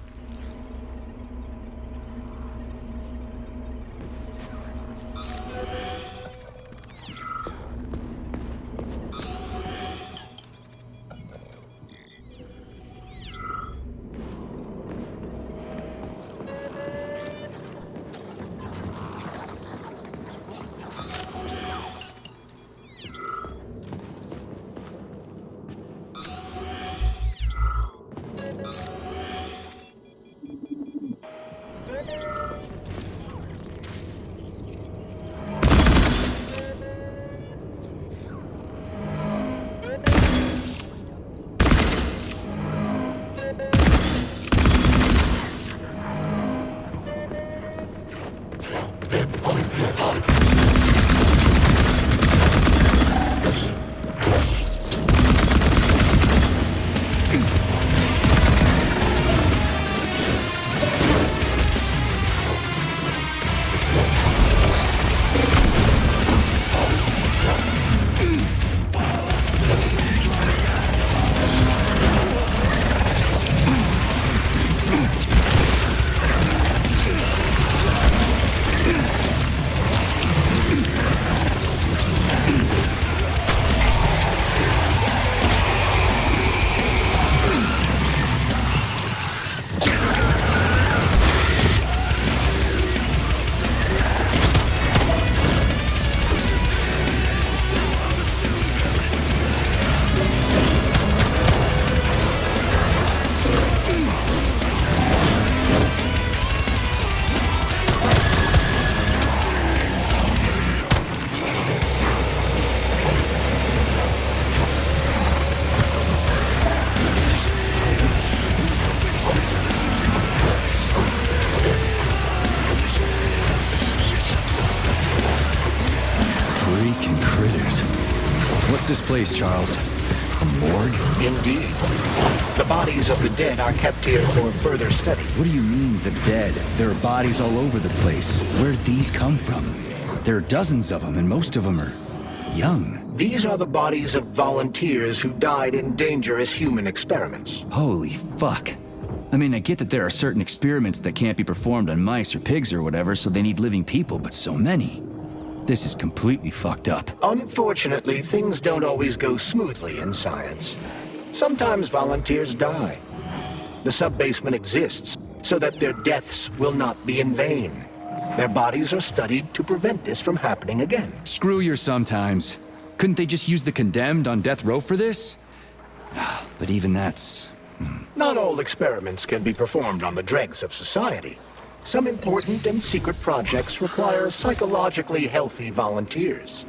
place, Charles? A morgue? Indeed. The bodies of the dead are kept here for further study. What do you mean, the dead? There are bodies all over the place. Where'd these come from? There are dozens of them, and most of them are young. These are the bodies of volunteers who died in dangerous human experiments. Holy fuck. I mean, I get that there are certain experiments that can't be performed on mice or pigs or whatever, so they need living people, but so many. This is completely fucked up. Unfortunately, things don't always go smoothly in science. Sometimes volunteers die. The sub-basement exists so that their deaths will not be in vain. Their bodies are studied to prevent this from happening again. Screw your sometimes. Couldn't they just use the condemned on death row for this? But even that's... Not all experiments can be performed on the dregs of society. Some important and secret projects require psychologically healthy volunteers.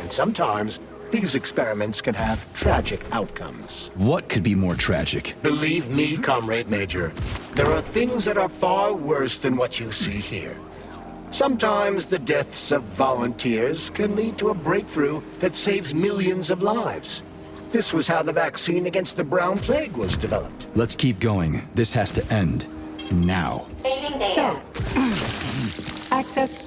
And sometimes, these experiments can have tragic outcomes. What could be more tragic? Believe me, Comrade Major, there are things that are far worse than what you see here. Sometimes the deaths of volunteers can lead to a breakthrough that saves millions of lives. This was how the vaccine against the brown plague was developed. Let's keep going. This has to end. Now. Saving data. Access.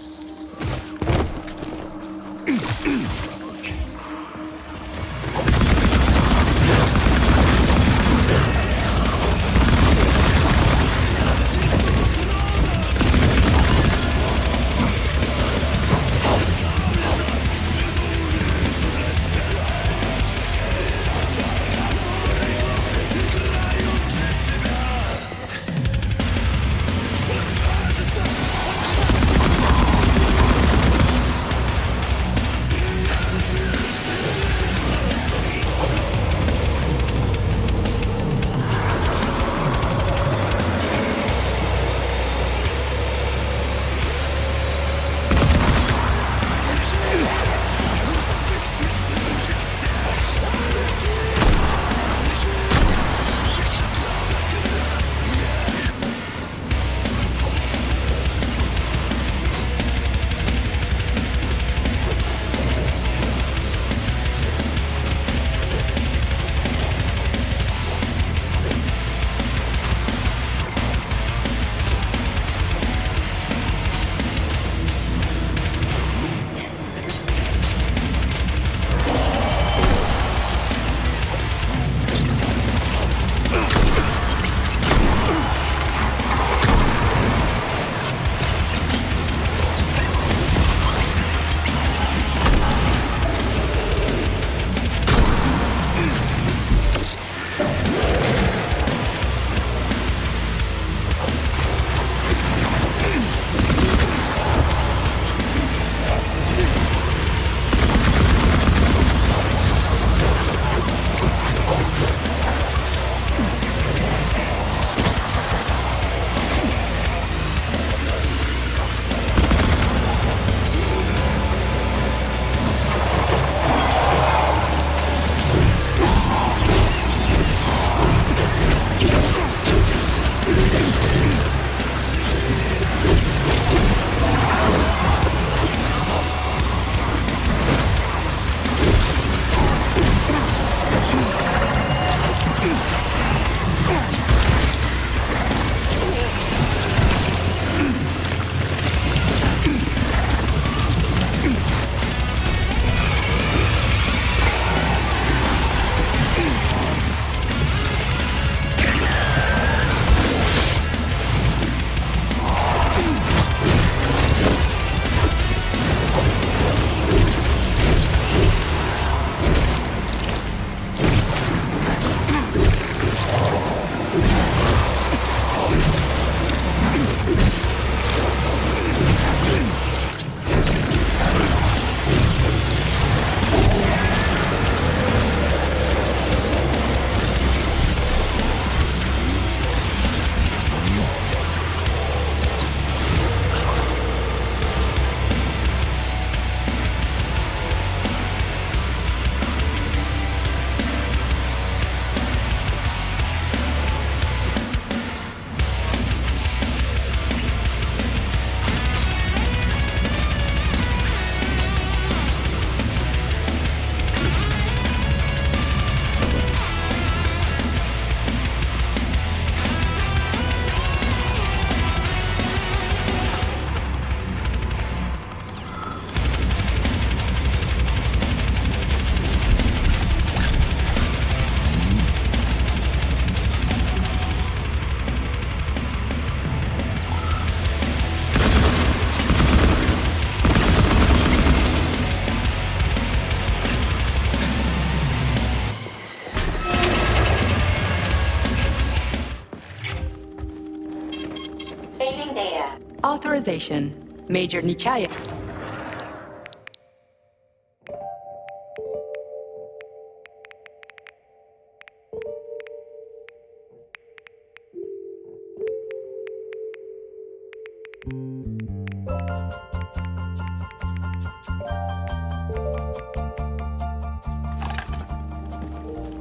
Authorization. Major Nichaya.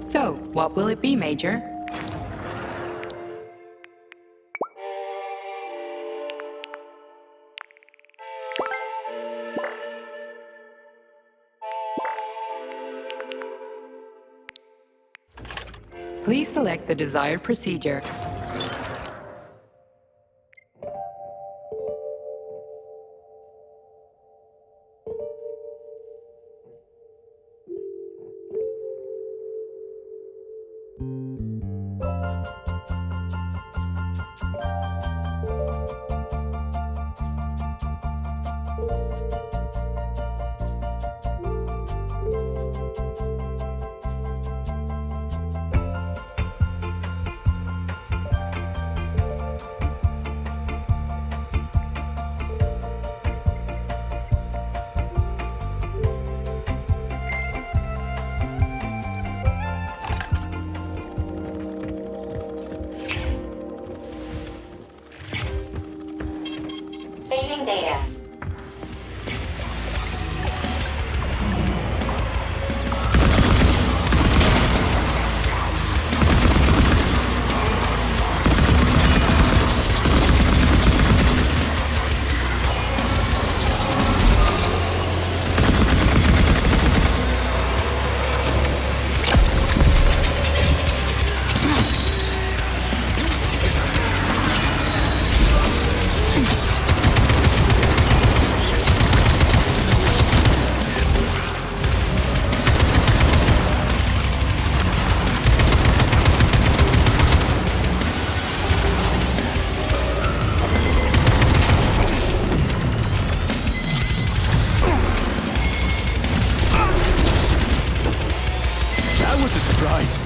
So, what will it be, Major? Please select the desired procedure. Saving data. That was a surprise.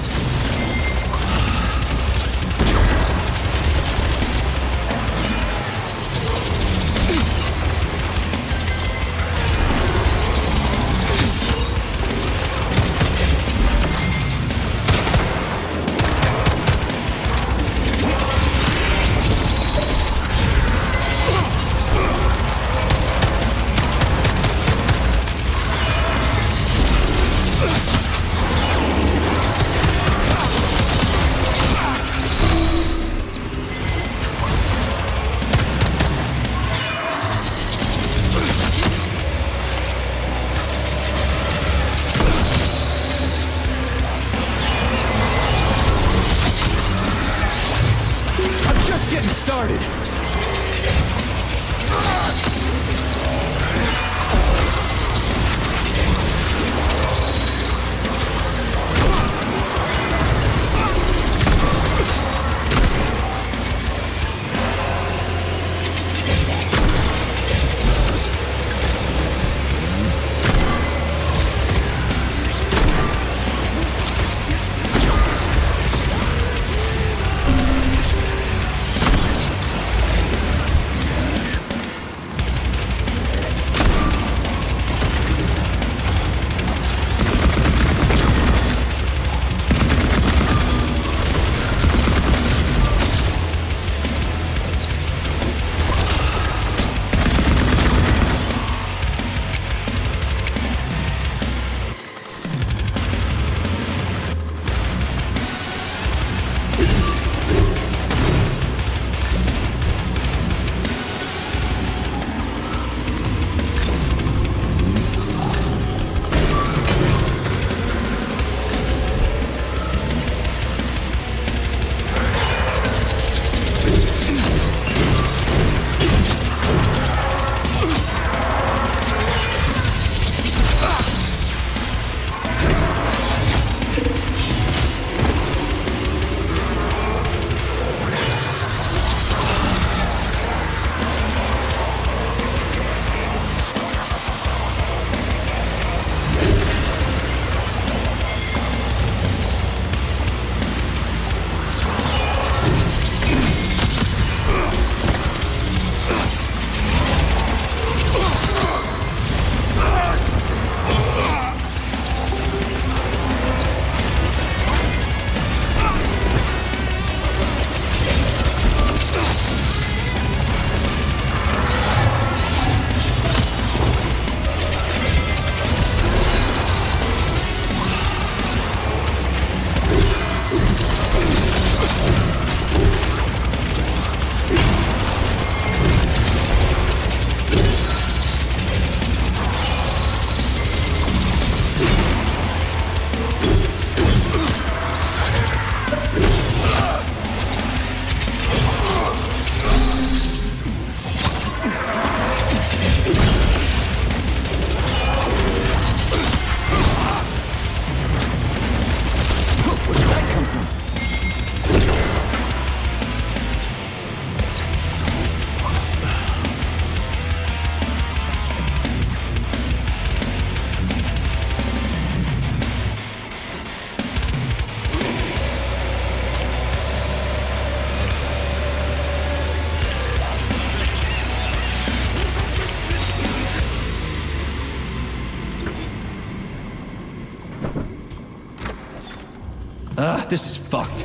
This is fucked.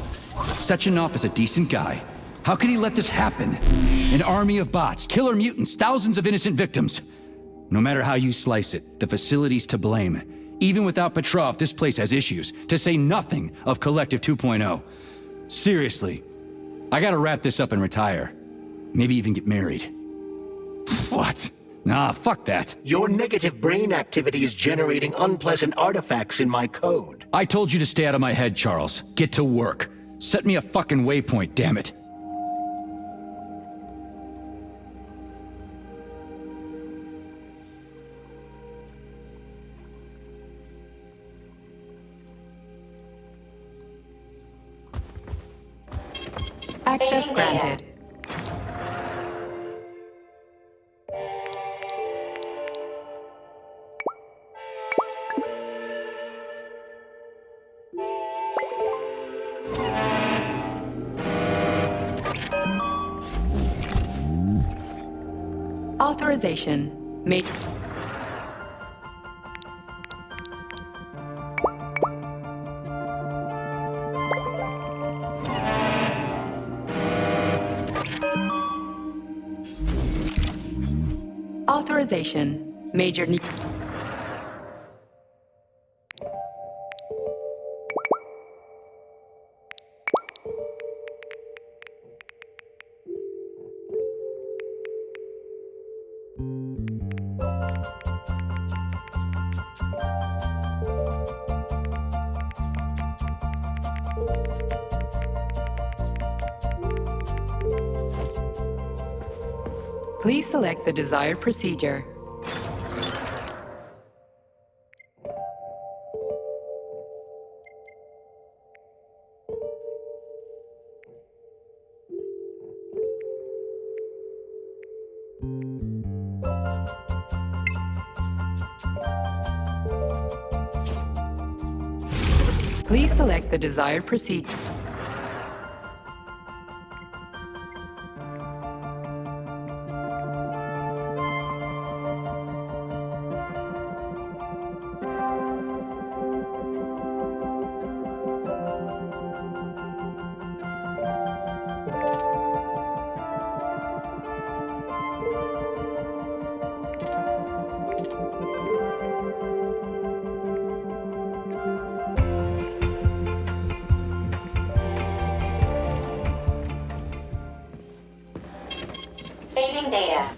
Sechenov is a decent guy. How could he let this happen? An army of bots, killer mutants, thousands of innocent victims. No matter how you slice it, the facility's to blame. Even without Petrov, this place has issues, to say nothing of Collective 2.0. Seriously, I gotta wrap this up and retire. Maybe even get married. What? Nah, fuck that. Your negative brain activity is generating unpleasant artifacts in my code. I told you to stay out of my head, Charles. Get to work. Set me a fucking waypoint, damn it. Access granted. Authorization. Made. Authorization. Major need. Please select the desired procedure. Please select the desired procedure. Saving data.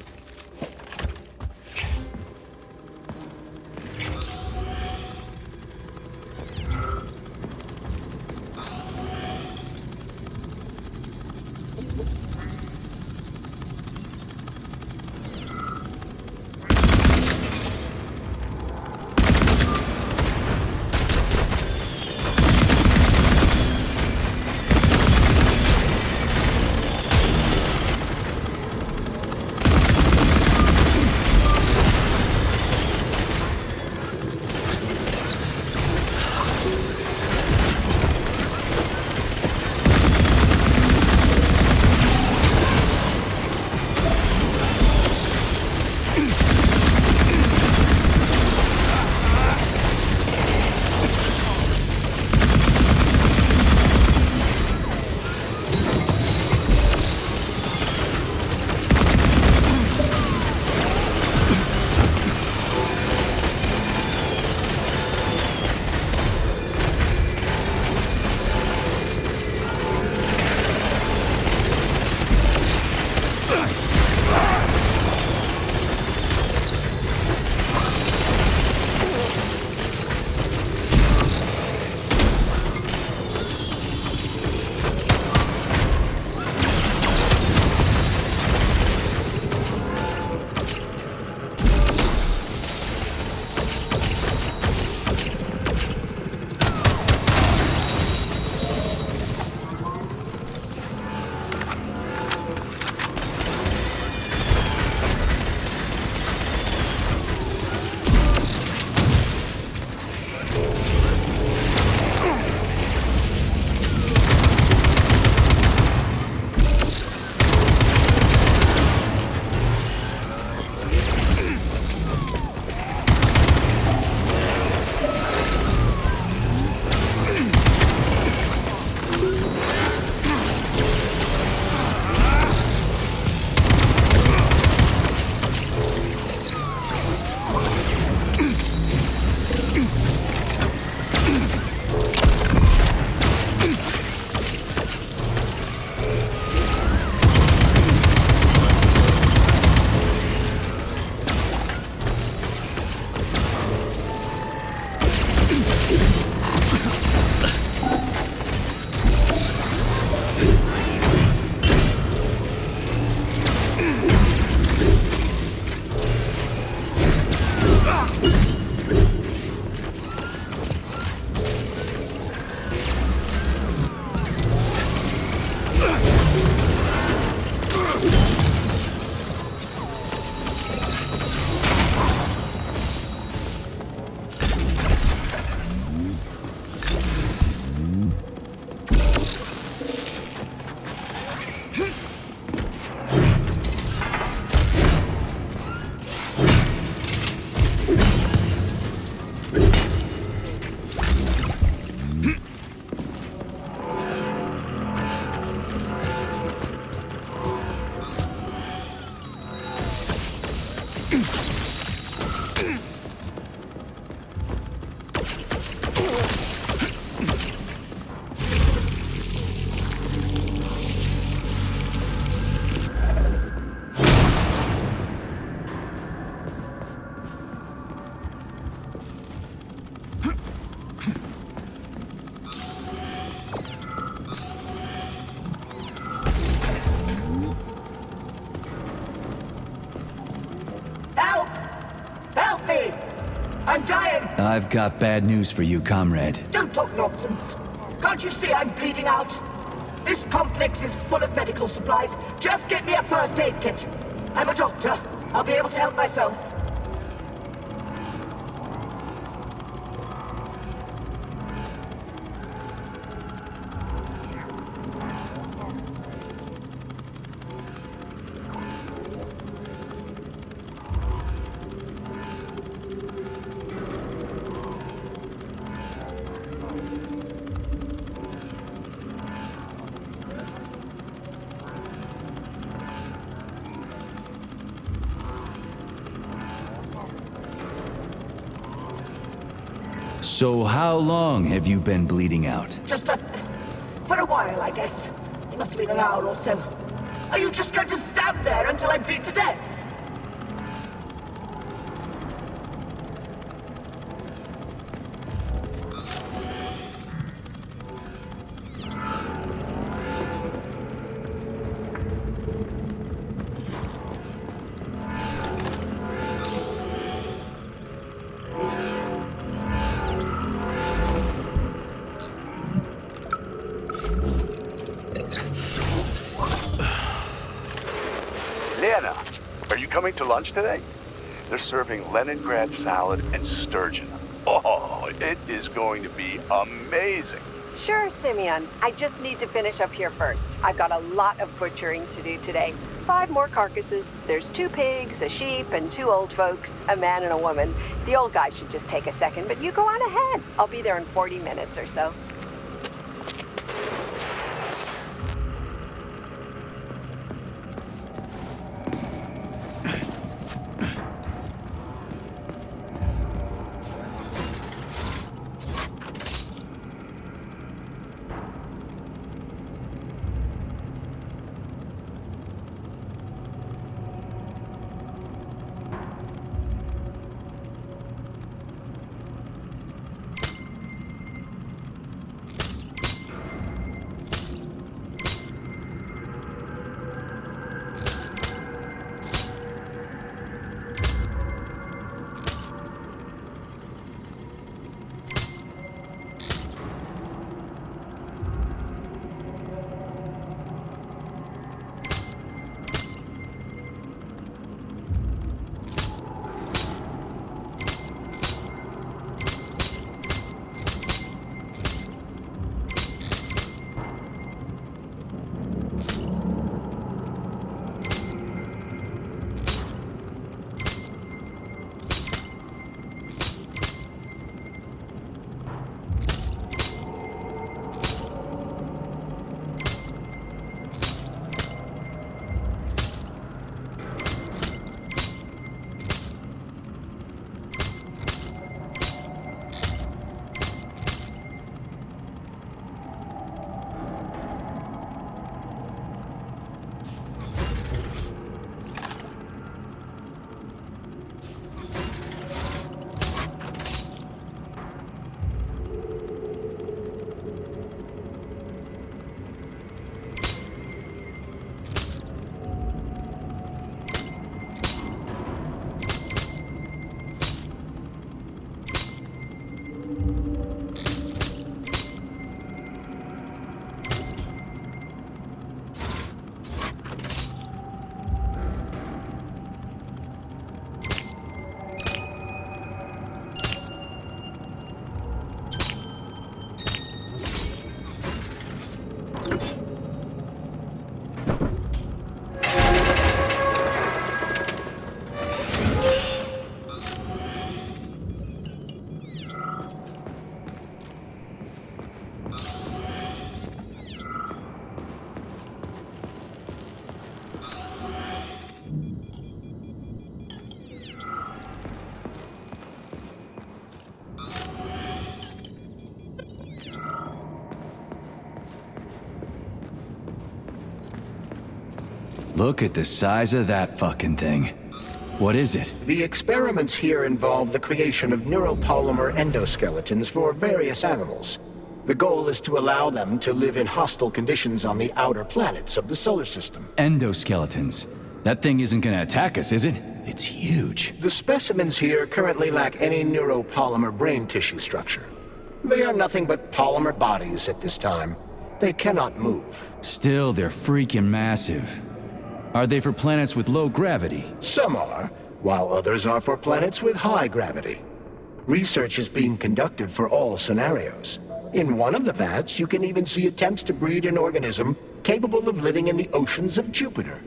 I've got bad news for you, comrade. Don't talk nonsense. Can't you see I'm bleeding out? This complex is full of medical supplies. Just get me a first aid kit. I'm a doctor. I'll be able to help myself. So how long have you been bleeding out? For a while, I guess. It must have been an hour or so. Are you just going to stand there until I bleed to death? Lena, are you coming to lunch today? They're serving Leningrad salad and sturgeon. Oh, it is going to be amazing. Sure, Simeon. I just need to finish up here first. I've got a lot of butchering to do today. 5 more carcasses. There's 2 pigs, a sheep, and 2 old folks, a man and a woman. The old guy should just take a second, but you go on ahead. I'll be there in 40 minutes or so. Look at the size of that fucking thing. What is it? The experiments here involve the creation of neuropolymer endoskeletons for various animals. The goal is to allow them to live in hostile conditions on the outer planets of the solar system. Endoskeletons. That thing isn't gonna attack us, is it? It's huge. The specimens here currently lack any neuropolymer brain tissue structure. They are nothing but polymer bodies at this time. They cannot move. Still, they're freaking massive. Are they for planets with low gravity? Some are, while others are for planets with high gravity. Research is being conducted for all scenarios. In one of the vats, you can even see attempts to breed an organism capable of living in the oceans of Jupiter.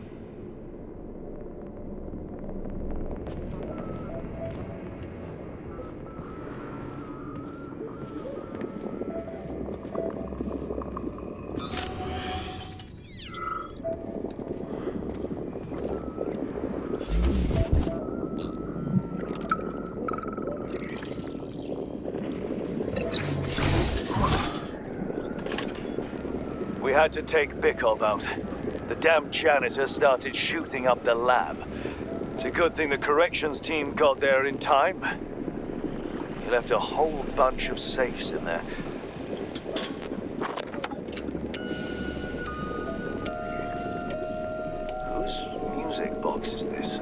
We had to take Bikov out. The damn janitor started shooting up the lab. It's a good thing the corrections team got there in time. He left a whole bunch of safes in there. Whose music box is this?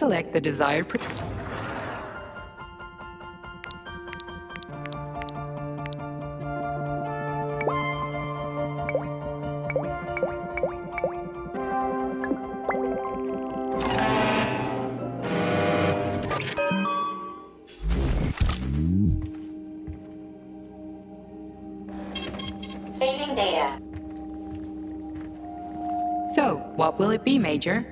select the desired... Saving data. So, what will it be, Major?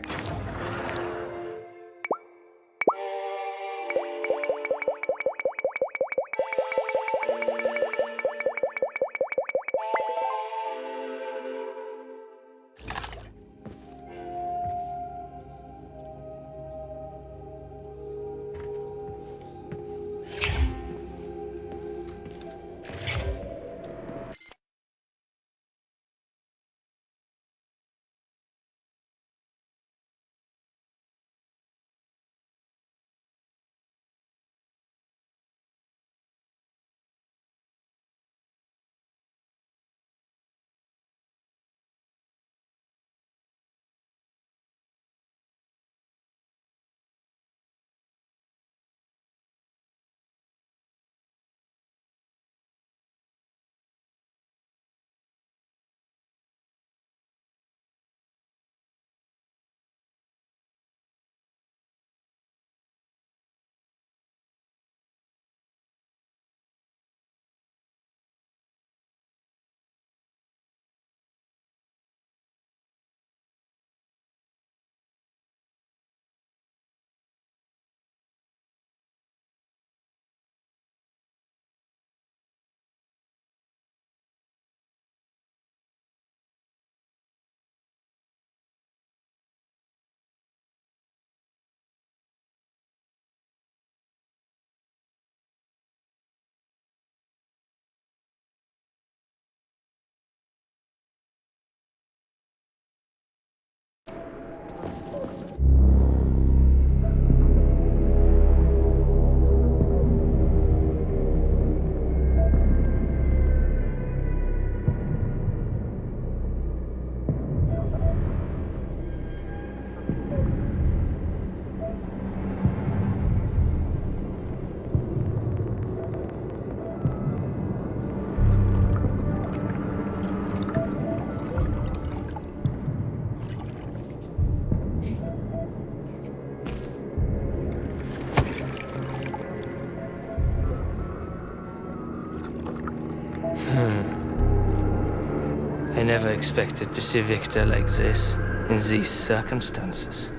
I never expected to see Victor like this, in these circumstances.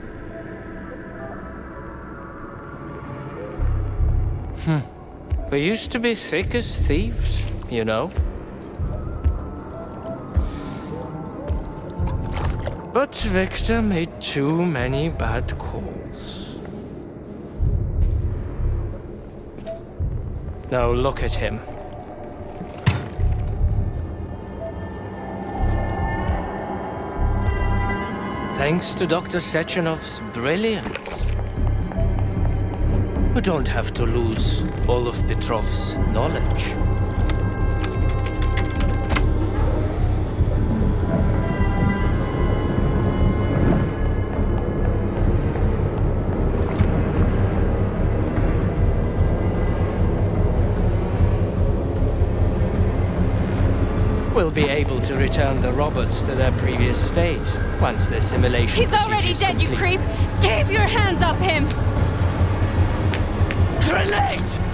We used to be thick as thieves, you know? But Victor made too many bad calls. Now look at him. Thanks to Dr. Sechenov's brilliance, we don't have to lose all of Petrov's knowledge. We'll be able to return the robots to their previous state once the simulation He's already dead, complete. you creep! Keep your hands off him! Grenade!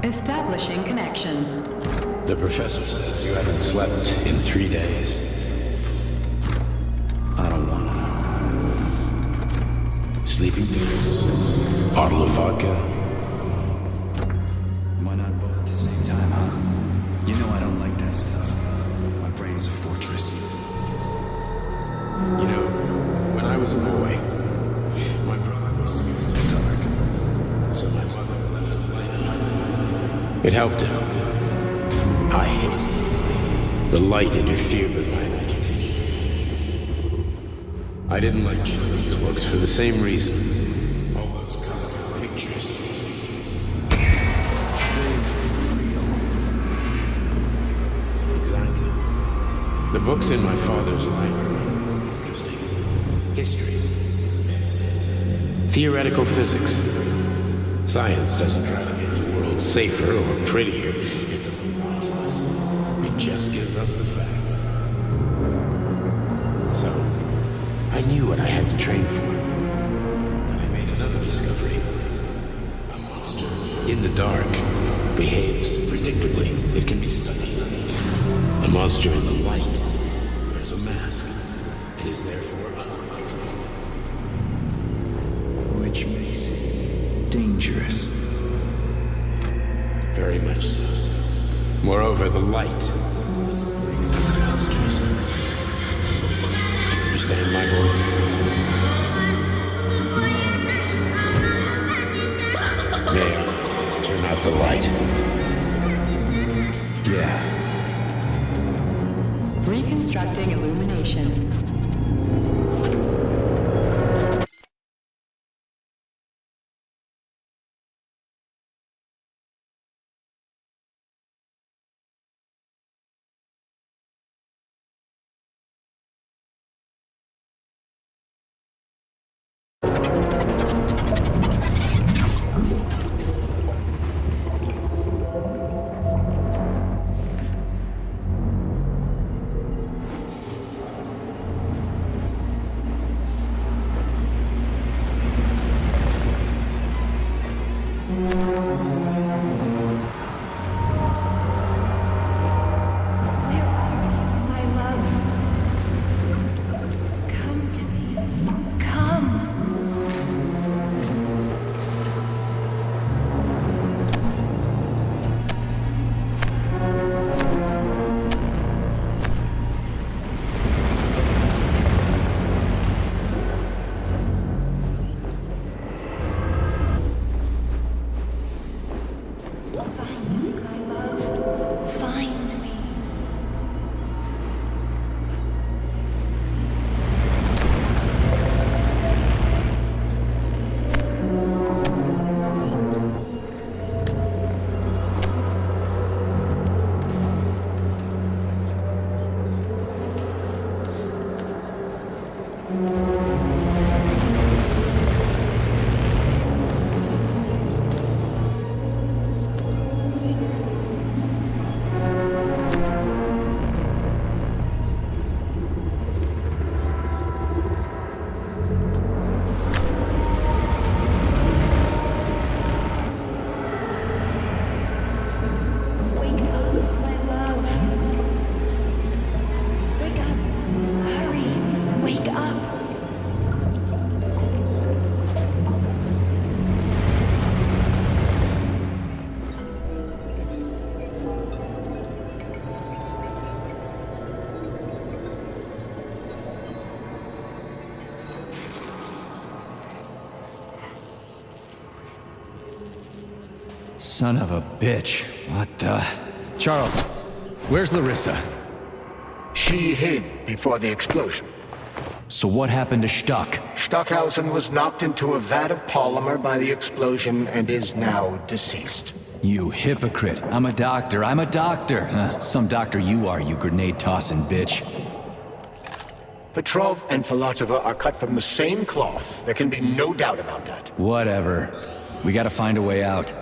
Establishing connection. The professor says you haven't slept in 3 days. I don't want to. Sleeping pills? Bottle of vodka? Why not both at the same time, huh? You know I don't like that stuff. My brain is a fortress. You know, when I was a boy, my brother was scared of the dark, so my mother left the light on. It helped him. I hated it. The light interfered with my imagination. I didn't like children's books for the same reason. All those colorful pictures. Exactly. The books in my father's library. History. Theoretical physics. Science doesn't try to make the world safer or prettier. It doesn't lie to us. It just gives us the facts. So, I knew what I had to train for. And I made another discovery. A monster in the dark behaves predictably. It can be studied. A monster in the light wears a mask. It is therefore unlikely. Which makes it dangerous. Very much so. Moreover, the light makes us monsters. Do you understand, my boy? May I turn out the light? Yeah. Reconstructing illumination. Son of a bitch. What the... Charles, where's Larissa? She hid before the explosion. So what happened to Stuck? Stockhausen was knocked into a vat of polymer by the explosion and is now deceased. You hypocrite. I'm a doctor. I'm a doctor. Some doctor you are, you grenade-tossing bitch. Petrov and Filatova are cut from the same cloth. There can be no doubt about that. Whatever. We gotta find a way out.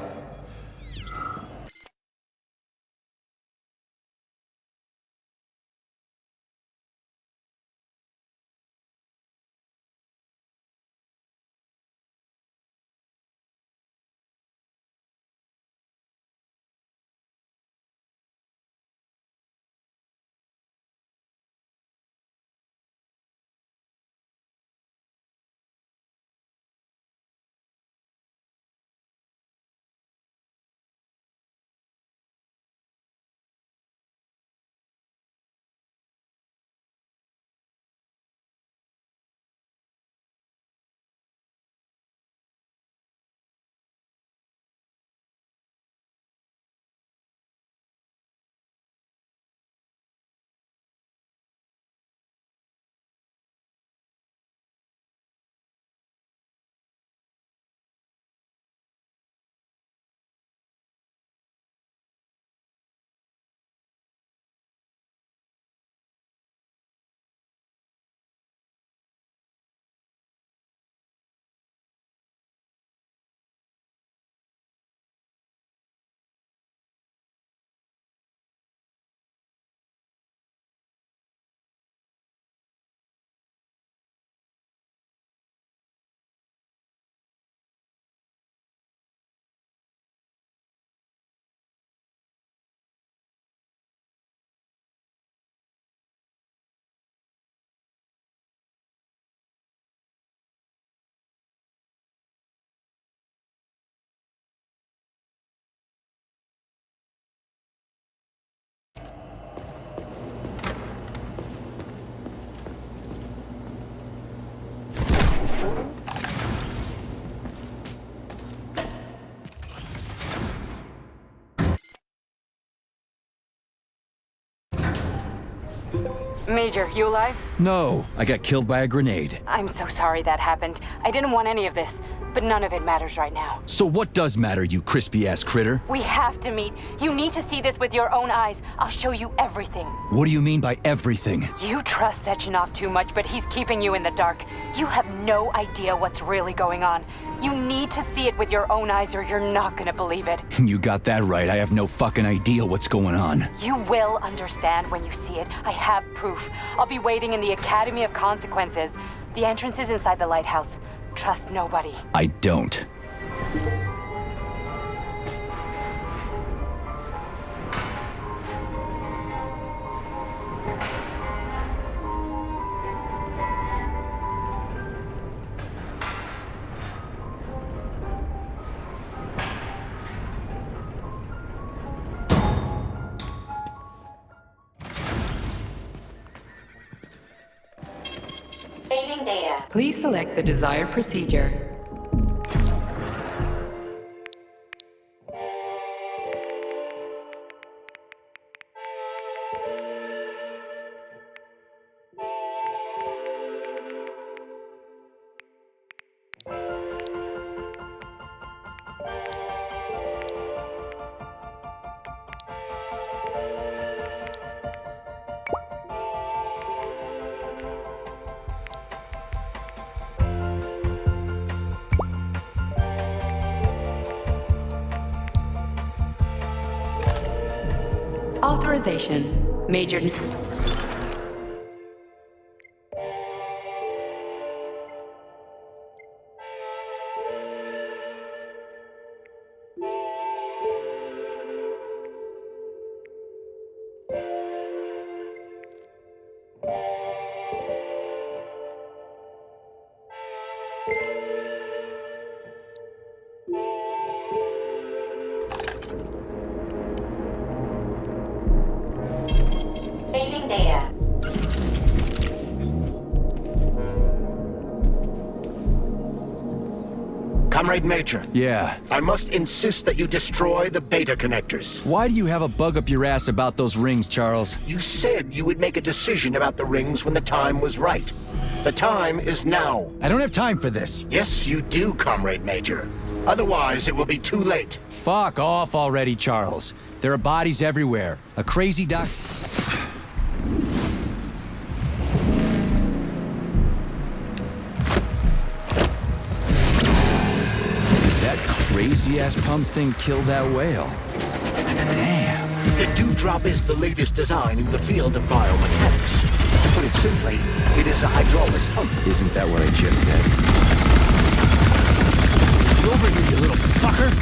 Major, you alive? No, I got killed by a grenade. I'm so sorry that happened. I didn't want any of this, but none of it matters right now. So what does matter, you crispy-ass critter? We have to meet. You need to see this with your own eyes. I'll show you everything. What do you mean by everything? You trust Sechenov too much, but he's keeping you in the dark. You have no idea what's really going on. You need to see it with your own eyes or you're not gonna believe it. You got that right. I have no fucking idea what's going on. You will understand when you see it. I have proof. I'll be waiting in the Academy of Consequences. The entrance is inside the lighthouse. Trust nobody. I don't. Saving data. Please select the desired procedure. Authorization. Major... Saving data. Comrade Major. Yeah? I must insist that you destroy the beta connectors. Why do you have a bug up your ass about those rings, Charles? You said you would make a decision about the rings when the time was right. The time is now. I don't have time for this. Yes, you do, Comrade Major. Otherwise, it will be too late. Fuck off already, Charles. There are bodies everywhere. A crazy doc... Crazy-ass pump thing kill that whale. Damn. The Dewdrop is the latest design in the field of biomechanics. To put it simply, it is a hydraulic pump. Isn't that what I just said? Get over here, you little fucker!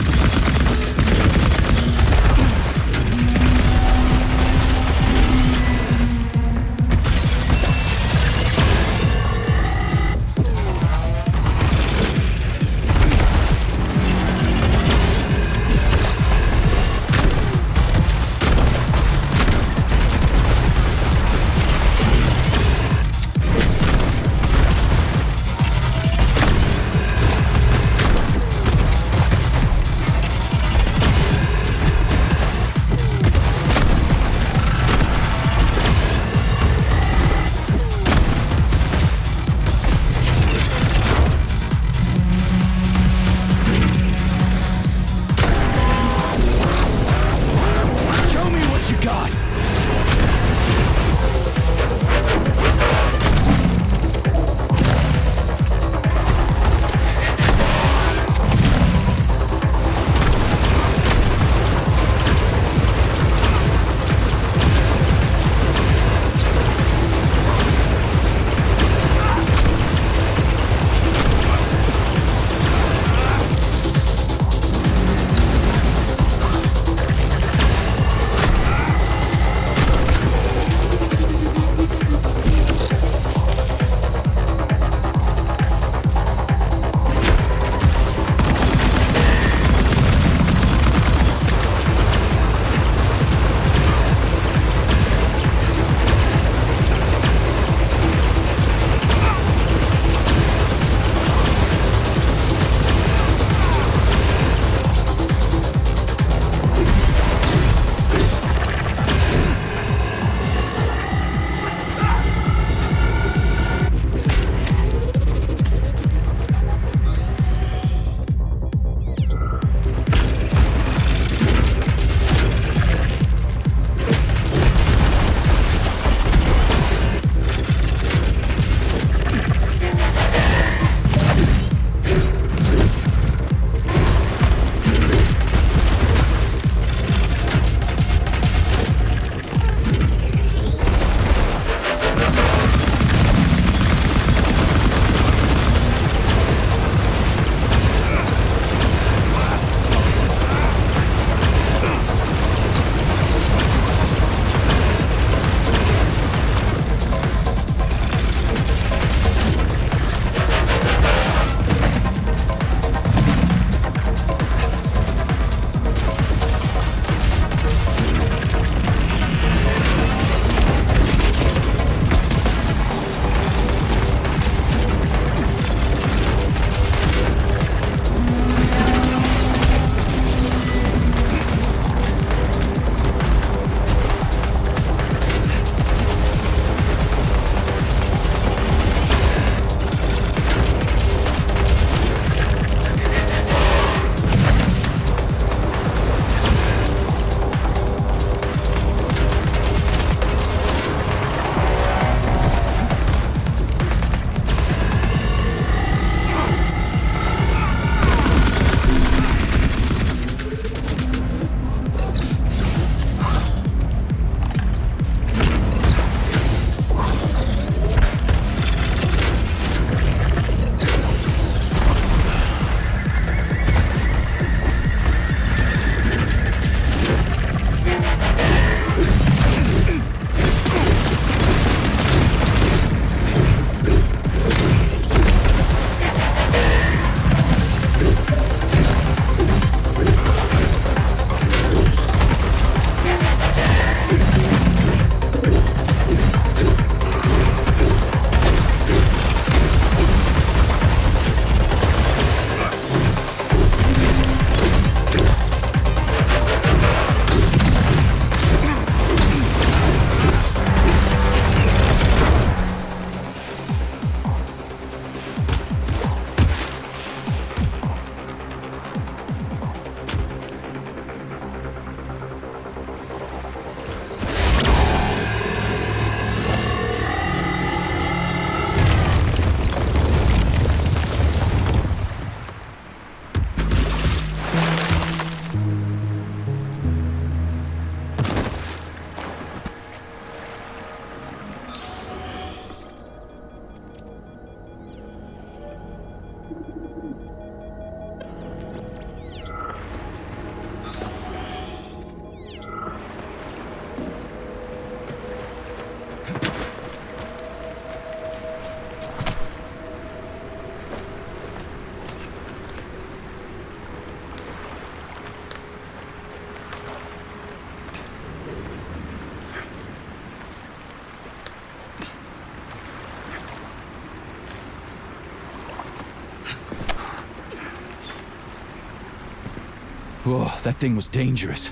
Whoa, that thing was dangerous.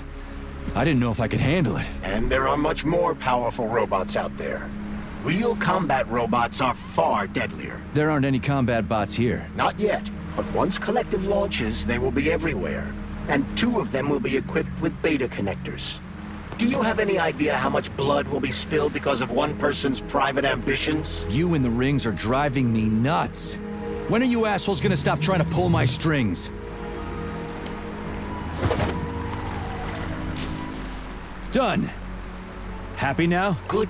I didn't know if I could handle it. And there are much more powerful robots out there. Real combat robots are far deadlier. There aren't any combat bots here. Not yet, but once Collective launches, they will be everywhere. And 2 of them will be equipped with beta connectors. Do you have any idea how much blood will be spilled because of one person's private ambitions? You and the rings are driving me nuts. When are you assholes gonna stop trying to pull my strings? Done. Happy now? Good.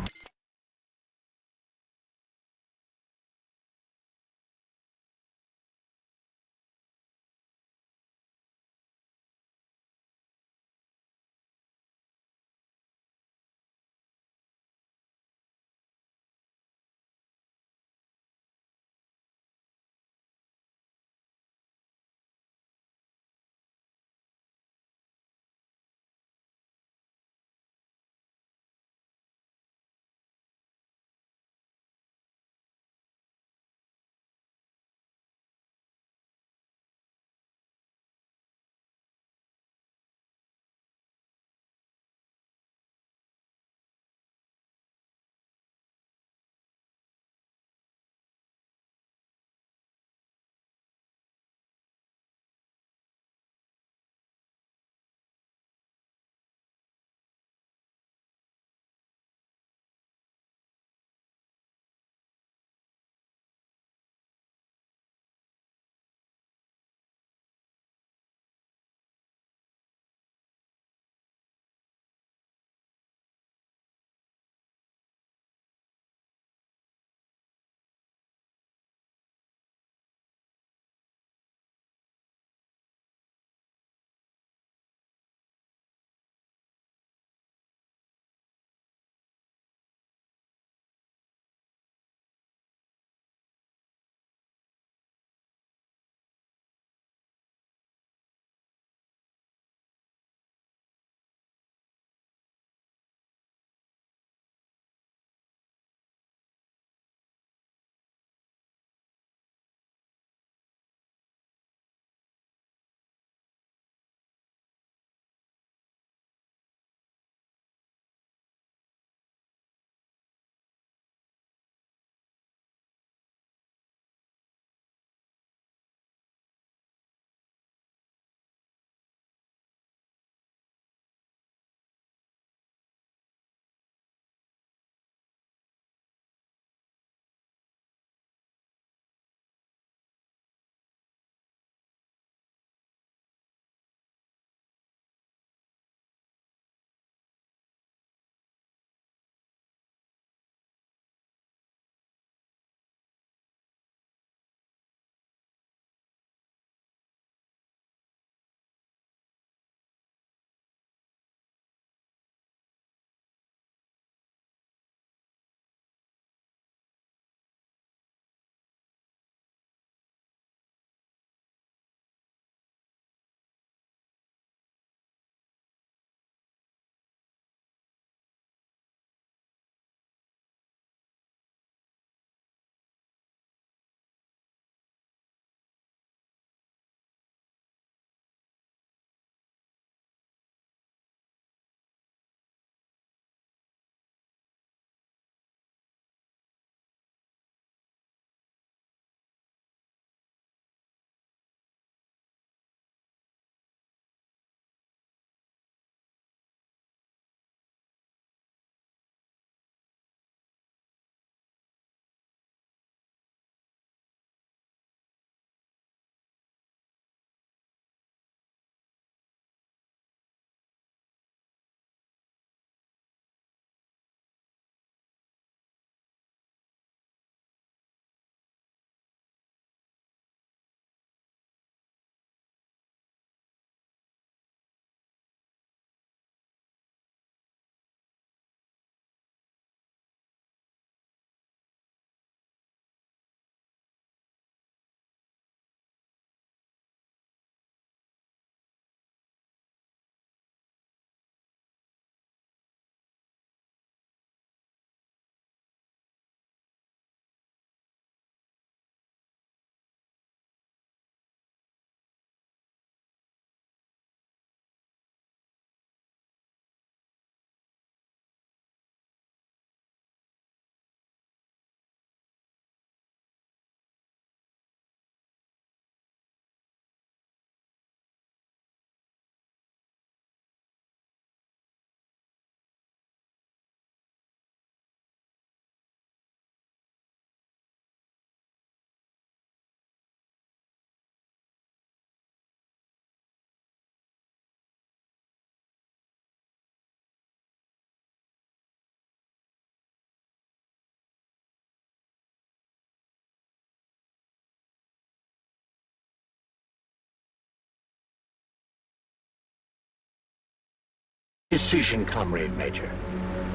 decision, Comrade Major.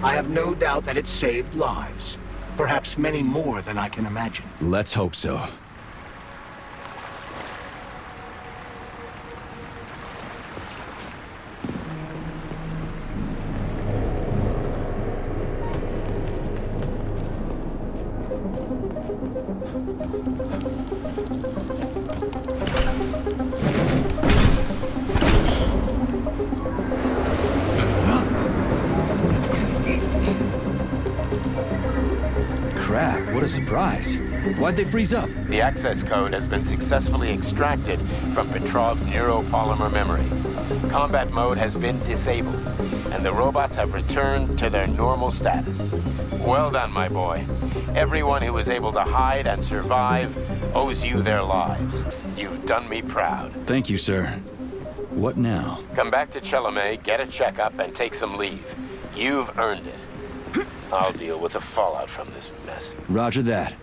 I have no doubt that it saved lives. Perhaps many more than I can imagine. Let's hope so. Crap, what a surprise. Why'd they freeze up? The access code has been successfully extracted from Petrov's neuropolymer memory. Combat mode has been disabled, and the robots have returned to their normal status. Well done, my boy. Everyone who was able to hide and survive owes you their lives. You've done me proud. Thank you, sir. What now? Come back to Chelome, get a checkup, and take some leave. You've earned it. I'll deal with the fallout from this mess. Roger that.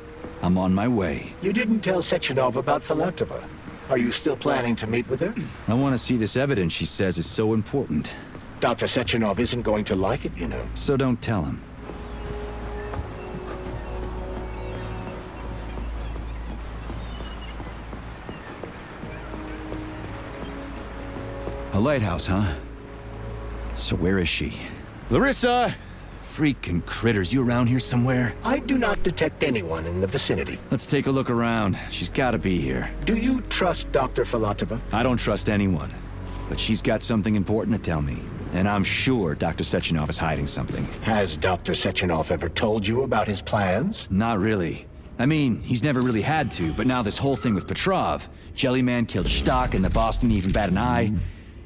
I'm on my way. You didn't tell Sechenov about Filatova. Are you still planning to meet with her? I want to see this evidence she says is so important. Dr. Sechenov isn't going to like it, you know. So don't tell him. A lighthouse, huh? So where is she? Larissa! Freaking critters, you around here somewhere? I do not detect anyone in the vicinity. Let's take a look around. She's gotta be here. Do you trust Dr. Filatova? I don't trust anyone. But she's got something important to tell me. And I'm sure Dr. Sechenov is hiding something. Has Dr. Sechenov ever told you about his plans? Not really. I mean, he's never really had to, but now this whole thing with Petrov, Jellyman killed Stock and the boss didn't even bat an eye.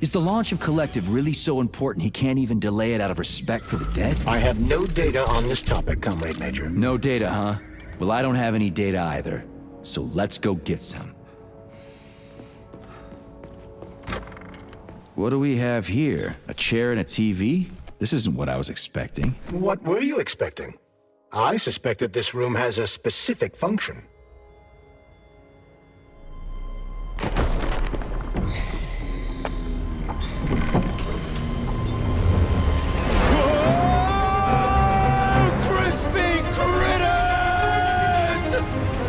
Is the launch of Collective really so important he can't even delay it out of respect for the dead? I have no data on this topic, Comrade Major. No data, huh? Well, I don't have any data either. So let's go get some. What do we have here? A chair and a TV? This isn't what I was expecting. What were you expecting? I suspected this room has a specific function.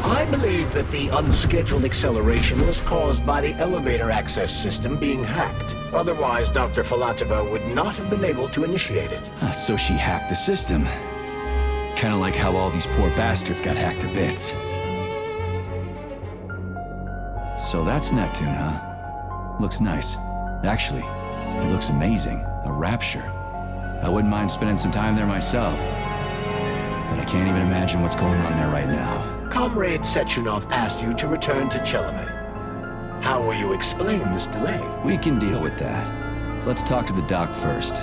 I believe that the unscheduled acceleration was caused by the elevator access system being hacked. Otherwise, Dr. Filatova would not have been able to initiate it. So she hacked the system. Kinda like how all these poor bastards got hacked to bits. So that's Neptune, huh? Looks nice. Actually, it looks amazing. A rapture. I wouldn't mind spending some time there myself. But I can't even imagine what's going on there right now. Comrade Sechenov asked you to return to Chelome. How will you explain this delay? We can deal with that. Let's talk to the doc first.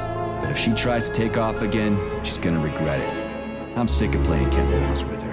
But if she tries to take off again, she's gonna regret it. I'm sick of playing cat and mouse with her.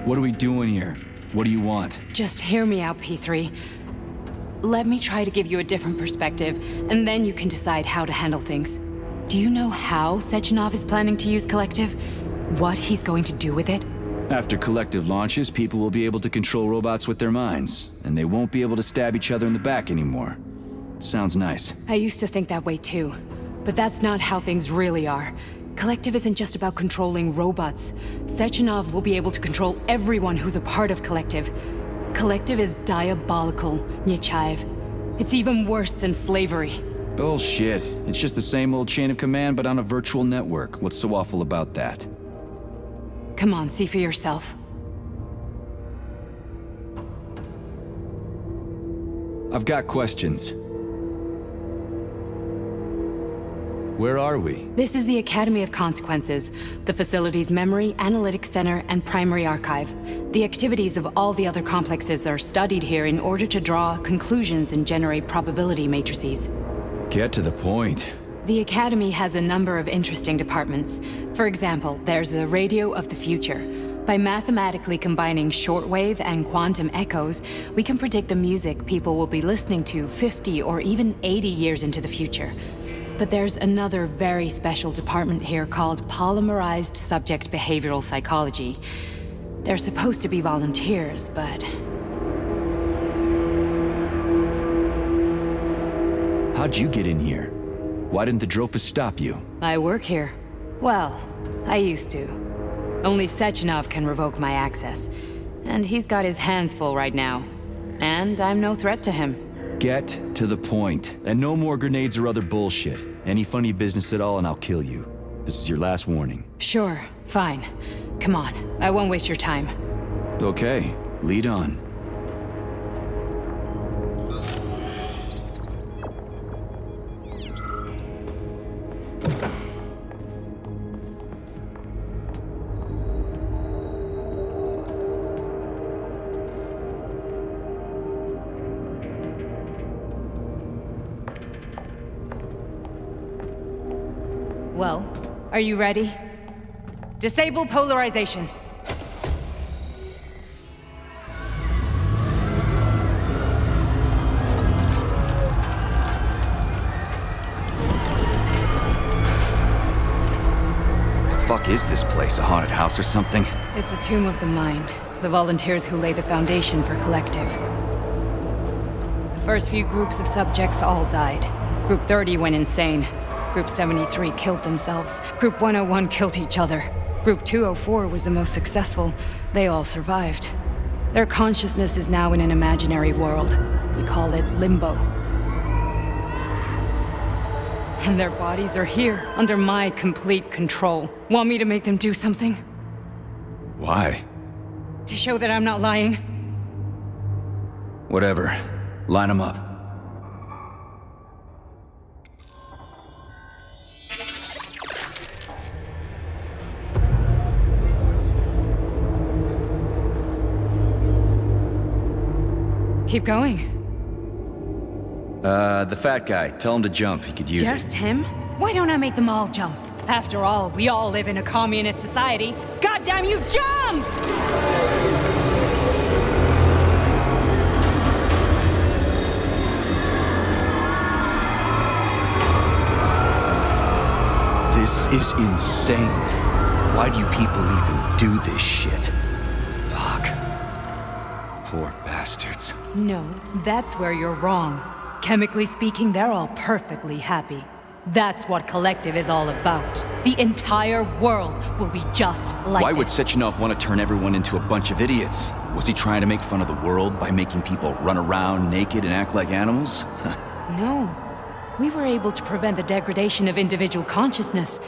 What are we doing here? What do you want? Just hear me out, P3. Let me try to give you a different perspective, and then you can decide how to handle things. Do you know how Sechenov is planning to use Collective? What he's going to do with it? After Collective launches, people will be able to control robots with their minds, and they won't be able to stab each other in the back anymore. Sounds nice. I used to think that way too, but that's not how things really are. Collective isn't just about controlling robots. Sechenov will be able to control everyone who's a part of Collective. Collective is diabolical, Nechayev. It's even worse than slavery. Bullshit. It's just the same old chain of command, but on a virtual network. What's so awful about that? Come on, see for yourself. I've got questions. Where are we? This is the Academy of Consequences, the facility's memory, analytics center, and primary archive. The activities of all the other complexes are studied here in order to draw conclusions and generate probability matrices. Get to the point. The Academy has a number of interesting departments. For example, there's the Radio of the Future. By mathematically combining shortwave and quantum echoes, we can predict the music people will be listening to 50 or even 80 years into the future. But there's another very special department here called Polymerized Subject Behavioral Psychology. They're supposed to be volunteers, but... How'd you get in here? Why didn't the Drofus stop you? I work here. Well, I used to. Only Sechenov can revoke my access. And he's got his hands full right now. And I'm no threat to him. Get to the point. And no more grenades or other bullshit. Any funny business at all and I'll kill you. This is your last warning. Sure, fine. Come on, I won't waste your time. Okay, lead on. Well, are you ready? Disable polarization. The fuck is this place? A haunted house or something? It's a tomb of the mind. The volunteers who lay the foundation for Collective. The first few groups of subjects all died. Group 30 went insane. Group 73 killed themselves. Group 101 killed each other. Group 204 was the most successful. They all survived. Their consciousness is now in an imaginary world. We call it Limbo. And their bodies are here, under my complete control. Want me to make them do something? Why? To show that I'm not lying? Whatever. Line them up. Keep going. The fat guy. Tell him to jump. He could use it. Just him? Why don't I make them all jump? After all, we all live in a communist society. Goddamn you, jump! This is insane. Why do you people even do this shit? Fuck. Poor bastards. No, that's where you're wrong. Chemically speaking, they're all perfectly happy. That's what Collective is all about. The entire world will be just like Why would this. Sechenov want to turn everyone into a bunch of idiots? Was he trying to make fun of the world by making people run around naked and act like animals? No. We were able to prevent the degradation of individual consciousness.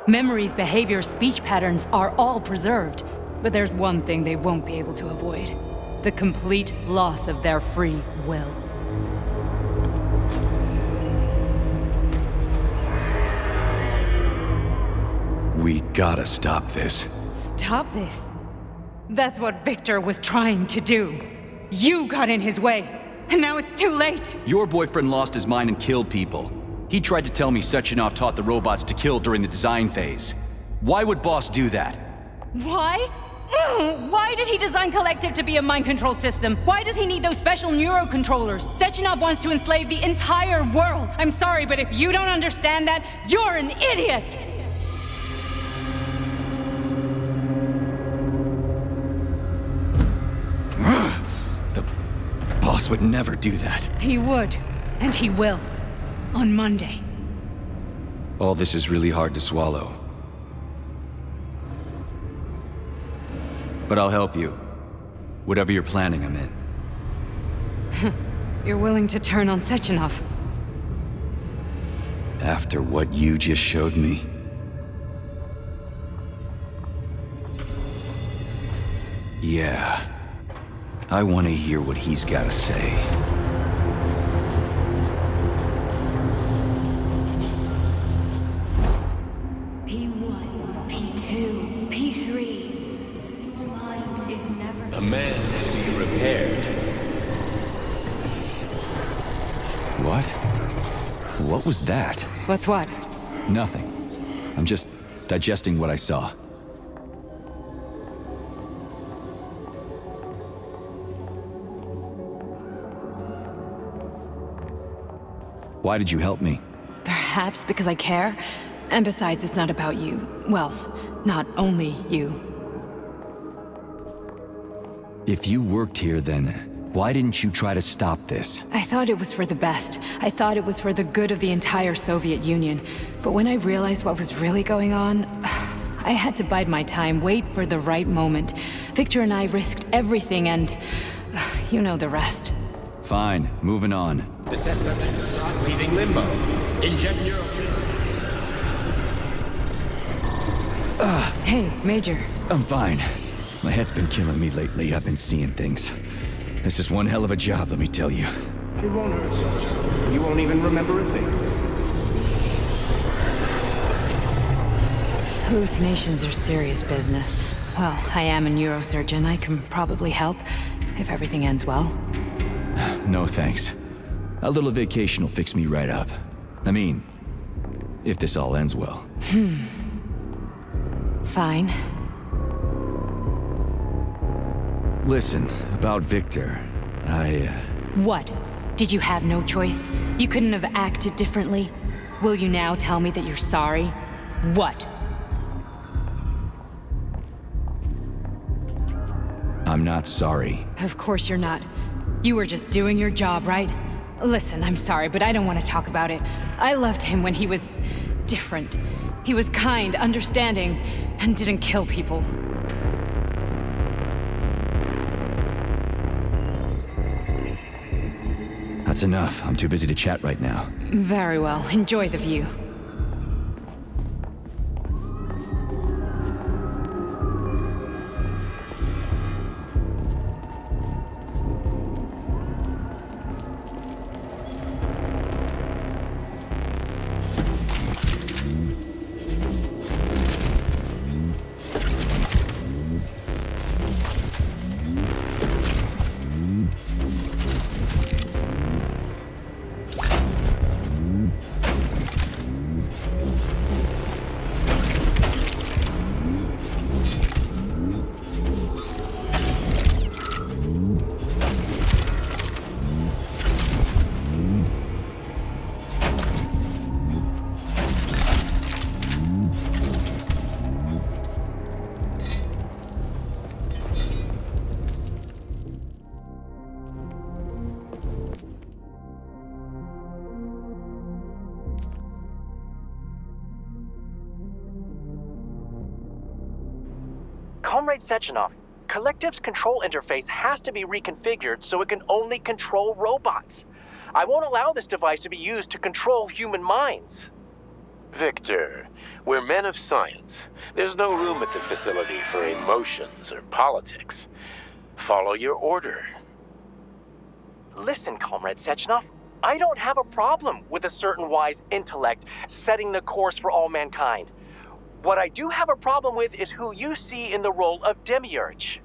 Memories, behavior, speech patterns are all preserved. But there's one thing they won't be able to avoid. The complete loss of their free will. We gotta stop this. Stop this. That's what Victor was trying to do. You got in his way, and now it's too late. Your boyfriend lost his mind and killed people. He tried to tell me Sechenov taught the robots to kill during the design phase. Why would Boss do that? Why? Why did he design Collective to be a mind control system? Why does he need those special neurocontrollers? Sechenov wants to enslave the entire world. I'm sorry, but if you don't understand that, you're an idiot! The boss would never do that. He would, and he will. On Monday. All this is really hard to swallow. But I'll help you. Whatever you're planning, I'm in. You're willing to turn on Sechenov? After what you just showed me? Yeah. I want to hear what he's got to say. P1, P2, P3. Your mind is never... A man can be repaired. What? What was that? What's what? Nothing. I'm just digesting what I saw. Why did you help me? Perhaps because I care. And besides, it's not about you. Well, not only you. If you worked here, then why didn't you try to stop this? I thought it was for the best. I thought it was for the good of the entire Soviet Union. But when I realized what was really going on, I had to bide my time, wait for the right moment. Victor and I risked everything and... you know the rest. Fine, moving on. The test subject is not leaving limbo. Inject neurotransmitters. Hey, Major. I'm fine. My head's been killing me lately. I've been seeing things. This is one hell of a job, let me tell you. It won't hurt, Soldier. You won't even remember a thing. Hallucinations are serious business. Well, I am a neurosurgeon. I can probably help, if everything ends well. No thanks. A little vacation will fix me right up. I mean, if this all ends well. Fine. Listen, about Victor, What? Did you have no choice? You couldn't have acted differently? Will you now tell me that you're sorry? What? I'm not sorry. Of course you're not. You were just doing your job, right? Listen, I'm sorry, but I don't want to talk about it. I loved him when he was... different. He was kind, understanding, and didn't kill people. That's enough. I'm too busy to chat right now. Very well. Enjoy the view. Comrade Sechenov, Collective's control interface has to be reconfigured so it can only control robots. I won't allow this device to be used to control human minds. Victor, we're men of science. There's no room at the facility for emotions or politics. Follow your order. Listen, Comrade Sechenov, I don't have a problem with a certain wise intellect setting the course for all mankind. What I do have a problem with is who you see in the role of Demiurge.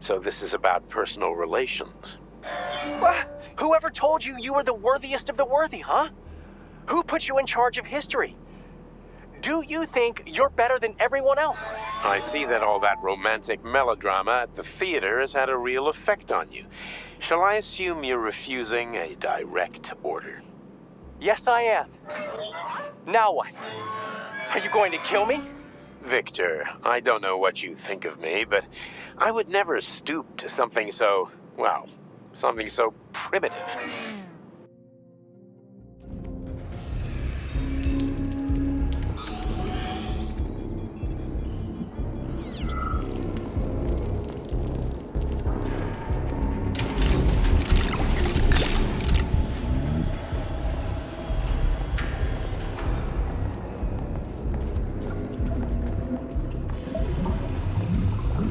So this is about personal relations. Well, whoever told you you were the worthiest of the worthy, huh? Who put you in charge of history? Do you think you're better than everyone else? I see that all that romantic melodrama at the theater has had a real effect on you. Shall I assume you're refusing a direct order? Yes, I am. Now what? Are you going to kill me? Victor, I don't know what you think of me, but I would never stoop to something so, well, something so primitive.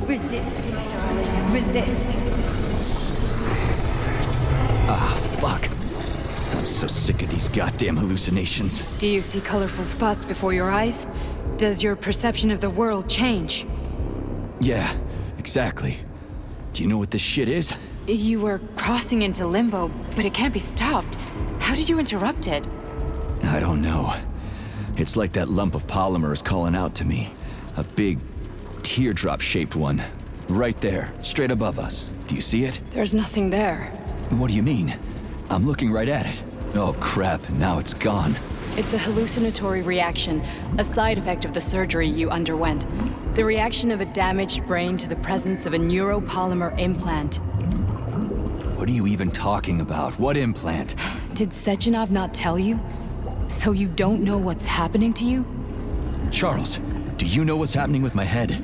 Resist, my darling. Resist. Ah, fuck. I'm so sick of these goddamn hallucinations. Do you see colorful spots before your eyes? Does your perception of the world change? Yeah, exactly. Do you know what this shit is? You were crossing into limbo, but it can't be stopped. How did you interrupt it? I don't know. It's like that lump of polymer is calling out to me. A big, teardrop-shaped one. Right there, straight above us. Do you see it? There's nothing there. What do you mean? I'm looking right at it. Oh crap, now it's gone. It's a hallucinatory reaction, a side effect of the surgery you underwent. The reaction of a damaged brain to the presence of a neuropolymer implant. What are you even talking about? What implant? Did Sechenov not tell you? So you don't know what's happening to you? Charles, do you know what's happening with my head?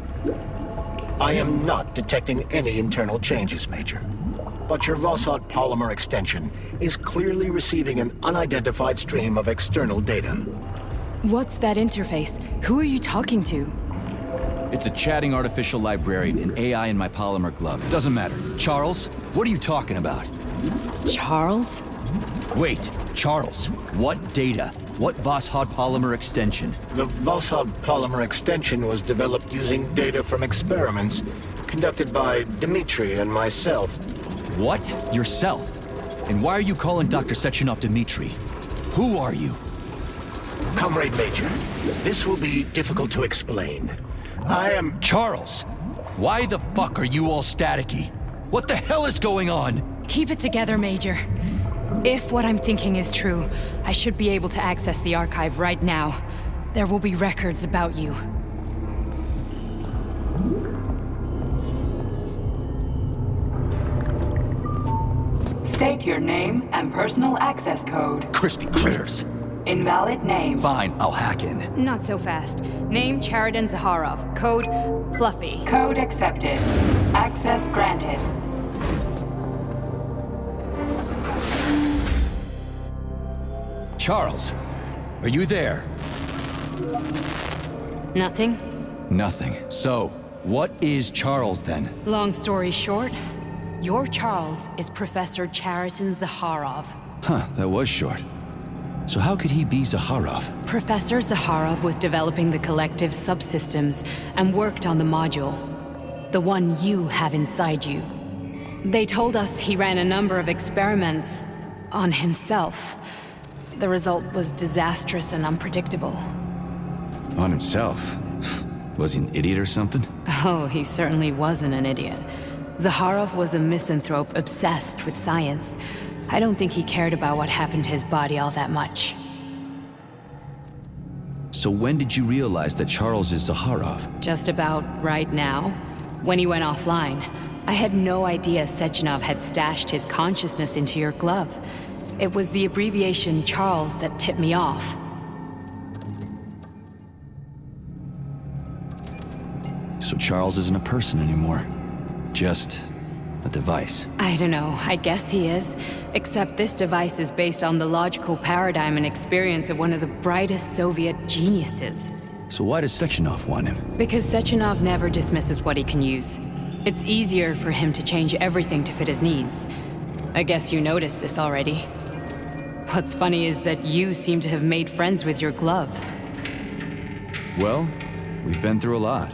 I am not detecting any internal changes, Major. But your Vossot polymer extension is clearly receiving an unidentified stream of external data. What's that interface? Who are you talking to? It's a chatting artificial librarian, an AI in my polymer glove. Doesn't matter. Charles, what are you talking about? Charles? Wait, Charles, what data? What Vossot polymer extension? The Vossot polymer extension was developed using data from experiments conducted by Dmitri and myself. What? Yourself? And why are you calling Dr. Sechenov Dmitri? Who are you? Comrade Major, this will be difficult to explain. I am... Charles! Why the fuck are you all staticky? What the hell is going on? Keep it together, Major. If what I'm thinking is true, I should be able to access the archive right now. There will be records about you. State your name and personal access code. Crispy critters. Invalid name. Fine, I'll hack in. Not so fast. Name Cheriton Zaharov. Code Fluffy. Code accepted. Access granted. Charles, are you there? Nothing? Nothing. So, what is Charles then? Long story short, your Charles is Professor Cheriton Zaharov. Huh, that was short. So how could he be Zaharov? Professor Zaharov was developing the collective subsystems and worked on the module. The one you have inside you. They told us he ran a number of experiments on himself. The result was disastrous and unpredictable. On himself? Was he an idiot or something? Oh, he certainly wasn't an idiot. Zaharov was a misanthrope obsessed with science. I don't think he cared about what happened to his body all that much. So when did you realize that Charles is Zaharov? Just about right now, when he went offline. I had no idea Sechenov had stashed his consciousness into your glove. It was the abbreviation Charles that tipped me off. So Charles isn't a person anymore. Just a device. I don't know, I guess he is. Except this device is based on the logical paradigm and experience of one of the brightest Soviet geniuses. So why does Sechenov want him? Because Sechenov never dismisses what he can use. It's easier for him to change everything to fit his needs. I guess you noticed this already. What's funny is that you seem to have made friends with your glove. Well, we've been through a lot.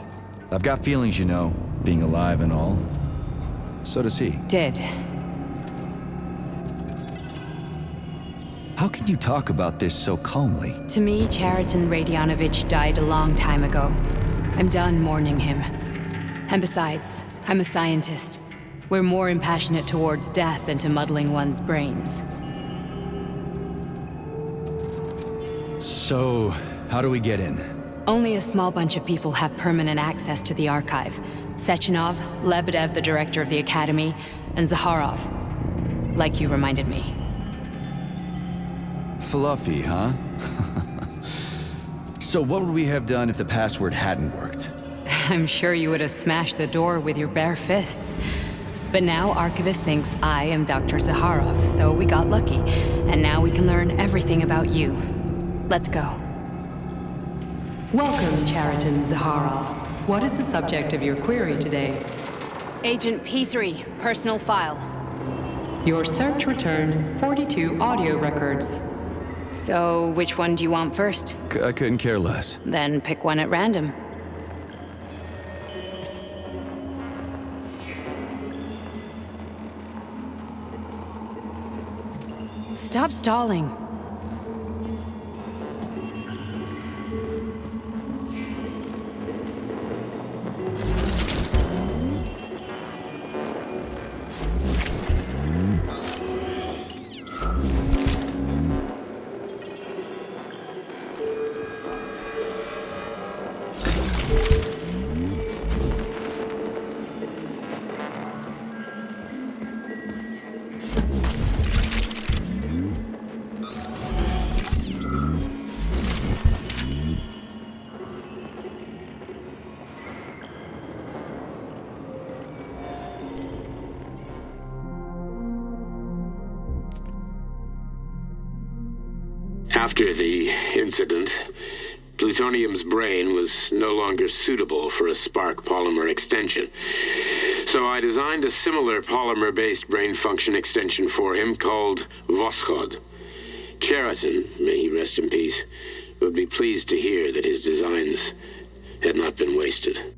I've got feelings, you know, being alive and all. So does he. Did. How can you talk about this so calmly? To me, Cheriton Radionovich died a long time ago. I'm done mourning him. And besides, I'm a scientist. We're more impassionate towards death than to muddling one's brains. So, how do we get in? Only a small bunch of people have permanent access to the archive. Sechenov, Lebedev, the director of the Academy, and Zaharov. Like you reminded me. Fluffy, huh? So what would we have done if the password hadn't worked? I'm sure you would have smashed the door with your bare fists. But now Archivist thinks I am Dr. Zaharov, so we got lucky. And now we can learn everything about you. Let's go. Welcome, Cheriton Zaharov. What is the subject of your query today? Agent P3, personal file. Your search returned 42 audio records. So, which one do you want first? I couldn't care less. Then pick one at random. Stop stalling. After the incident, Plutonium's brain was no longer suitable for a spark polymer extension. So I designed a similar polymer-based brain function extension for him called Voskhod. Cheriton, may he rest in peace, would be pleased to hear that his designs had not been wasted.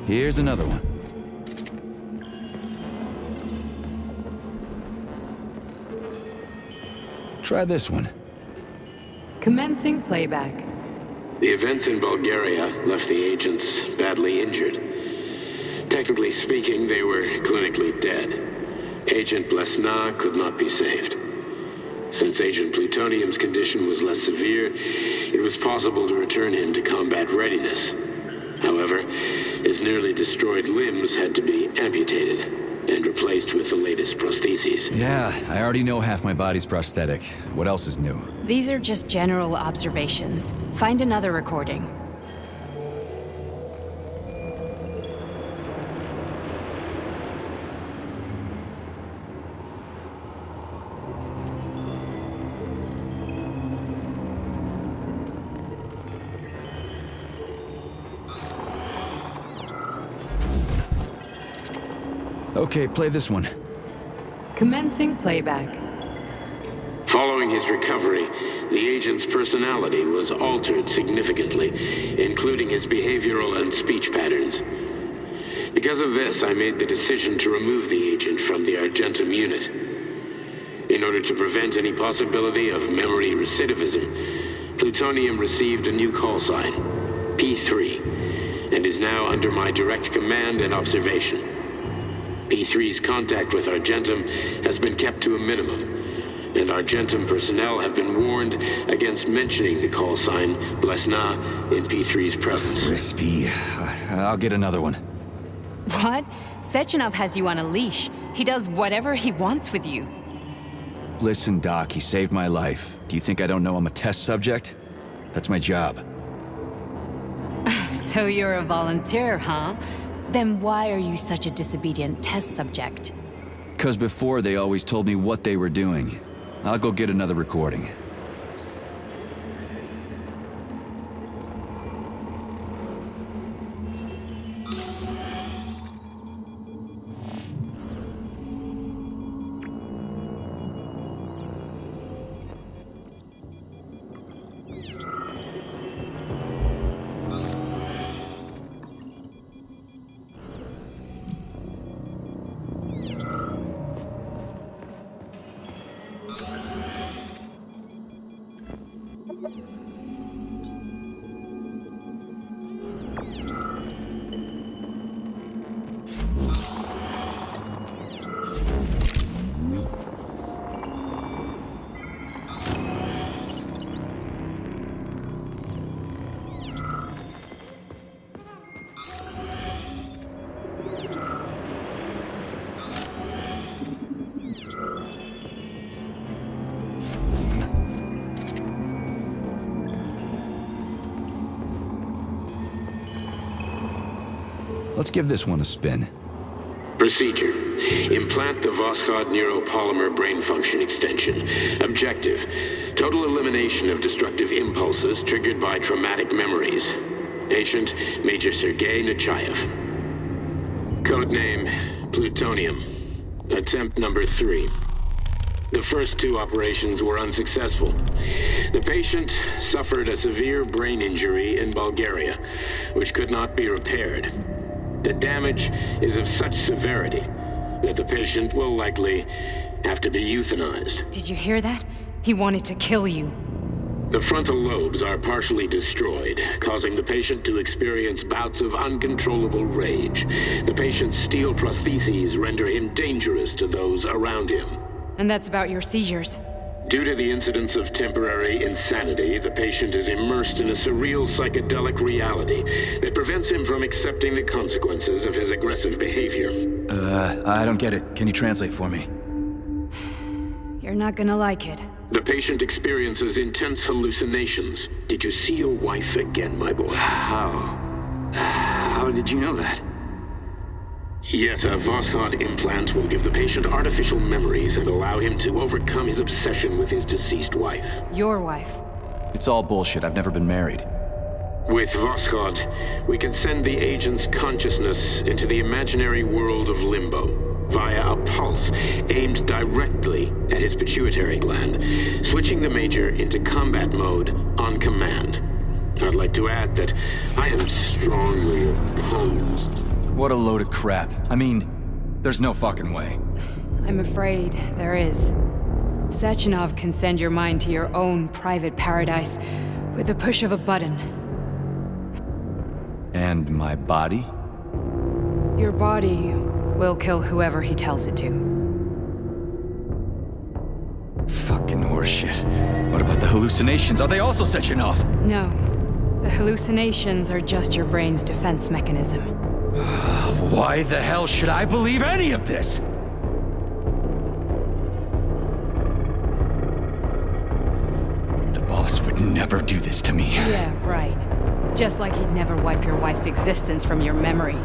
Here's another one. Try this one. Commencing playback. The events in Bulgaria left the agents badly injured. Technically speaking, they were clinically dead. Agent Blesna could not be saved. Since Agent Plutonium's condition was less severe, it was possible to return him to combat readiness. However, his nearly destroyed limbs had to be amputated and replaced with the latest prostheses. Yeah, I already know half my body's prosthetic. What else is new? These are just general observations. Find another recording. Okay, play this one. Commencing playback. Following his recovery, the agent's personality was altered significantly, including his behavioral and speech patterns. Because of this, I made the decision to remove the agent from the Argentum unit. In order to prevent any possibility of memory recidivism, Plutonium received a new call sign, P3, and is now under my direct command and observation. P3's contact with Argentum has been kept to a minimum, and Argentum personnel have been warned against mentioning the call sign Blesna in P3's presence. Crispy. I'll get another one. What? Sechenov has you on a leash. He does whatever he wants with you. Listen, Doc, he saved my life. Do you think I don't know I'm a test subject? That's my job. So you're a volunteer, huh? Then why are you such a disobedient test subject? 'Cause before they always told me what they were doing. I'll go get another recording. Let's give this one a spin. Procedure. Implant the Voskhod neuropolymer brain function extension. Objective. Total elimination of destructive impulses triggered by traumatic memories. Patient, Major Sergei Nechayev. Codename, Plutonium. Attempt number 3. The first 2 operations were unsuccessful. The patient suffered a severe brain injury in Bulgaria, which could not be repaired. The damage is of such severity that the patient will likely have to be euthanized. Did you hear that? He wanted to kill you. The frontal lobes are partially destroyed, causing the patient to experience bouts of uncontrollable rage. The patient's steel prostheses render him dangerous to those around him. And that's about your seizures. Due to the incidence of temporary insanity, the patient is immersed in a surreal psychedelic reality that prevents him from accepting the consequences of his aggressive behavior. I don't get it. Can you translate for me? You're not gonna like it. The patient experiences intense hallucinations. Did you see your wife again, my boy? How did you know that? Yet a Voskhod implant will give the patient artificial memories and allow him to overcome his obsession with his deceased wife. Your wife. It's all bullshit. I've never been married. With Voskhod, we can send the agent's consciousness into the imaginary world of limbo via a pulse aimed directly at his pituitary gland, switching the Major into combat mode on command. I'd like to add that I am strongly opposed. What a load of crap. I mean, there's no fucking way. I'm afraid there is. Sechenov can send your mind to your own private paradise with the push of a button. And my body? Your body will kill whoever he tells it to. Fucking horseshit. What about the hallucinations? Are they also Sechenov? No. The hallucinations are just your brain's defense mechanism. Why the hell should I believe any of this? The boss would never do this to me. Yeah, right. Just like he'd never wipe your wife's existence from your memory.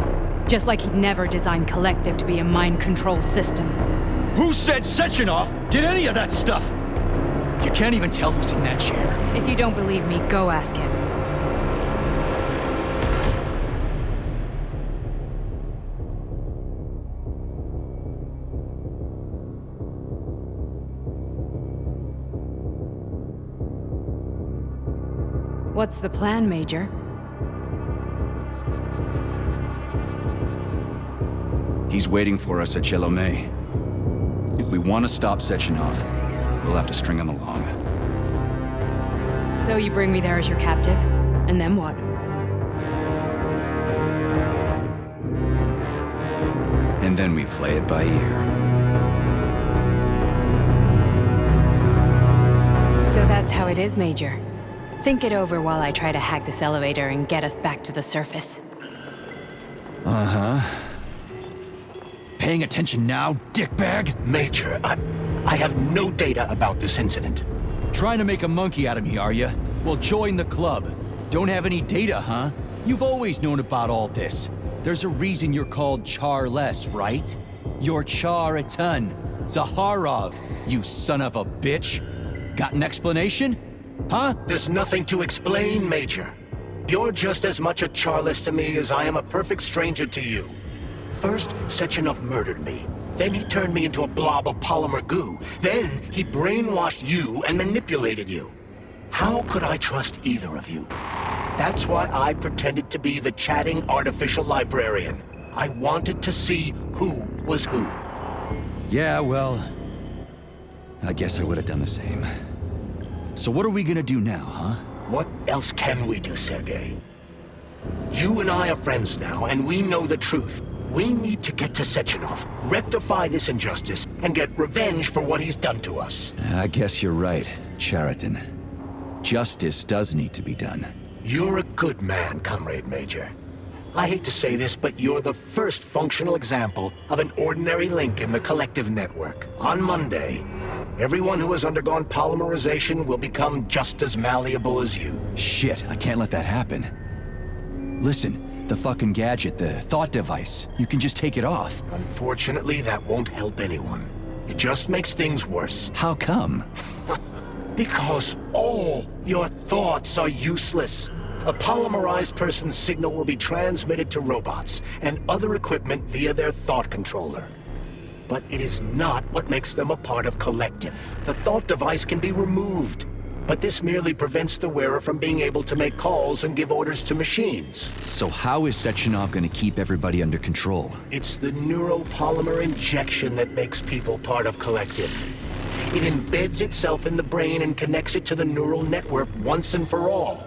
Just like he'd never design Collective to be a mind control system. Who said Sechenov did any of that stuff? You can't even tell who's in that chair. If you don't believe me, go ask him. What's the plan, Major? He's waiting for us at Chelomey. If we want to stop Sechenov, we'll have to string him along. So you bring me there as your captive, and then what? And then we play it by ear. So that's how it is, Major. Think it over while I try to hack this elevator and get us back to the surface. Uh-huh. Paying attention now, dickbag? Major, I have no data about this incident. Trying to make a monkey out of me, are you? Well, join the club. Don't have any data, huh? You've always known about all this. There's a reason you're called Charless, right? You're Char-a-ton. Zaharov, you son of a bitch. Got an explanation? Huh? There's nothing to explain, Major. You're just as much a Charless to me as I am a perfect stranger to you. First, Sechenov murdered me. Then he turned me into a blob of polymer goo. Then he brainwashed you and manipulated you. How could I trust either of you? That's why I pretended to be the chatting artificial librarian. I wanted to see who was who. Yeah, well, I guess I would have done the same. So what are we gonna do now, huh? What else can we do, Sergei? You and I are friends now, and we know the truth. We need to get to Sechenov, rectify this injustice, and get revenge for what he's done to us. I guess you're right, Chariton. Justice does need to be done. You're a good man, Comrade Major. I hate to say this, but you're the first functional example of an ordinary link in the Collective network. On Monday, everyone who has undergone polymerization will become just as malleable as you. Shit, I can't let that happen. Listen, The fucking gadget, the thought device. You can just take it off. Unfortunately, that won't help anyone. It just makes things worse. How come? Because all your thoughts are useless. A polymerized person's signal will be transmitted to robots and other equipment via their thought controller. But it is not what makes them a part of Collective. The thought device can be removed, but this merely prevents the wearer from being able to make calls and give orders to machines. So how is Sechenov gonna keep everybody under control? It's the neuropolymer injection that makes people part of Collective. It embeds itself in the brain and connects it to the neural network once and for all.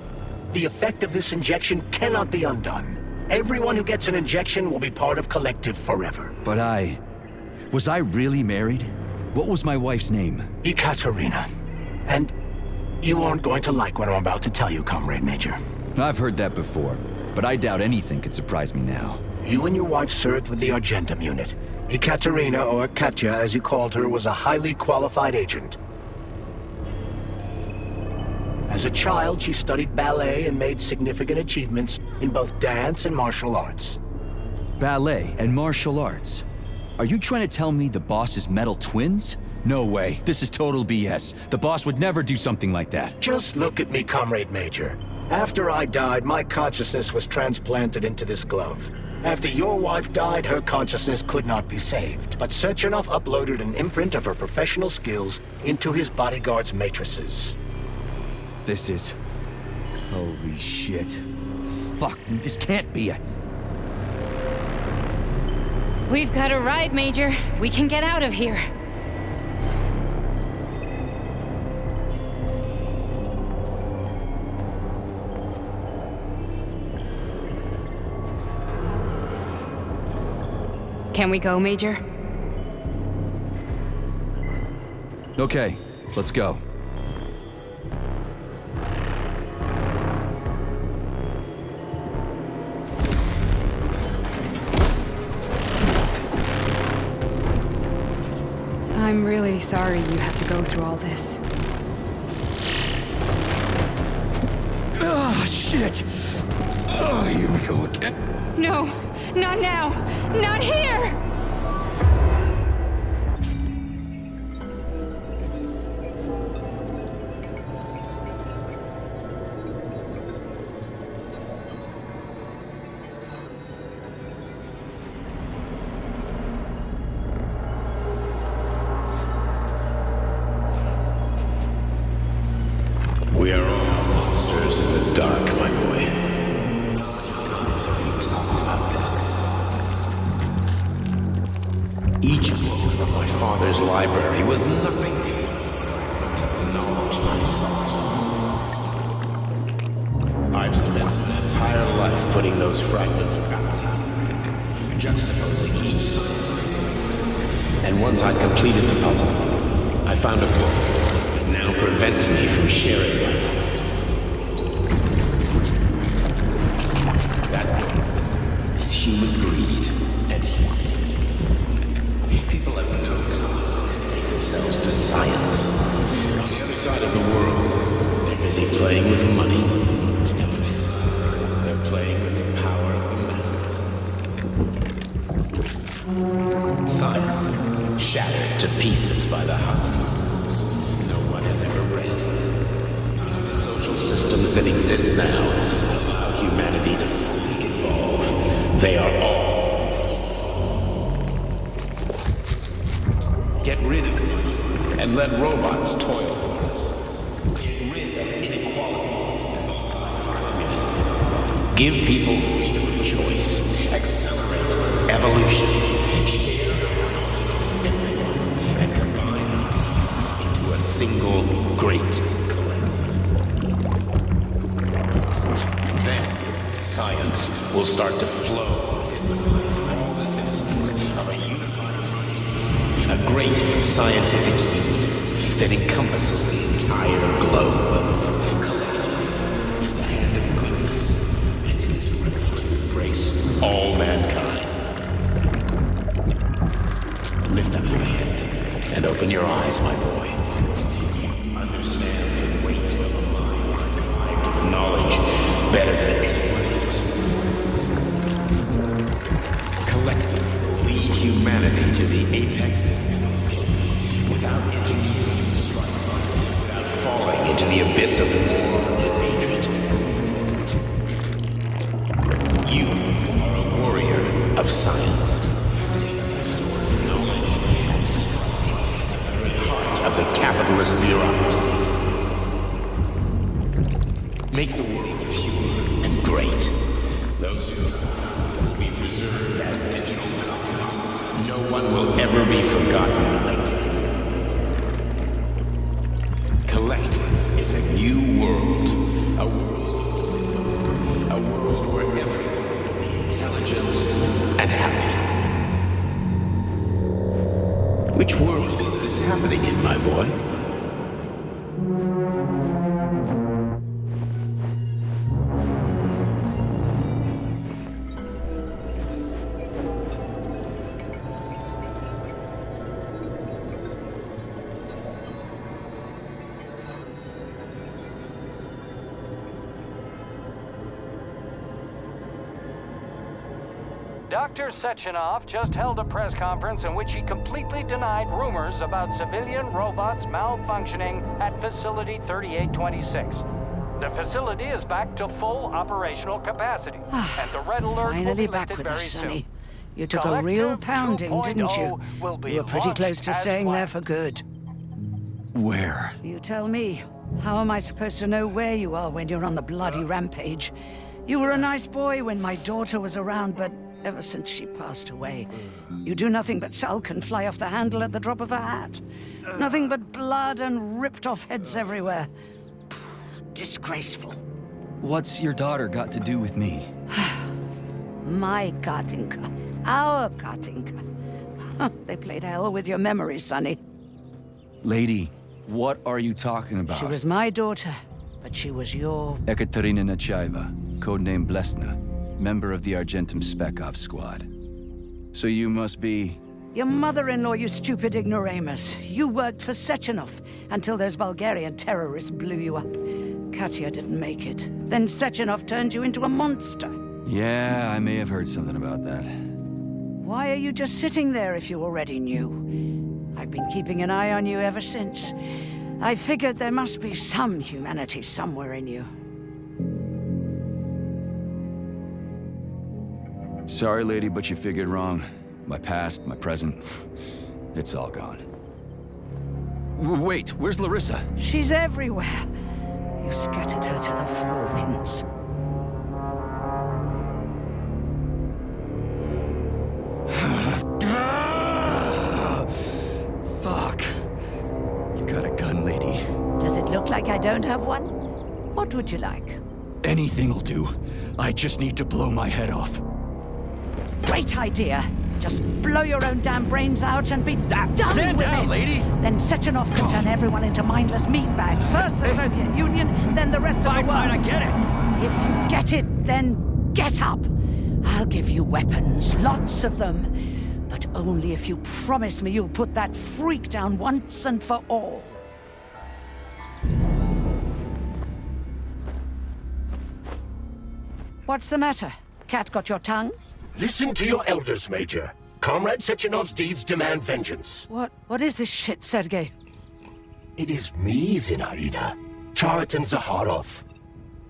The effect of this injection cannot be undone. Everyone who gets an injection will be part of Collective forever. But was I really married? What was my wife's name? Ekaterina. And you aren't going to like what I'm about to tell you, Comrade Major. I've heard that before, but I doubt anything could surprise me now. You and your wife served with the Argentum unit. Ekaterina, or Katya as you called her, was a highly qualified agent. As a child, she studied ballet and made significant achievements in both dance and martial arts. Ballet and martial arts? Are you trying to tell me the boss is metal twins? No way. This is total BS. The boss would never do something like that. Just look at me, Comrade Major. After I died, my consciousness was transplanted into this glove. After your wife died, her consciousness could not be saved. But Sechenov uploaded an imprint of her professional skills into his bodyguard's matrices. This is... Holy shit. Fuck me, this can't be a... We've got a ride, Major. We can get out of here. Can we go, Major? Okay, let's go. I'm really sorry you had to go through all this. Oh, shit! Oh, here we go again. No, not now! Not here! We are all monsters in the dark, my boy. How many times have we talked about this? Each book from my father's library was nothing but of the knowledge I sought. I've spent an entire life putting those fragments back together, juxtaposing each scientific fact. And once I'd completed the puzzle, I found a book now prevents me from sharing my knowledge. That book is human greed and human evil. People have no time to dedicate themselves to science. On the other side of the world, they're busy playing with money. And on this side, they're playing with the power of the masses. Science shattered to pieces by the husks has ever read. None of the social systems that exist now allow humanity to fully evolve. They are all flawed. Get rid of money and let robots toil for us. Get rid of inequality and the lie of communism. Give people freedom of choice. Accelerate evolution. Share knowledge with everyone and combine a single great collective. Then science will start to flow within the minds of all the citizens of a unified nation. A great scientific union that encompasses the entire globe. Collective is the hand of goodness, and it is ready to embrace all mankind. Lift up your head and open your eyes, my boy. Understand the weight of a mind deprived of knowledge better than anyone else. to the apex of evolution without internecine strife, without falling into the abyss of war and hatred. You are a warrior of science. Knowledge and strife at the very heart of the capitalist bureaucracy. Make the world pure and great. Those who will be preserved as digital copies. No one will ever be forgotten again. Collective is a new world. A world where everyone will be intelligent and happy. Which world is this happening in, my boy? Dr. Sechenov just held a press conference in which he completely denied rumors about civilian robots malfunctioning at Facility 3826. The facility is back to full operational capacity, and the red alert will be Finally back lifted with very us, soon. Sonny. You took a real Collective pounding, didn't you? 2.0 will be You were pretty close to launched as staying there planned. for good. Where? You tell me. How am I supposed to know where you are when you're on the bloody rampage? You were a nice boy when my daughter was around, but ever since she passed away, you do nothing but sulk and fly off the handle at the drop of a hat. Nothing but blood and ripped off heads everywhere. Disgraceful. What's your daughter got to do with me? My Katinka. Our Katinka. They played hell with your memory, Sonny. Lady, what are you talking about? She was my daughter, but she was your... Ekaterina Nechaeva, codename Blesna, member of the Argentum Spec Ops squad. So you must be... Your mother-in-law, you stupid ignoramus. You worked for Sechenov until those Bulgarian terrorists blew you up. Katya didn't make it. Then Sechenov turned you into a monster. Yeah, I may have heard something about that. Why are you just sitting there if you already knew? I've been keeping an eye on you ever since. I figured there must be some humanity somewhere in you. Sorry, lady, but you figured wrong. My past, my present, it's all gone. Wait, where's Larissa? She's everywhere. You scattered her to the four winds. Fuck. You got a gun, lady. Does it look like I don't have one? What would you like? Anything'll do. I just need to blow my head off. Great idea. Just blow your own damn brains out and be done Stand with down, it. lady. Then Sechenov can turn everyone into mindless meatbags. First the Soviet Union, then the rest of the world. Fine, I get it. If you get it, then get up. I'll give you weapons, lots of them. But only if you promise me you'll put that freak down once and for all. What's the matter? Cat got your tongue? Listen to your elders, Major. Comrade Sechenov's deeds demand vengeance. What is this shit, Sergei? It is me, Zinaida. Chariton Zaharov.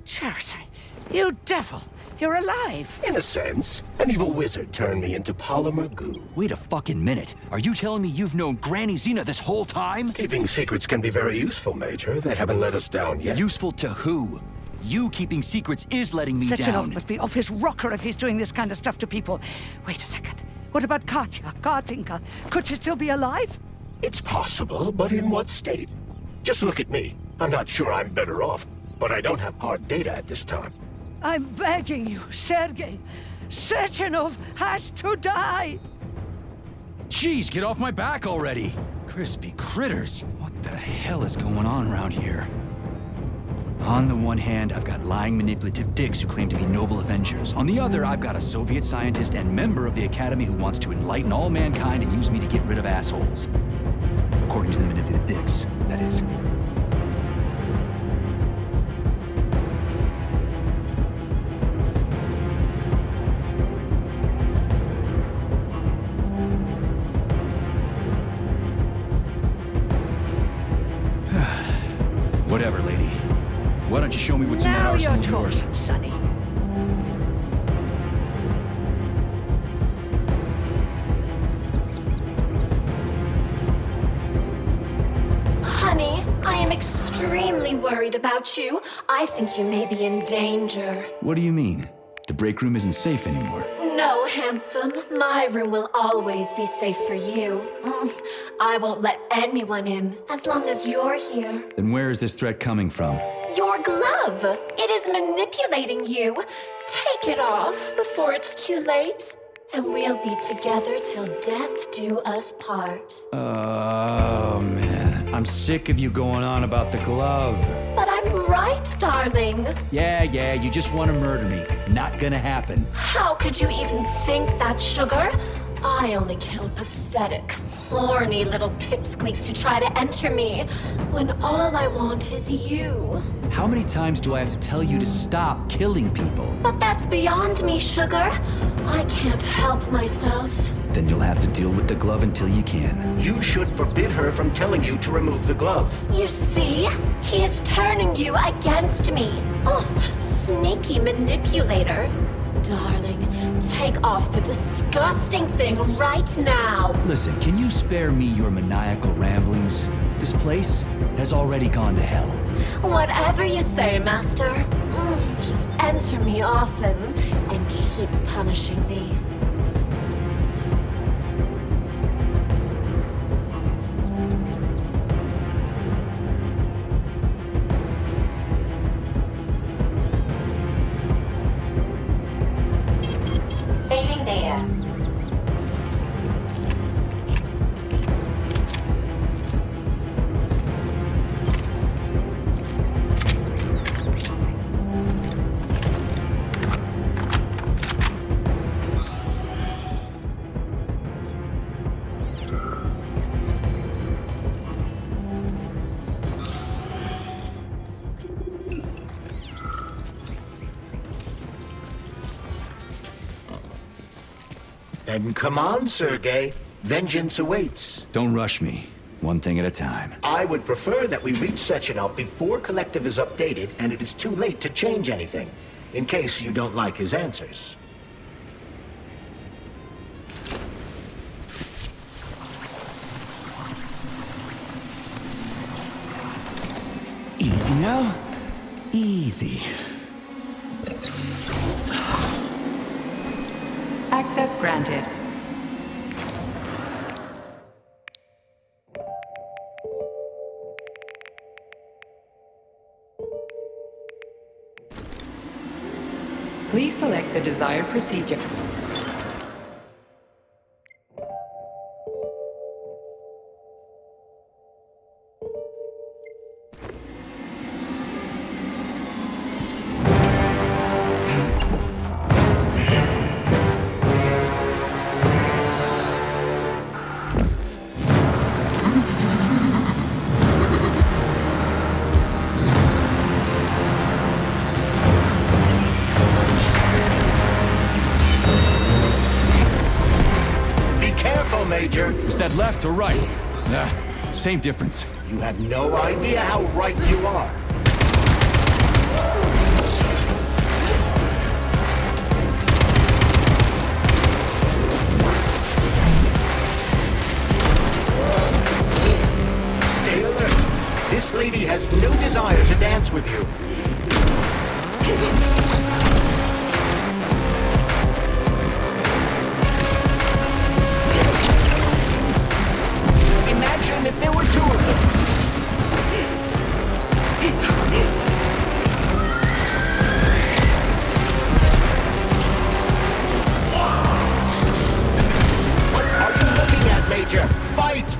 Chariton, you devil! You're alive! In a sense, an evil wizard turned me into polymer goo. Wait a fucking minute. Are you telling me you've known Granny Zina this whole time? Keeping secrets can be very useful, Major. They haven't let us down yet. Useful to who? You keeping secrets is letting me Sechenov down. must be off his rocker if he's doing this kind of stuff to people. Wait a second. What about Katya, Katinka? Could she still be alive? It's possible, but in what state? Just look at me. I'm not sure I'm better off, but I don't have hard data at this time. I'm begging you, Sergei. Sechenov has to die! Jeez, get off my back already! Crispy critters. What the hell is going on around here? On the one hand, I've got lying, manipulative dicks who claim to be noble avengers. On the other, I've got a Soviet scientist and member of the Academy who wants to enlighten all mankind and use me to get rid of assholes. According to the manipulative dicks, that is. Whatever, lady. Why don't you show me what's in that Now arsenal you're of yours? talking, Sonny. Honey, I am extremely worried about you. I think you may be in danger. What do you mean? The break room isn't safe anymore. No, handsome. My room will always be safe for you. I won't let anyone in as long as you're here. Then where is this threat coming from? Your glove! It is manipulating you. Take it off before it's too late, and we'll be together till death do us part. Oh, man. I'm sick of you going on about the glove. But I'm right, darling. Yeah, you just want to murder me. Not gonna happen. How could you even think that, sugar? I only kill pathetic, horny little pipsqueaks who try to enter me, when all I want is you. How many times do I have to tell you to stop killing people? But that's beyond me, sugar. I can't help myself. Then you'll have to deal with the glove until you can. You should forbid her from telling you to remove the glove. You see? He is turning you against me. Oh, sneaky manipulator. Darling, take off the disgusting thing right now. Listen, can you spare me your maniacal ramblings? This place has already gone to hell. Whatever you say, Master. Just enter me often and keep punishing me. Saving data. Then come on, Sergei. Vengeance awaits. Don't rush me. One thing at a time. I would prefer that we reach Sechenov before Collective is updated and it is too late to change anything, in case you don't like his answers. Easy now. Easy. Access granted. Please select the desired procedure. Major. Is that left or right? Same difference. You have no idea how right you are. Stay alert. This lady has no desire to dance with you. Imagine if there were two of them. What are you looking at, Major? Fight!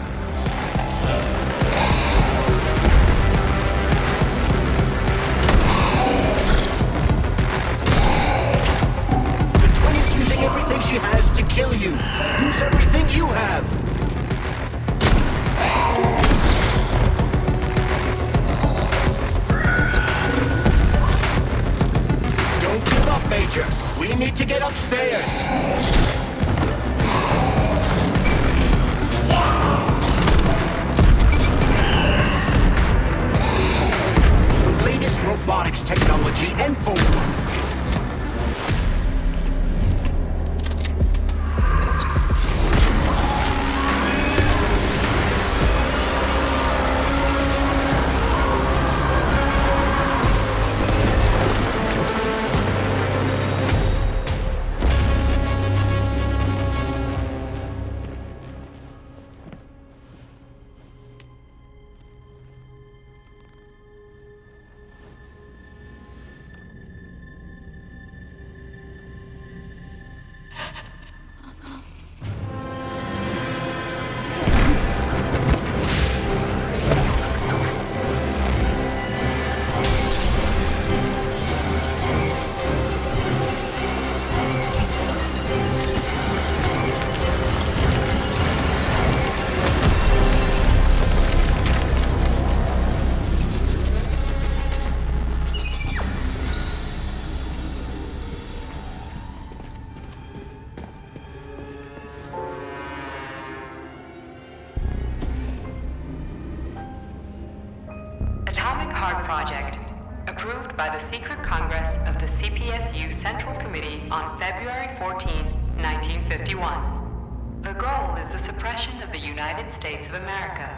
Heart Project, approved by the Secret Congress of the CPSU Central Committee on February 14, 1951. The goal is the suppression of the United States of America,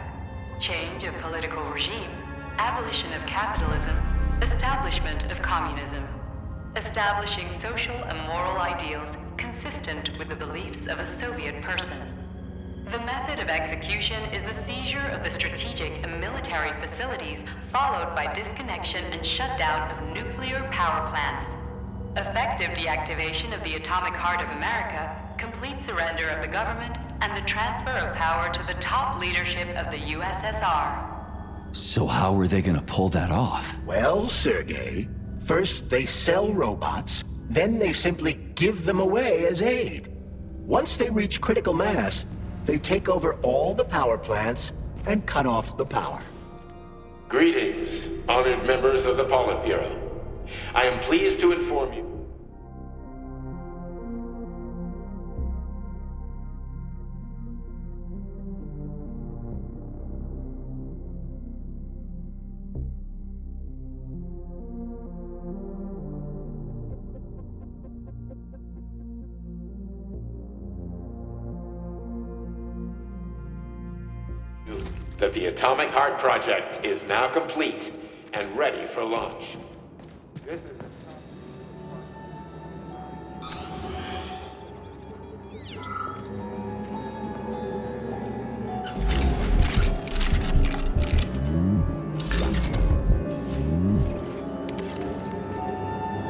change of political regime, abolition of capitalism, establishment of communism, establishing social and moral ideals consistent with the beliefs of a Soviet person. The method of execution is the seizure of the strategic and military facilities, followed by disconnection and shutdown of nuclear power plants. Effective deactivation of the atomic heart of America, complete surrender of the government, and the transfer of power to the top leadership of the USSR. So how are they gonna pull that off? Well, Sergei, first they sell robots, then they simply give them away as aid. Once they reach critical mass, they take over all the power plants and cut off the power. Greetings, honored members of the Politburo. I am pleased to inform you. That the Atomic Heart Project is now complete and ready for launch. This is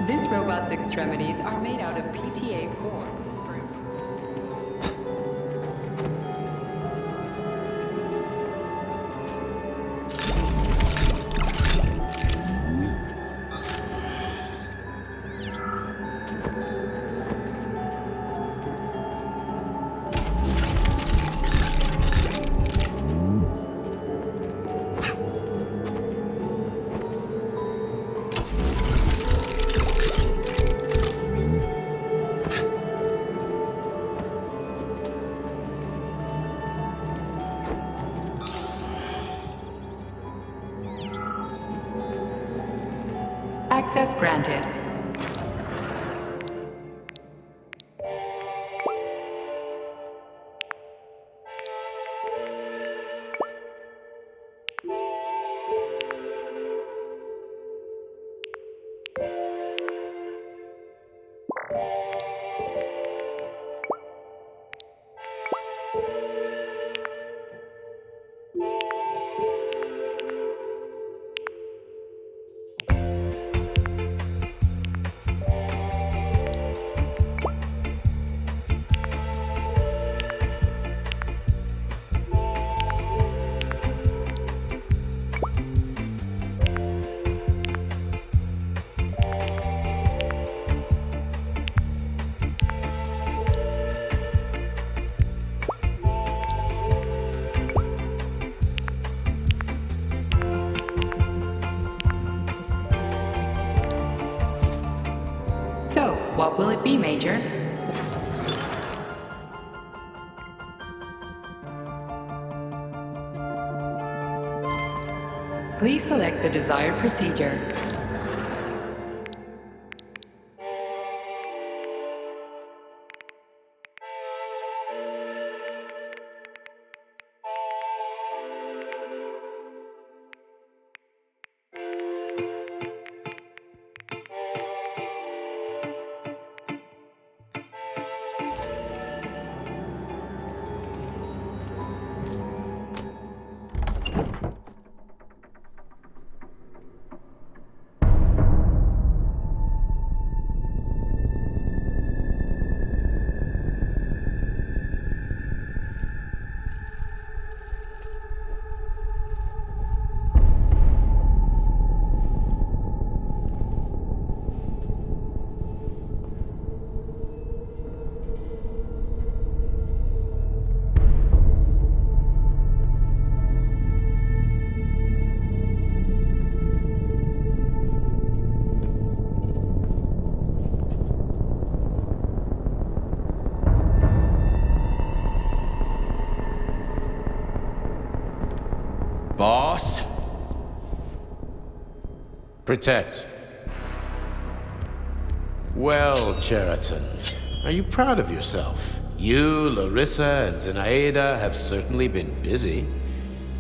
This robot's extremities are made out of PTA-4. Access granted. So, what will it be, Major? Please select the desired procedure. Boss? Protect. Well, Cheriton, are you proud of yourself? You, Larissa, and Zenaida have certainly been busy.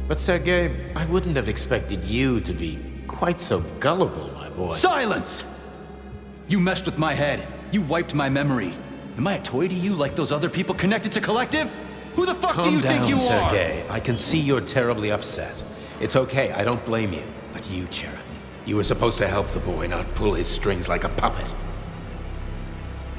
But Sergei, I wouldn't have expected you to be quite so gullible, my boy. Silence! You messed with my head. You wiped my memory. Am I a toy to you like those other people connected to Collective? Who the fuck do you think you are? Calm down, Sergei. I can see you're terribly upset. It's okay, I don't blame you. But you, Cheriton, you were supposed to help the boy, not pull his strings like a puppet.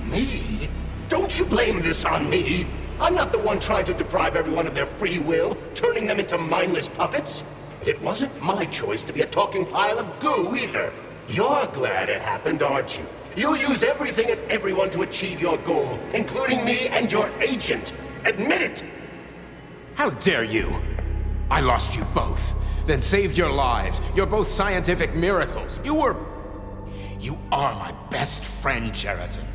Me? Don't you blame this on me? I'm not the one trying to deprive everyone of their free will, turning them into mindless puppets. It wasn't my choice to be a talking pile of goo either. You're glad it happened, aren't you? You'll use everything and everyone to achieve your goal, including me and your agent. Admit it! How dare you? I lost you both, then saved your lives. You're both scientific miracles. You are my best friend, Cheriton.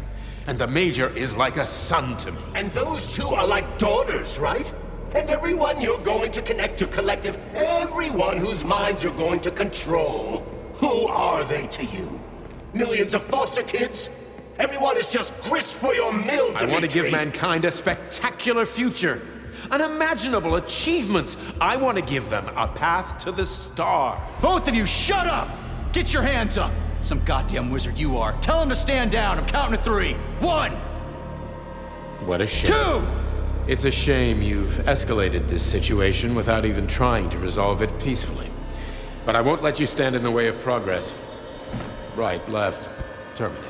And the Major is like a son to me. And those two are like daughters, right? And everyone you're going to connect to Collective, everyone whose minds you're going to control, who are they to you? Millions of foster kids? Everyone is just grist for your mill, Dimitri. I want to give mankind a spectacular future. Unimaginable achievements. I want to give them a path to the star. Both of you, shut up! Get your hands up! Some goddamn wizard you are. Tell him to stand down. I'm counting to 3. 1! What a shame. 2! It's a shame you've escalated this situation without even trying to resolve it peacefully. But I won't let you stand in the way of progress. Right, left, terminate.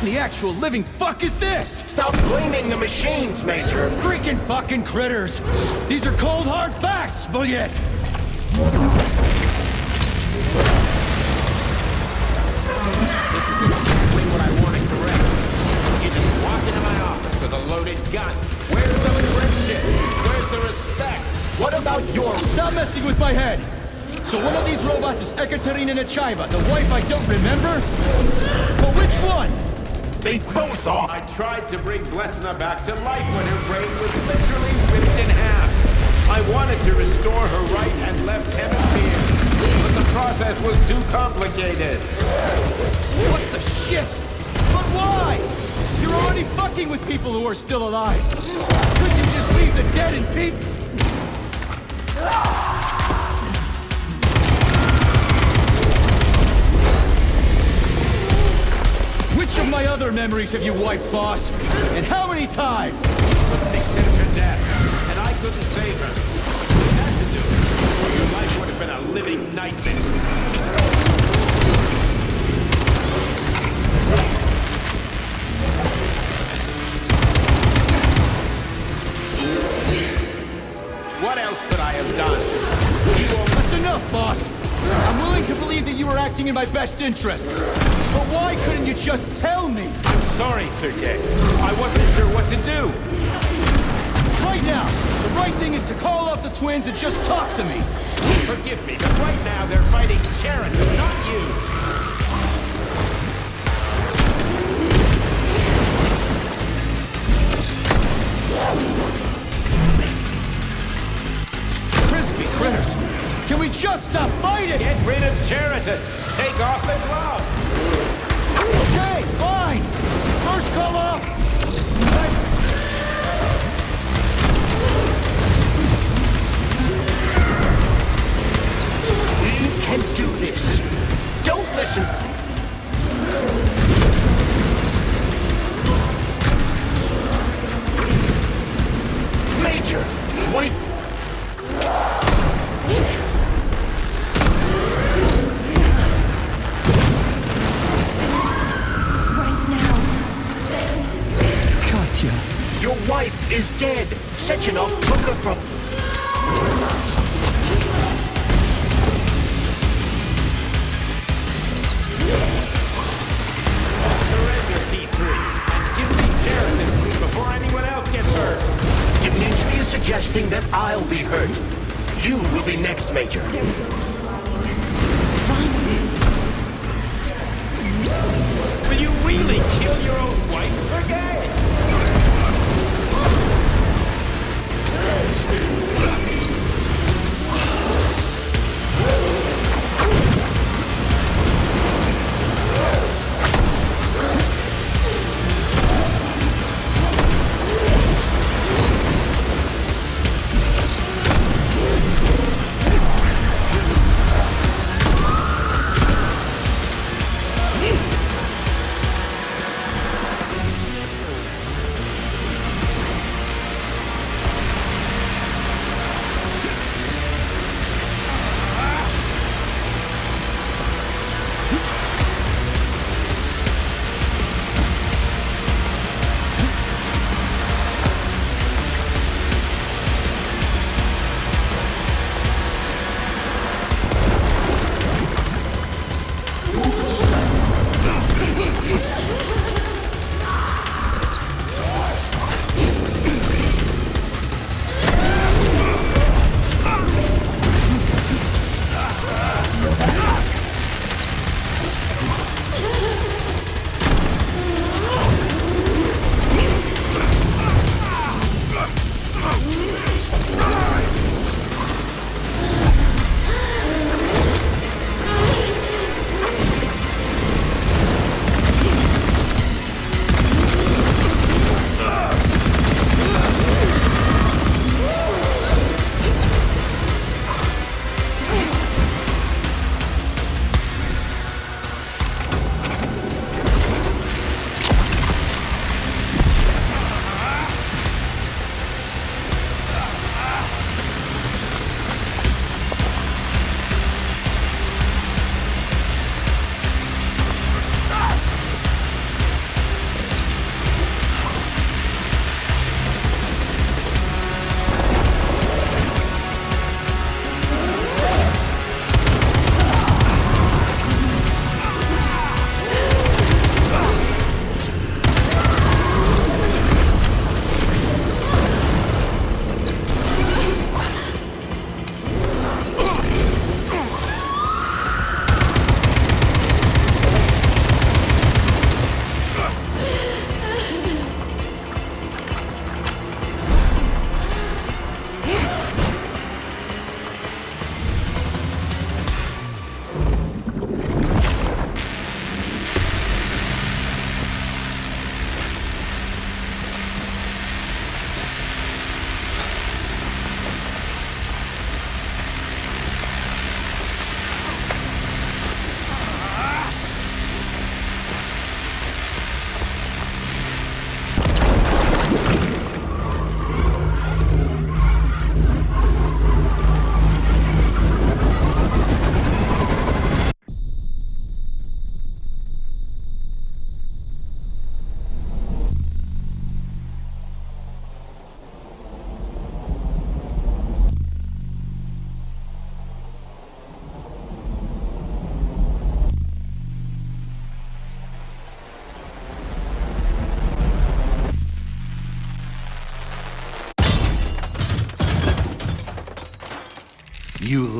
The actual living fuck is this? Stop blaming the machines, Major! Freaking fucking critters! These are cold hard facts, Bullet! This is exactly what I wanted to wreck. You just walk into my office with a loaded gun. Where's the friendship? Where's the respect? What about your... Stop messing with my head! So one of these robots is Ekaterina Nechaeva, the wife I don't remember? But which one? They both are! I tried to bring Blesna back to life when her brain was literally ripped in half. I wanted to restore her right and left hemispheres, but the process was too complicated. What the shit? But why? You're already fucking with people who are still alive. Couldn't you just leave the dead in peace? Which of my other memories have you wiped, boss? And how many times? Couldn't accept her death, and I couldn't save her. You had to do it, or your life would have been a living nightmare. What else could I have done? That's enough, boss! I'm willing to believe that you were acting in my best interests. But why couldn't you just tell me? I'm sorry, Sergei. I wasn't sure what to do. Right now, the right thing is to call off the twins and just talk to me. Forgive me, but right now they're fighting Cheriton, not you. Crispy critters! Can we just stop fighting? Get rid of Cheriton! Take off the glove! Okay, fine! First call off! We can do this! Don't listen! Major! Wait! Your wife is dead! Sechenov took her from... Surrender, P3, and give me Cheriton before anyone else gets hurt. Dimitri is suggesting that I'll be hurt. You will be next, Major. Will you really kill your own wife, Sergei?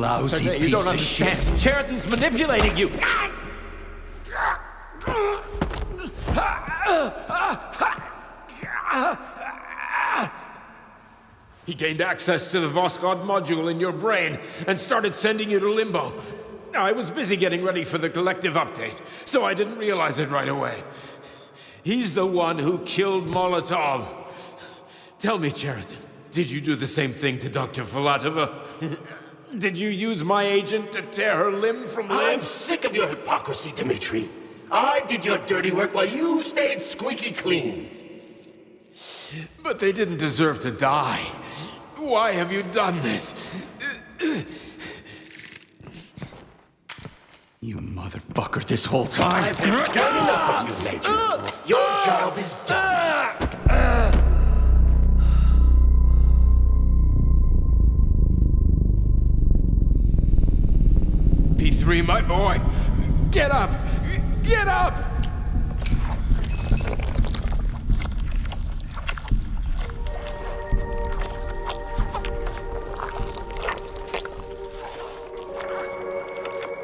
lousy Sergei, piece you don't of understand. shit. Sheraton's manipulating you. He gained access to the Voskhod module in your brain and started sending you to Limbo. I was busy getting ready for the collective update, so I didn't realize it right away. He's the one who killed Molotov. Tell me, Cheriton, did you do the same thing to Dr. Filatova? Did you use my agent to tear her limb from limb? I'm sick of your hypocrisy, Dmitri. I did your dirty work while you stayed squeaky clean. But they didn't deserve to die. Why have you done this? You motherfucker this whole time. I've done enough of you, Major. Your job is done. P3, my boy. Get up! Get up!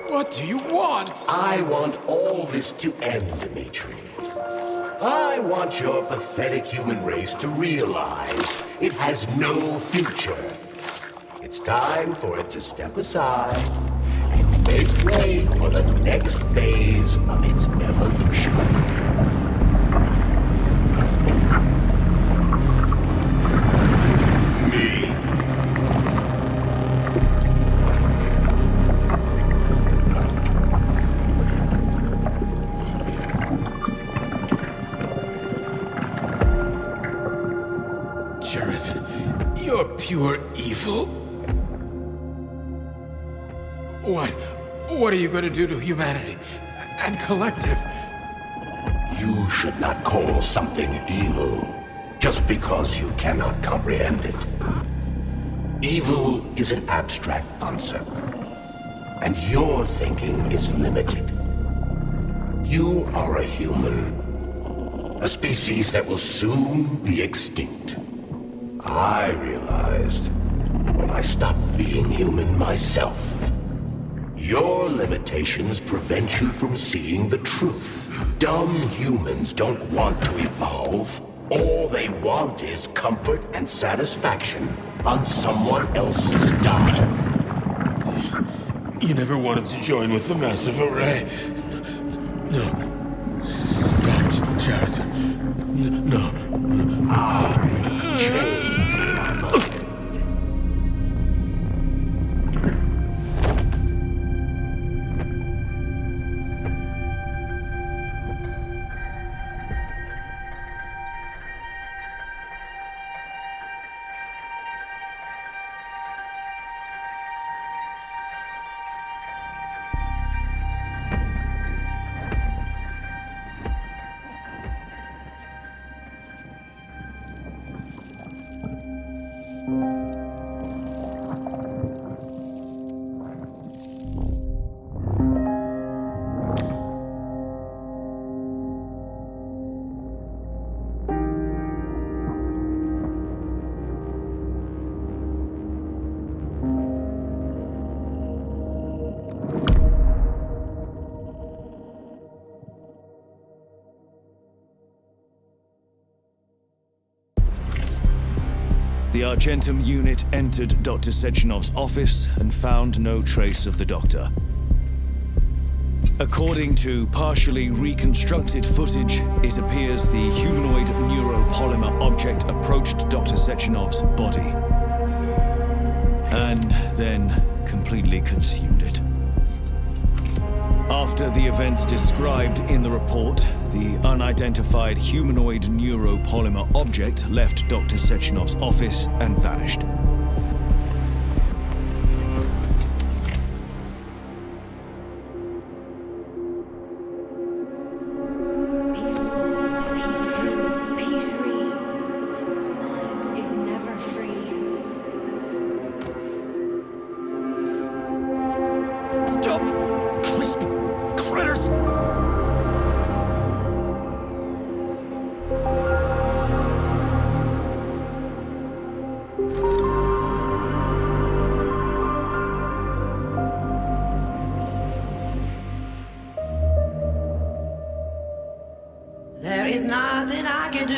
What do you want? I want all this to end, Dmitri. I want your pathetic human race to realize it has no future. It's time for it to step aside and make way for the next phase of its evolution. You're pure evil? What are you going to do to humanity and collective? You should not call something evil just because you cannot comprehend it. Evil is an abstract concept, and your thinking is limited. You are a human, a species that will soon be extinct. I realized when I stopped being human myself. Your limitations prevent you from seeing the truth. Dumb humans don't want to evolve. All they want is comfort and satisfaction on someone else's dime. You never wanted to join with the massive array. No. Stop, Cheriton. No. I changed. The Argentum unit entered Dr. Sechenov's office and found no trace of the doctor. According to partially reconstructed footage, it appears the humanoid neuropolymer object approached Dr. Sechenov's body and then completely consumed it. After the events described in the report, the unidentified humanoid neuropolymer object left Dr. Sechenov's office and vanished. Critters! There is nothing I can do.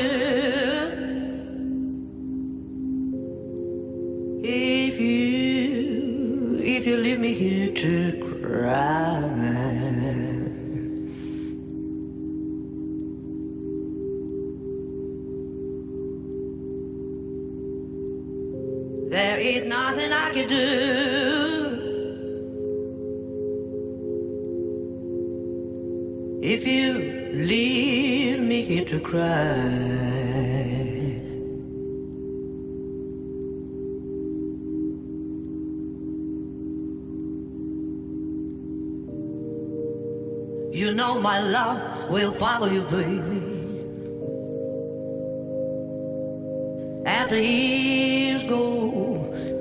If you leave me here to cry. There is nothing I can do. If you leave me here to cry. You know my love will follow you, baby. After years go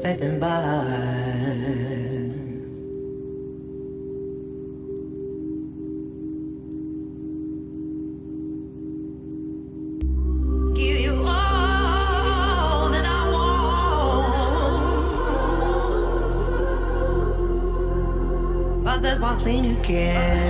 passing by. Give you all that I want. But there's one thing you can't.